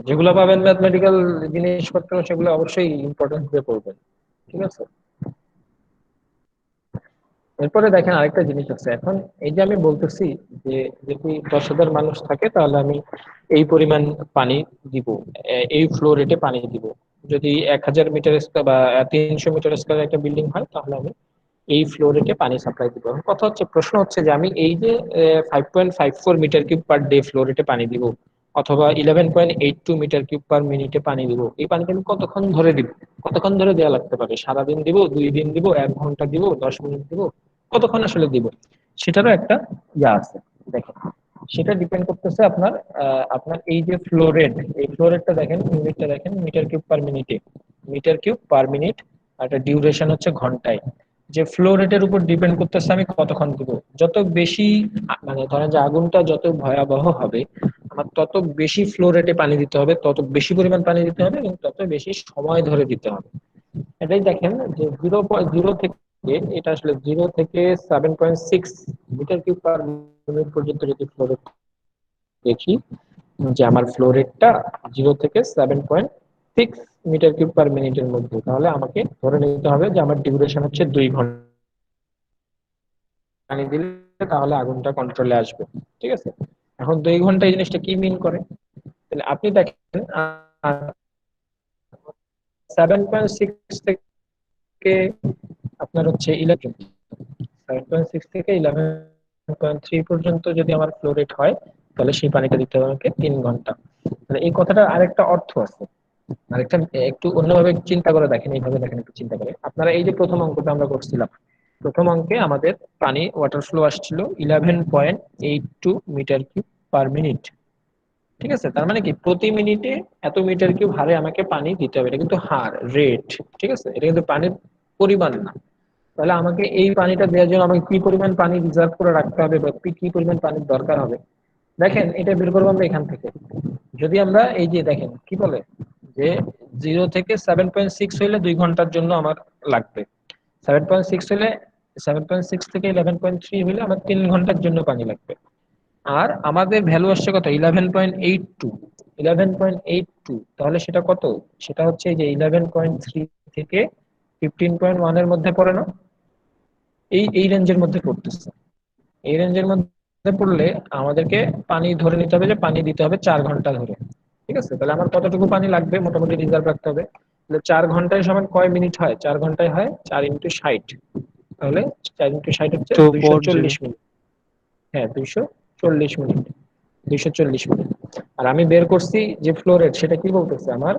যেগুলো পাবেন ম্যাথমেটিক্যাল জিনিসপত্র সেগুলো অবশ্যই ইম্পর্টেন্স দিয়ে পড়বেন। ঠিক আছে, এরপরে দেখেন আরেকটা জিনিস আছে। এখন এই যে আমি বলতেছি যে যদি 10,000 মানুষ থাকে তাহলে আমি এই পরিমাণ পানি দিব, এই ফ্লো রেটে পানি দিব। যদি 1000 মিটার স্কোয়ার বা 300 মিটার স্কোয়ার একটা বিল্ডিং হয় তাহলে আমি এই ফ্লো রেটে পানি সাপ্লাই দিব। এখন কথা হচ্ছে, প্রশ্ন হচ্ছে যে আমি এই যে 5.54 metre cube per day flow রেটে পানি দিব, অথবা 11.82 মিটার কিউব পার মিনিটে পানি দিব, এই পানিটা আমি কতক্ষণ ধরে দিব? কতক্ষণ ধরে দেওয়া লাগতে পারে? সারাদিন দিব, 2 দিন দিব, 1 ঘন্টা দিব, 10 মিনিট দিব, কতক্ষণ আসলে দিব? সেটারও একটা ইয়া আছে। দেখেন, সেটা ডিপেন্ড করতেছে আপনার এই যে ফ্লো রেট, এই ফ্লো রেটটা দেখেন, ইউনিটটা দেখেন, মিটার কিউব পার মিনিটে, মিটার কিউব পার মিনিট, আর একটা ডিউরেশন হচ্ছে ঘন্টায়। যে ফ্লো রেটের উপর ডিপেন্ড করতেছে আমি কতক্ষণ দিব। যত বেশি মানে ধরেন যে আগুনটা যত ভয়াবহ হবে, আমার তত বেশি ফ্লো রেটে পানি দিতে হবে, তত বেশি পরিমাণ পানি দিতে হবে, এবং তত বেশি সময় ধরে দিতে হবে। এটাই দেখেন যে 0.0 থেকে, এটা আসলে 0 থেকে 7.6 মিটার কিউব পার মিনিট পর্যন্ত যদি ফ্লো রেট দেখি, যে আমার ফ্লো রেটটা 0 থেকে 7.6 মিটার কিউব পার মিনিটের মধ্যে, তাহলে আমাকে ধরে নিতে হবে যে আমার ডিউরেশন হচ্ছে 2 ঘন্টা পানি দিলে তাহলে আগুনটা কন্ট্রোলে আসবে। ঠিক আছে, এখন 2 ঘন্টা এই জিনিসটা কি মিন করে? তাহলে আপনি দেখেন 7.6 থেকে আপনার হচ্ছে 7.6 থেকে 11.3 পর্যন্ত যদি আমার ফ্লো রেট হয়, তাহলে সেই পানিটা দিতে হবে আমাকে 3 ঘন্টা। মানে এই কথাটা আরেকটা অর্থ আছে, আরেকটা একটু অন্যভাবে চিন্তা করে দেখেন, এইভাবে দেখেন, একটু চিন্তা করে আপনারা। এই যে প্রথম অঙ্কটা আমরা করছিলাম, প্রথম অঙ্কে আমাদের পানি ওয়াটার ফ্লো আসছিল 11.82 মিটার কিউব পার মিনিট। ঠিক আছে, তার মানে কি প্রতি মিনিটে এত মিটার কিউব হারে আমাকে পানি দিতে হবে, এটা কিন্তু হার, রেট। ঠিক আছে, এটা কিন্তু পানির পরিমাণ না। তাহলে আমাকে এই পানিটা দেওয়ার জন্য আমাকে কি পরিমাণ পানি রিজার্ভ করে রাখতে হবে, বা কি পরিমাণ পানির দরকার হবে? দেখেন, এটা বের করবো আমরা এখান থেকে। যদি আমরা এই যে দেখেন কি বলে যে 0 থেকে 7.6 হইলে 2 ঘন্টার জন্য আমার লাগবে, 7.6 হলে, 7.6 থেকে 11.3 হলে আমার 3 ঘন্টার জন্য পানি লাগবে। আর আমাদের ভ্যালু আসছে কত? 11.82, 11.82, তাহলে সেটা কত? সেটা হচ্ছে এই যে 11.3 থেকে 15.1 এর মধ্যে পড়ে না? এই রেঞ্জের মধ্যে পড়তেছে। এই রেঞ্জের মধ্যে পড়লে আমাদেরকে পানি ধরে নিতে হবে যে পানি দিতে হবে 4 ঘন্টা ধরে। ঠিক আছে, তাহলে আমার কতটুকু পানি লাগবে মোটামুটি রিজার্ভ রাখতে হবে। তাহলে 4 ঘন্টায় সমান কয় মিনিট হয়? 4 ঘন্টায় হয় 4 × 60, তাহলে 4 × 60 হচ্ছে 240। 240 মিনিট। হ্যাঁ, 240 মিনিট, 240 মিনিট। আর আমি বের করছি যে ফ্লো রেট, সেটা কি বলতেছে আমার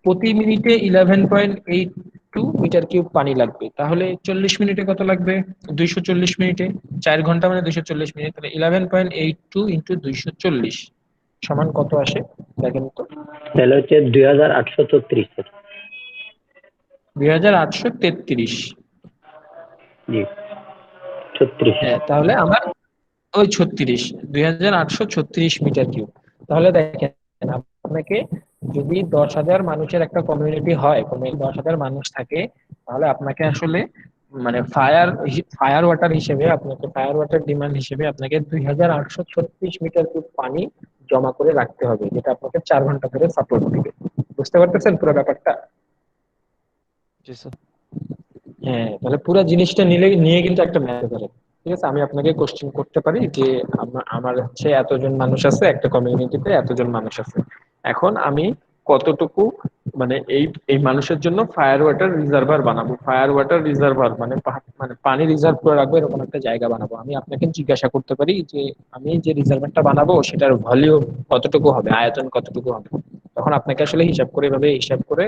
প্রতি মিনিটে 11.82 মিটার কিউব পানি লাগবে। তাহলে 40 মিনিটে কত লাগবে? 240 মিনিটে, 4 ঘন্টা মানে 240 মিনিট, তাহলে 11.82 ইন্টু 240 সমান কত আসে দেখেন তো? তাহলে হচ্ছে 2836 স্যার। 2833। জি, 36। হ্যাঁ, তাহলে আমার ওই 36, 2836 মিটার কিউব। তাহলে দেখেন, আপনাকে যদি 10,000 মানুষের একটা কমিউনিটি হয়, কোনো 10,000 মানুষ থাকে, তাহলে আপনাকে আসলে মানে ফায়ার ওয়াটার হিসেবে, আপনাকে ফায়ার ওয়াটার ডিমান্ড হিসেবে আপনাকে 2836 মিটার কিউব পানি জমা করে রাখতে হবে, যেটা আপনাকে 4 ঘন্টা ধরে সাপোর্ট দিবে। বুঝতে পারতেছেন পুরো ব্যাপারটা? জি স্যার। হ্যাঁ, তাহলে পুরো জিনিসটা নিয়ে কিন্তু একটা ম্যাথ ধরে। ঠিক আছে, আমি আপনাকে কোশ্চেন করতে পারি যে আমার হচ্ছে এতজন মানুষ আছে, একটা কমিউনিটিতে এতজন মানুষ আছে, এখন আমি কতটুকু মানে এই এই মানুষের জন্য ফায়ার ওয়াটার রিজার্ভার বানাবো, ফায়ার ওয়াটার রিজার্ভার মানে মানে পানি রিজার্ভ করে রাখবো এরকম একটা জায়গা বানাবো। আমি আপনাকে জিজ্ঞাসা করতে পারি যে আমি যে রিজার্ভারটা বানাবো সেটার ভলিউম কতটুকু হবে, আয়তন কতটুকু হবে। তখন আপনাকে আসলে হিসাব করে এভাবে হিসাব করে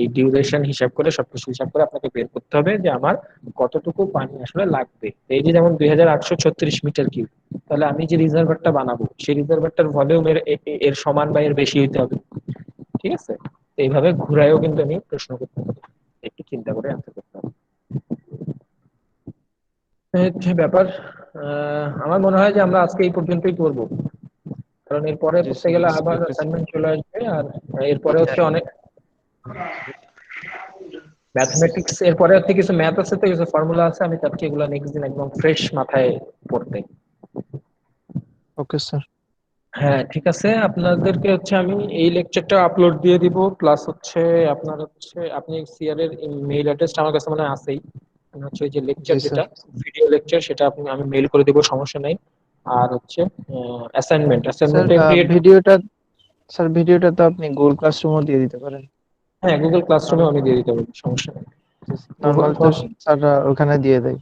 এই ডিউরেশন হিসাব করে সবকিছু হিসাব করে আপনাকে বের করতে হবে যে আমার কতটুকু পানি আসলে লাগবে। এই যে যেমন 2836 মিটার কিউব, তাহলে আমি যে রিজার্ভারটা বানাবো সেই রিজার্ভারটার ভলিউম এর সমান বা এর বেশি হইতে হবে। ঠিক আছে, তো এইভাবে ঘুরাইও কিন্তু আমি প্রশ্ন করতে পারি, একটু চিন্তা করে অ্যান্সার করতে হবে। এই হচ্ছে ব্যাপার। আমার মনে হয় যে আমরা আজকে এই পর্যন্তই করবো, কারণ এরপরে জি করতে স্যার, গেলে বুঝতে আবার পারতেছি। অ্যাসাইনমেন্ট চলে আসবে। আর এরপরে হচ্ছে অনেক ম্যাথমেটিক্স, এরপরে হচ্ছে কিছু ম্যাথ আছে, তো কিছু ফর্মুলা আছে, আমি চাচ্ছি এগুলো নেক্সট দিন একদম ফ্রেশ মাথায় পড়তে। Okay sir. হ্যাঁ ঠিক আছে, আপনাদেরকে হচ্ছে আমি এই লেকচারটা আপলোড দিয়ে দিব, প্লাস হচ্ছে আপনার হচ্ছে আপনি সিআর এর মেইল অ্যাড্রেসটা আমার কাছে মনে হয় আছেই, মানে হচ্ছে ওই যে লেকচার জি যেটা স্যার। ভিডিও লেকচার সেটা আমি মেইল করে দিব, সমস্যা নাই। আর হচ্ছে স্যার অ্যাসাইনমেন্টে ক্রিয়েট, ভিডিওটা, স্যার ভিডিওটা তো আপনি গুগল ক্লাসরুমও দিয়ে দিতে পারেন। হ্যাঁ গুগল ক্লাসরুমে আমি দিয়ে দিতে পারবো, সমস্যা নেই। নর্মাল তো স্যাররা ওখানে দিয়ে দেয়।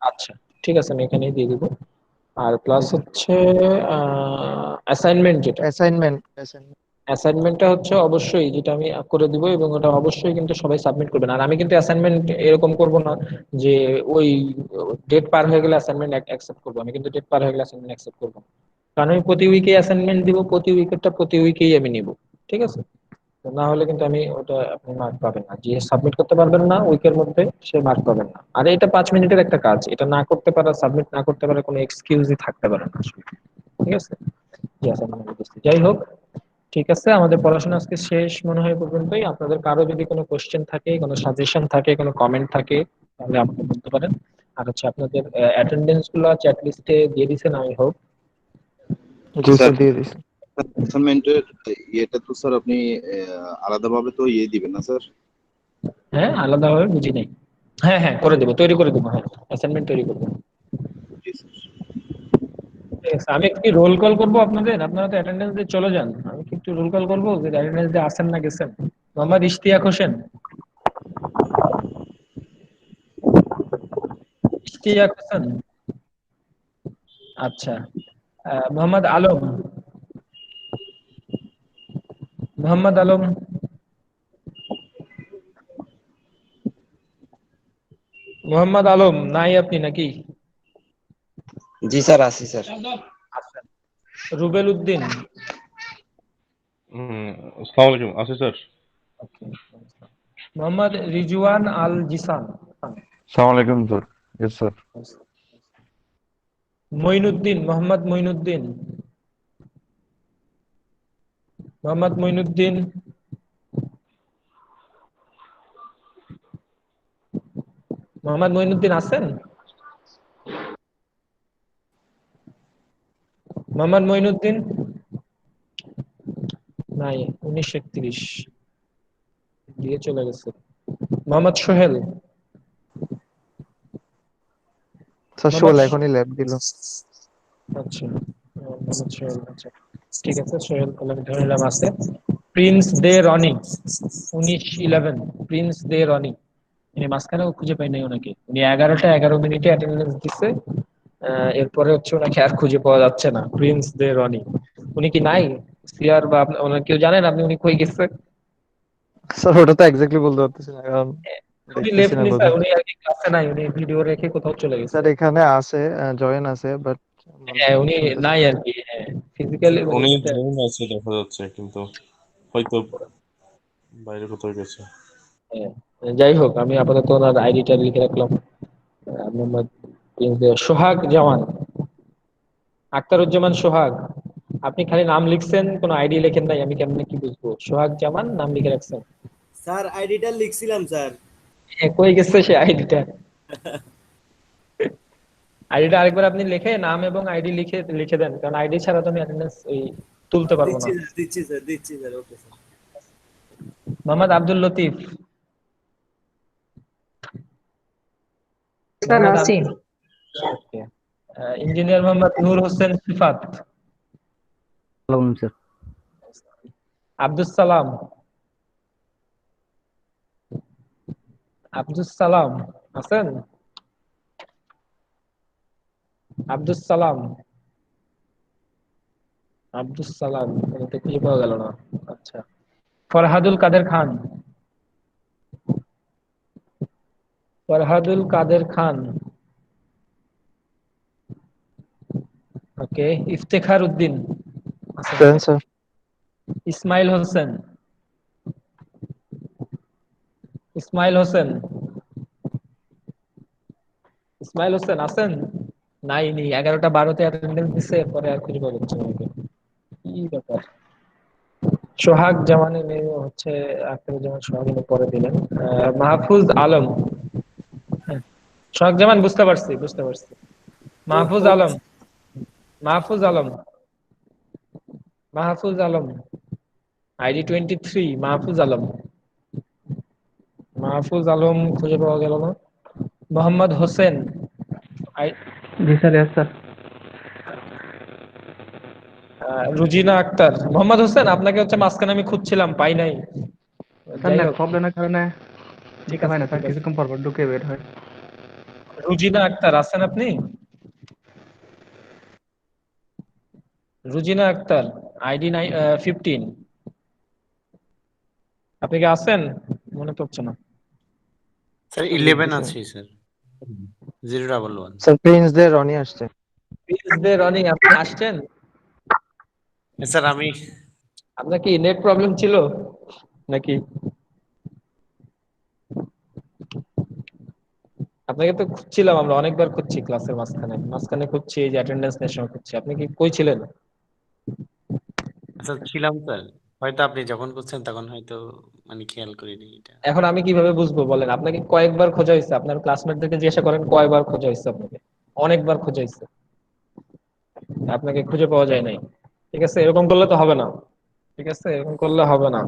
আচ্ছা ঠিক আছে, আমি এখানেই দিয়ে দিব। আর প্লাস জি স্যার। হচ্ছে অ্যাসাইনমেন্ট যেটা, অ্যাসাইনমেন্ট। অ্যাসাইনমেন্টটা হচ্ছে অবশ্যই যেটা আমি করে দিব, এবং ওটা অবশ্যই কিন্তু সবাই সাবমিট করবেন। আর আমি কিন্তু অ্যাসাইনমেন্ট এরকম করব না যে ওই ডেট পার হয়ে গেলে অ্যাসাইনমেন্ট অ্যাকসেপ্ট করবো, আমি কিন্তু ডেট পার হয়ে গেলে অ্যাসাইনমেন্ট অ্যাকসেপ্ট করবো না। কারণ আমি প্রতি উইকে অ্যাসাইনমেন্ট দিব, প্রতি উইকেরটা প্রতি উইকেই আমি নিব। ঠিক আছে, তো না হলে কিন্তু আমি ওটা আপনি মার্ক পাবেন না, যে সাবমিট করতে পারবেন না উইকের মধ্যে সে মার্ক পাবেন না। আর এটা 5 মিনিটের একটা কাজ, এটা না করতে পারা, সাবমিট না করতে পারা কোনো এক্সকিউজই থাকতে পারে না আসলে। ঠিক আছে, জি assignment বুঝছি। যাই হোক, ঠিক আছে, আমাদের পড়াশোনা আজকে শেষ মনে হয় এ পর্যন্তই। আপনাদের কারো যদি কোনো কোশ্চেন থাকে, কোনো সাজেশন থাকে, কোনো কমেন্ট থাকে, তাহলে আমাকে বলতে পারেন। আর হচ্ছে আপনাদের অ্যাটেন্ডেন্স গুলো চ্যাট লিস্টে দিয়ে দিছেন আমি হোপ। জি স্যার স্যার, দিয়ে দিছি। অ্যাসাইনমেন্টের ইয়েটা তো স্যার আপনি আলাদাভাবে তো ইয়ে দিবেন না স্যার? হ্যাঁ আলাদাভাবে বুঝি নাই। হ্যাঁ হ্যাঁ করে দেবো, তৈরি করে দেবো, হ্যাঁ অ্যাসাইনমেন্ট তৈরি করবো। জি স্যার। ঠিক আছে, আমি একটু রোল কল করবো আপনাদের, আপনারা তো অ্যাটেন্ডেন্স দিয়ে চলে যান, আমি কি একটু রোল কল করবো যে অ্যাটেন্ডেন্স দিয়ে আসেন না গেছেন। মোহাম্মদ ইশতিয়াক হোসেন, ইশতিয়াক হোসেন, আচ্ছা। মোহাম্মদ আলম, মোহাম্মদ আলম, মোহাম্মদ আলম নাই আপনি নাকি? জি স্যার, আছি স্যার। আচ্ছা, রুবেল উদ্দিন, আসসালামু আলাইকুম, আছি স্যার। মোহাম্মদ রিজওয়ান আল জিসান, সালাম আলাইকুম sir. Yes sir. Moinuddin, Mohammad Moinuddin, Mohammad Moinuddin, Mohammad Moinuddin আছেন? মোহাম্মদ মঈনুদ্দিন নাই, 1931 দিয়ে চলে গেছে। মোহাম্মদ সোহেল, স্যার মোহাম্মদ শোল এখনই ল্যাব দিল। আচ্ছা, মোহাম্মদ সোহেল, আচ্ছা ঠিক আছে, সোহেল তাহলে আমি ধরে নিলাম আছে। প্রিন্স দে রনি, 1911, প্রিন্স দে রনি, উনি মাঝখানেও খুঁজে পাই নাই ওনাকে, উনি 11টা 11 মিনিটে অ্যাটেন্ডেন্স দিচ্ছে। এরপরে হচ্ছে ওনাকে আর খুঁজে পাওয়া যাচ্ছে না, প্রিন্স দে রনি। উনি কি নাই সিআর বা ওনার কেউ জানেন আপনি উনি কই গেছে? স্যার ওটা তো এক্স্যাক্টলি বলতে পারতেছি না, কারণ উনি দেখতেছি লেফট না নি স্যার, কোথায়। উনি আর কি ক্লাসে নাই, উনি ভিডিও রেখে কোথাও চলে গেছে। স্যার এখানে আছে, জয়েন আছে, বাট হ্যাঁ উনি শুনতেছি নাই না। আর কি, হ্যাঁ ফিজিক্যালি উনি উনি সাথে। জয়েন আছে দেখা যাচ্ছে, কিন্তু হয়তো বাইরে কোথাও গেছে। হ্যাঁ, যাই হোক আমি আপাতত ওনার আইডিটা লিখে রাখলাম। মোহাম্মদ প্রিন্স দে, সোহাগ জামান, আখতারুজ্জামান সোহাগ, আপনি খালি নাম লিখছেন কোনো আইডি লেখেন নাই, আমি কেমনে কি বুঝবো? সোহাগ জামান নাম লিখে রাখছেন। স্যার আইডিটা লিখছিলাম স্যার। হ্যাঁ, কই গেছে সে আইডিটা? আইডিটা আরেকবার আপনি লিখে নাম এবং আইডি লিখে লিখে দেন, কারণ আইডি ছাড়া তো আমি অ্যাটেন্ডেন্স ওই তুলতে পারবো না। দিচ্ছি sir, okay sir. Mohammad Abdul Latif, sir Mohammad আছি। ওকে। ইঞ্জিনিয়ার মোহাম্মদ নূর হোসেন সিফাত, স্যার। আব্দুস সালাম, আব্দুস সালাম আছেন? আব্দুস সালাম, আব্দুস সালাম এটাতে খুঁজে পাওয়া গেল না। আচ্ছা, ফরহাদুল কাদের খান, ফরহাদুল কাদের খান, ওকে। ইফতেখার উদ্দিন আছেন? স্যার। ইসমাইল হোসেন, ইসমাইল হোসেন, ইসমাইল হোসেন আছেন? নাই, 11টা 12তে অ্যাটেন্ডেন্স দিছে, পরে আর খুঁজে পাওয়া যাচ্ছে না ওকে। কি ব্যাপার? সোহাগ জামানের মেয়ে হচ্ছে আখতারুজ্জামান যেমন সোহাগের পরে দিলেন। মাহফুজ আলম, হ্যাঁ, সোহাগ জামান বুঝতে পারছি, বুঝতে পারছি। মাহফুজ আলম, মাহফুজ আলম, মাহফুজ আলম, আইডি 23, মাহফুজ আলম, মাহফুজ আলম খুঁজে পাওয়া গেল না। মোহাম্মদ হোসেন, জি sir, yes sir. Rujina Akter. Mohammad Hossain আপনাকে হচ্ছে মাঝখানে আমি খুঁজছিলাম, পাই নাই। স্যার যাই নেট হোক, প্রবলেমের কারণে ঠিক দিতে আছে, পারি না স্যার, ঠিক আছে। কিছুক্ষণ পর পর ঢুকে বের হয়। রুজিনা আক্তার আছেন আপনি? রুজিনা আক্তার, আইডি 15, আপনি কি আছেন? মনে পড়ছে না। স্যার লিখ 11 দিছেন। আছে স্যার, 011। স্যার প্রিন্স দে রনি আসছে। প্লিজ দে রনি, আপনি আসছেন? স্যার আমি আপনার কি নেট প্রবলেম ছিল নাকি? আপনাকে তো খুঁজছিলাম, আমরা অনেকবার খুঁজছি, ক্লাসের মাঝখানে মাঝখানে খুঁজছি, এই যে অ্যাটেন্ডেন্স নেওয়ার সময় খুঁজছি। আপনি কি কই ছিলেন? স্যার ছিলাম স্যার, হয়তো আপনি যখন করছেন তখন হয়তো মানে খেয়াল করিনি এটা। এখন আমি কিভাবে বুঝবো বলেন? আপনাকে কয়েকবার খোঁজা হয়েছে, আপনার ক্লাসমেটদেরকে জিজ্ঞাসা করেন কয়বার খোঁজা হয়েছে আপনাকে। অনেকবার খোঁজা হয়েছে, আপনাকে খুঁজে পাওয়া যায় নাই। ঠিক আছে, এরকম করলে তো হবে না। ঠিক আছে, এরকম করলে হবে না।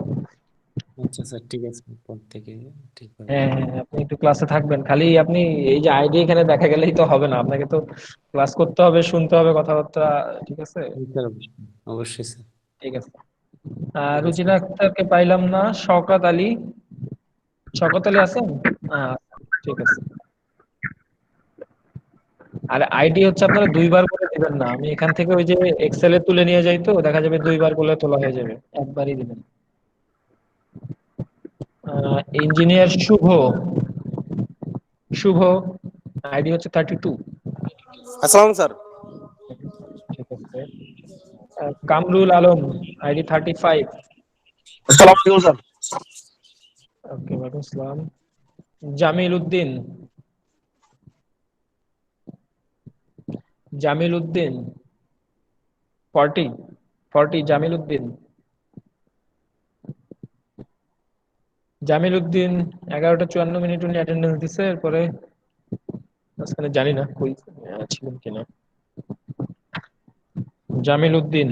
আচ্ছা স্যার, ঠিক আছে, পর থেকে ঠিকভাবে হ্যাঁ, করবো। হ্যাঁ, আপনি একটু ক্লাসে থাকবেন। খালি আপনি এই যে আইডি এখানে দেখা গেলেই তো হবে না, আপনাকে তো ক্লাস করতে হবে, শুনতে হবে কথাবার্তা। ঠিক আছে, জি স্যার, অবশ্যই অবশ্যই স্যার। ঠিক আছে। ঠিক আছে রুজিনা আক্তারকে পাইলাম না। শওকত আলী, শওকত আলী আছেন? আহ, ঠিক আছে। আর আইডি হচ্ছে আপনারা দুইবার করে দিবেন না, আমি এখান থেকে ওই যে এক্সেলে তুলে নিয়ে যাই, তো দেখা যাবে দুইবার করলে তোলা হয়ে যাবে, একবারই দিবেন। ইঞ্জিনিয়ার শুভ, শুভ আইডি হচ্ছে 32। আসসালাম স্যার। ঠিক আছে। কামরুল আলম, আইডি 35। আসসালামু আলাইকুম স্যার। ওকে, ওয়ালাইকুম আসসালাম। জামিল উদ্দিন, জামিল উদ্দিন 40, 40, জামিল উদ্দিন, জামিল উদ্দিন 11টা 54 মিনিট উনি অ্যাটেন্ডেন্স দিছে, এরপরে মাঝখানে জানি না কই ছিলেন কিনা। জামিল উদ্দিন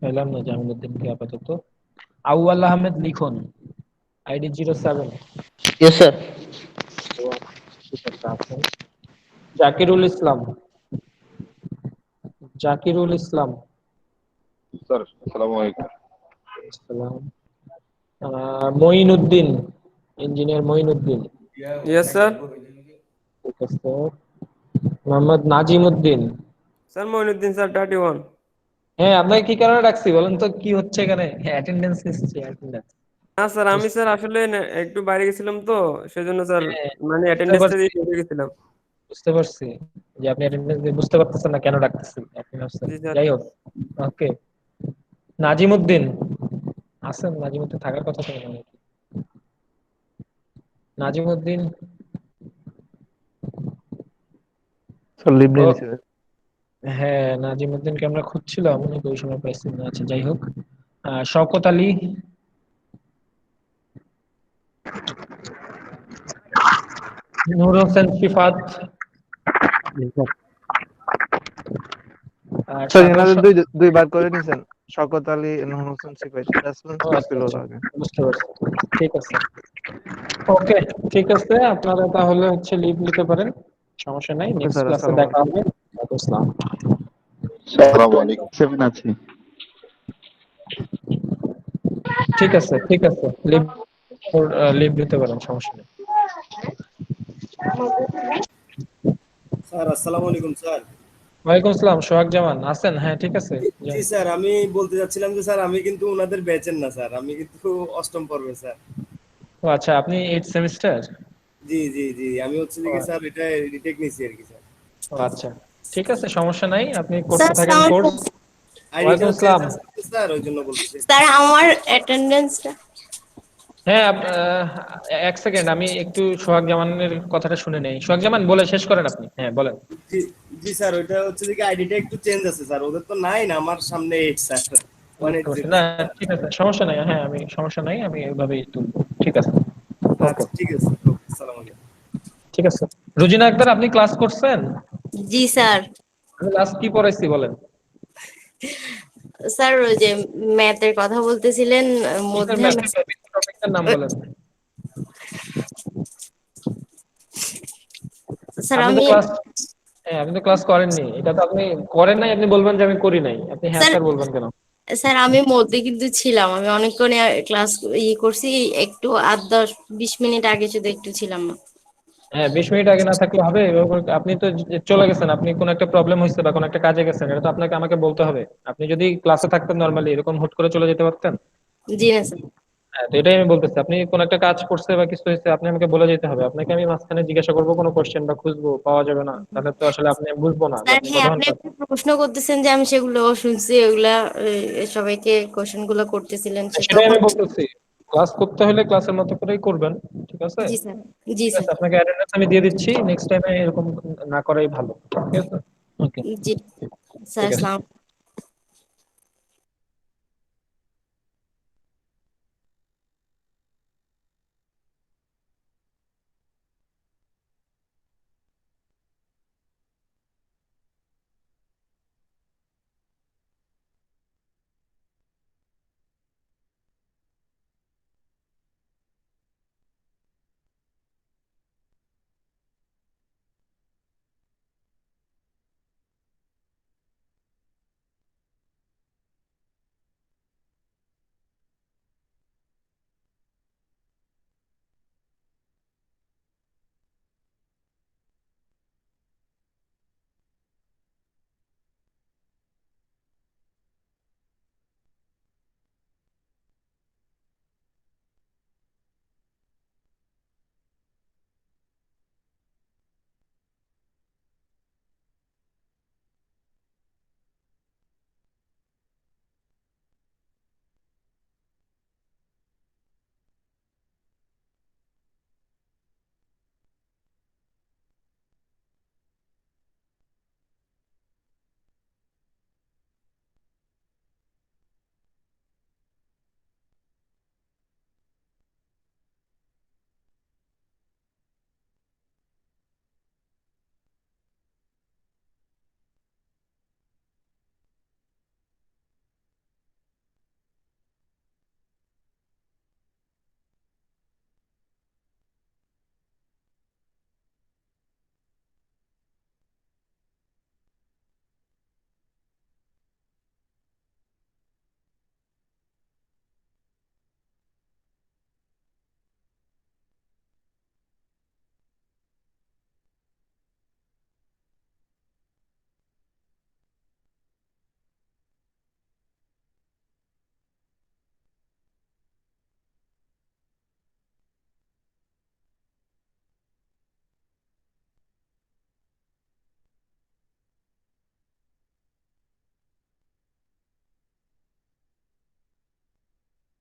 পেলাম না, জামিল উদ্দিনকে আপাতত। Awal Ahmed Likhon, ID 07। Yes sir. Zakirul Islam, Zakirul Islam, sir আসসালামু আলাইকুম। Islam. Moin Uddin, engineer Moin Uddin. Yes sir. ঠিক আছে। মোহাম্মদ নাজিম উদ্দিন। Sir Moinuddin sir 31। হ্যাঁ, আপনাকে কি কারণে রাখছি বলেন তো, কি হচ্ছে এখানে? অ্যাটেন্ডেন্স নিচ্ছি, অ্যাটেন্ডেন্স। না স্যার, আমি স্যার আসলে একটু বাইরে গেছিলাম তো, সেজন্য স্যার হ্যাঁ, মানে বুঝতে অ্যাটেন্ডেন্সটা পারছি, দিয়ে চলে গেছিলাম। বুঝতে পারছি যে আপনি অ্যাটেন্ডেন্স বুঝতে পারতেছেন না কেন রাখতেছি আপনি ভাবছেন। জি স্যার। যাই হোক, ওকে। নাজিম উদ্দিন আছেন? নাজিম উদ্দিন থাকার কথা তো মনে হয়। নাজিম উদ্দিন, স্যার লিভ ও নিয়ে নিছি। হ্যাঁ, নাজিম উদ্দিনকে আমরা খুঁজছিলাম, অনেক ওই সময় পাইছি না। আচ্ছা, যাই হোক। শওকত আলী, নূর হোসেন সিফাত, স্যার সাগর এনাদের দুইবার করে নিছেন, শওকত আলী, নূর হোসেন সিপাহী, রেসপন্স আচ্ছা, করছিল ওরা আচ্ছা, আগে। বুঝতে পারছি। ঠিক আছে, ওকে, ঠিক আছে। আপনারা তাহলে হচ্ছে লিভ নিতে পারেন, সমস্যা নাই। ওকে নেক্সট স্যার, ক্লাসে আসসালামু দেখা আলাইকুম। হবে। ওয়ালাইকুম আসসালাম। আসসালামু আলাইকুম। 7 আছে। ঠিক আছে, ঠিক আছে, লিভ লিভ নিতে পারেন, সমস্যা নেই। স্যার আসসালামু আলাইকুম স্যার। ওয়ালাইকুম আসসালাম, সোহাগ জামান আছেন? হ্যাঁ ঠিক আছে, জি যান। স্যার, আমি বলতে চাচ্ছিলাম যে স্যার আমি কিন্তু ওনাদের ব্যাচের না স্যার, আমি কিন্তু অষ্টম পর্বে স্যার। ও আচ্ছা, আপনি 8 সেমিস্টার? জি জি জি, আমি হচ্ছে যে কি স্যার এটা রিটেক নিছি আর কি স্যার। ও আচ্ছা, ঠিক আছে, সমস্যা নাই, আপনি স্যার করতে থাকেন আসসালামু কোর্স। আলাইকুম। আইডিটা ওয়ালাইকুম হচ্ছে আসসালাম। চেঞ্জ করতে স্যার, ওই জন্য বলতেছি। স্যার আমার অ্যাটেন্ডেন্সটা হ্যাঁ, এক সেকেন্ড, আমি একটু সোহাগ জামানের কথাটা শুনে নেই। সোহাগ জামান বলে শেষ করেন আপনি, হ্যাঁ বলেন। জি জি স্যার, ওইটা হচ্ছে যে কি আইডিটা একটু চেঞ্জ আছে স্যার, ওদের তো 9, আমার সামনে 8 স্যার, বুঝতে পারছি 180 না, স্যার। ঠিক আছে, সমস্যা নাই, হ্যাঁ আমি সমস্যা নাই, আমি এইভাবেই তুলবো, ঠিক আছে। ওকে, আচ্ছা ঠিক আছে, ওকে, আসসালামু আলাইকুম। ঠিক আছে। রুজিনা আক্তার, আপনি ক্লাস করছেন? জি স্যার। আমি লাস্ট কি পড়াইছি বলেন? স্যার ওই যে ম্যাথের কথা বলতেছিলেন কিসের মধ্যে ম্যাথ? টপিকটার নাম বলেন। স্যার আপনি তো আমি ক্লাস, হ্যাঁ আপনি তো ক্লাস করেননি, এটা তো আপনি করেন নাই, আপনি বলবেন যে আমি করি নাই, আপনি হ্যাঁ স্যার স্যার বলবেন কেন? স্যার আমি মধ্যে কিন্তু ছিলাম, আমি অনেকক্ষণ ক্লাস করছি, একটু 8-10-20 মিনিট আগে শুধু একটু ছিলাম না। হ্যাঁ 20 মিনিট আগে না থাকলে হবে? এভাবে আপনি তো চলে গেছেন, আপনি কোন একটা প্রবলেম হয়েছে বা কোন একটা কাজে গেছেন, এটা তো আপনাকে আমাকে বলতে হবে। আপনি যদি ক্লাসে থাকতেন নরমালি, এরকম হুট করে চলে যেতে পারতেন? জি না স্যার। হ্যাঁ, তো এটাই আমি বলতেছি, আপনি কোন একটা কাজ করছে বা কিছু হয়েছে, আপনি আমাকে বলে যেতে হবে। আপনাকে আমি মাঝখানে জিজ্ঞাসা করবো কোনো কোশ্চেন বা খুঁজবো, পাওয়া যাবে না, তাহলে তো আসলে আপনি বুঝবো না যে স্যার আপনি হ্যাঁ, কতক্ষণ আপনি আপনি প্রশ্ন করতেছেন যে আমি সেগুলো শুনছি, ওগুলা সবাইকে কোশ্চেন গুলো করতেছিলেন সে সেটাই তখন। আমি বলতেছি, ক্লাস করতে হলে ক্লাসের মতো করেই করবেন, ঠিক আছে? জি স্যার। জি ঠিক স্যার। আছে, আপনাকে অ্যাটেন্ডেন্স আমি দিয়ে দিচ্ছি, নেক্সট টাইমে এরকম না করাই ভালো, ঠিক আছে? ওকে, জি স্যার, ঠিক আছে। আসসালামু